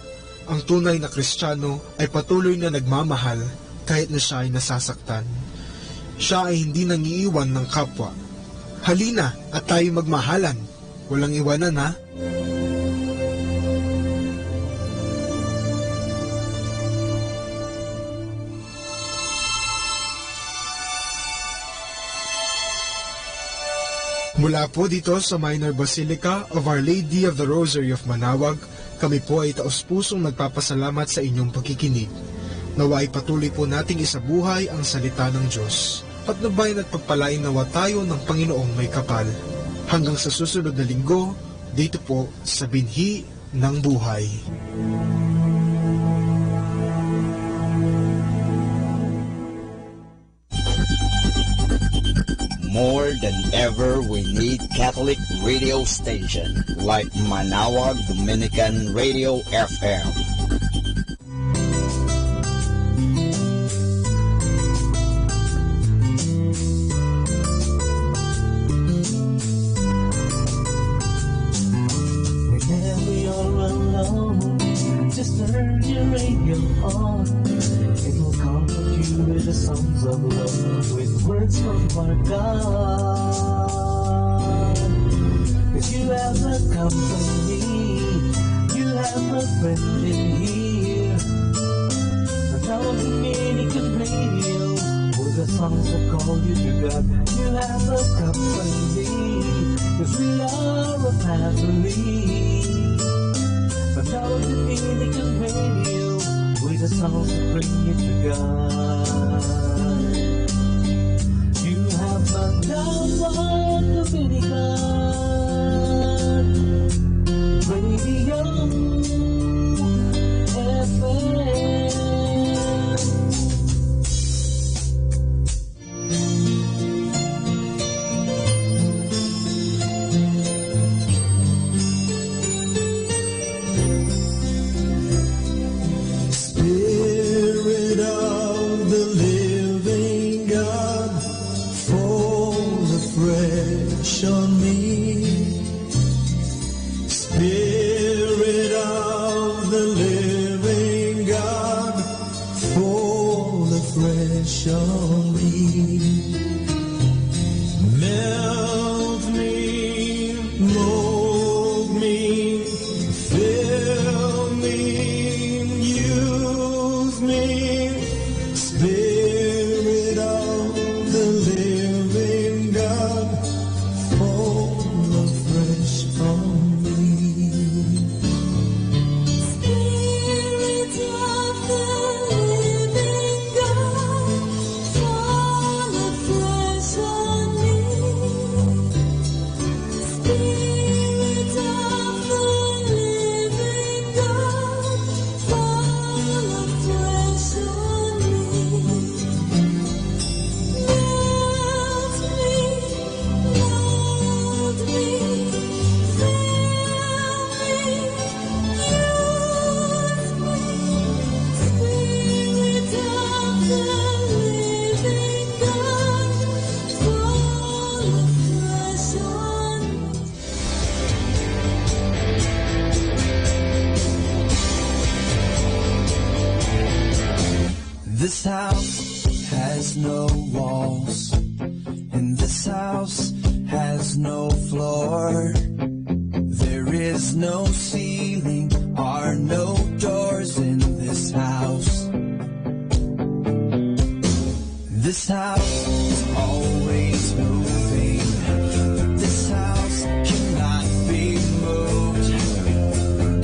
Ang tunay na Kristiyano ay patuloy na nagmamahal kahit na siya ay nasasaktan. Siya ay hindi nangiiwan ng kapwa. Halina at tayo magmahalan. Walang iwanan, ha? Mula po dito sa Minor Basilica of Our Lady of the Rosary of Manaoag, kami po ay taos-pusong nagpapasalamat sa inyong pagkikinig. Naway patuloy po nating isabuhay ang salita ng Diyos. Patnubayan at pagpalain nawa tayo ng Panginoong may kapal. Hanggang sa susunod na linggo, dito po sa Binhi ng Buhay. More than ever, we need Catholic radio station like Manaoag Dominican Radio FM. Whenever you're alone, just turn your radio on. It will comfort you with the songs of love, with words from our God. If you have a company, you have a friend in here. Manaoag Dominican Radio, with the songs that call you to God. You have a company, 'cause we are a family. Manaoag Dominican Radio, with the songs that bring you to God. You have Manaoag Dominican Radio FM. Spirit of the living God, fall afresh on me. Spirit of the living God, fall afresh on me. Melt me, mold me, fill me, use me. Spirit of the living God, fall afresh on me. Spirit of the living God, fall afresh on me. Spirit of the living God, fall afresh on me. Melt me, mold me, fill me, use me. Spirit of the living God, fall afresh on me. This house has no walls, and this house has no floor. There is no ceiling, are no doors in this house. This house is always moving, but this house cannot be moved.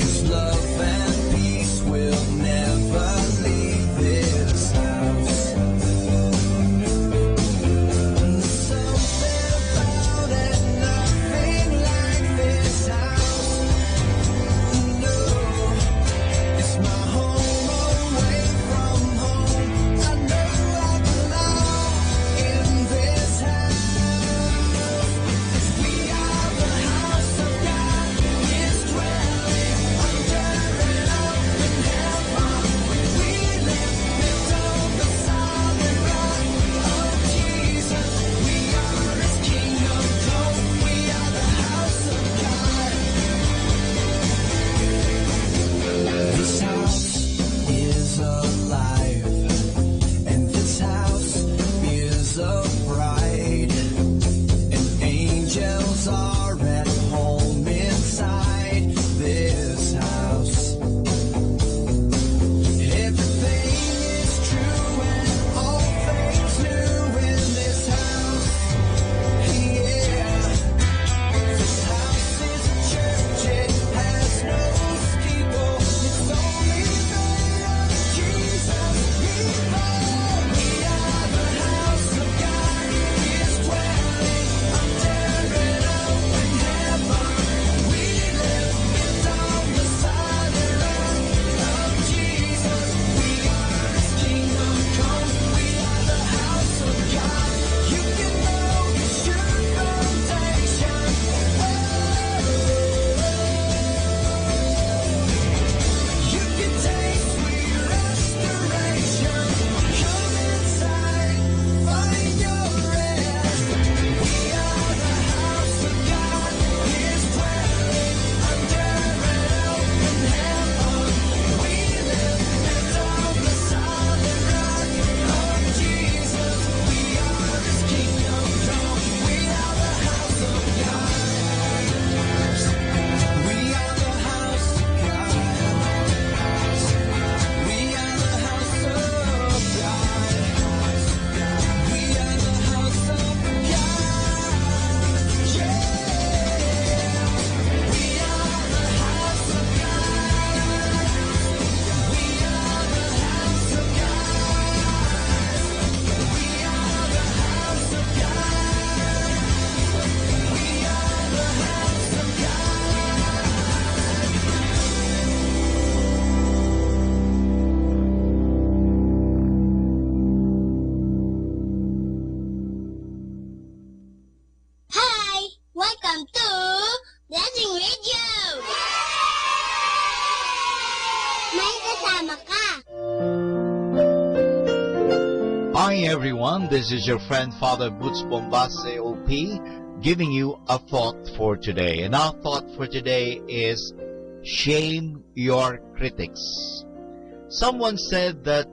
'Cause love and peace will never leave this house. There's something about it, nothing like this house. No, it's my home away from home. I know I belong Hi everyone, this is your friend Father Boots Bombase OP giving you a thought for today. And our thought for today is shame your critics. Someone said that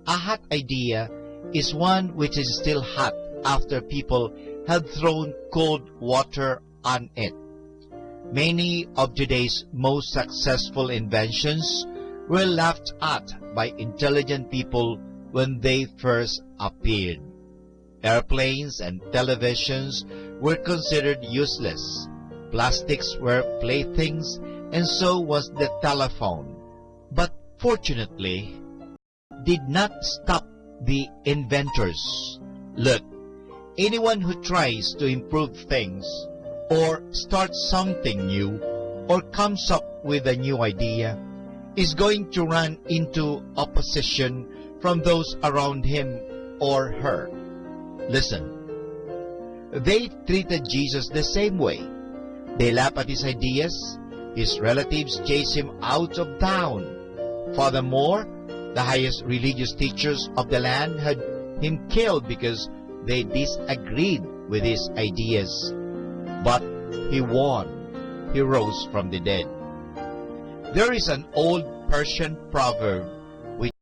a hot idea is one which is still hot after people have thrown cold water on it. Many of today's most successful inventions were laughed at by intelligent people when they first appeared. Airplanes and televisions were considered useless. Plastics were playthings, and so was the telephone. But fortunately, did not stop the inventors. Look, anyone who tries to improve things, or start something new, or comes up with a new idea, is going to run into opposition from those around him or her. Listen, they treated Jesus the same way. They laugh at his ideas. His relatives chase him out of town. Furthermore, the highest religious teachers of the land had him killed because they disagreed with his ideas. But he won. He rose from the dead. There is an old Persian proverb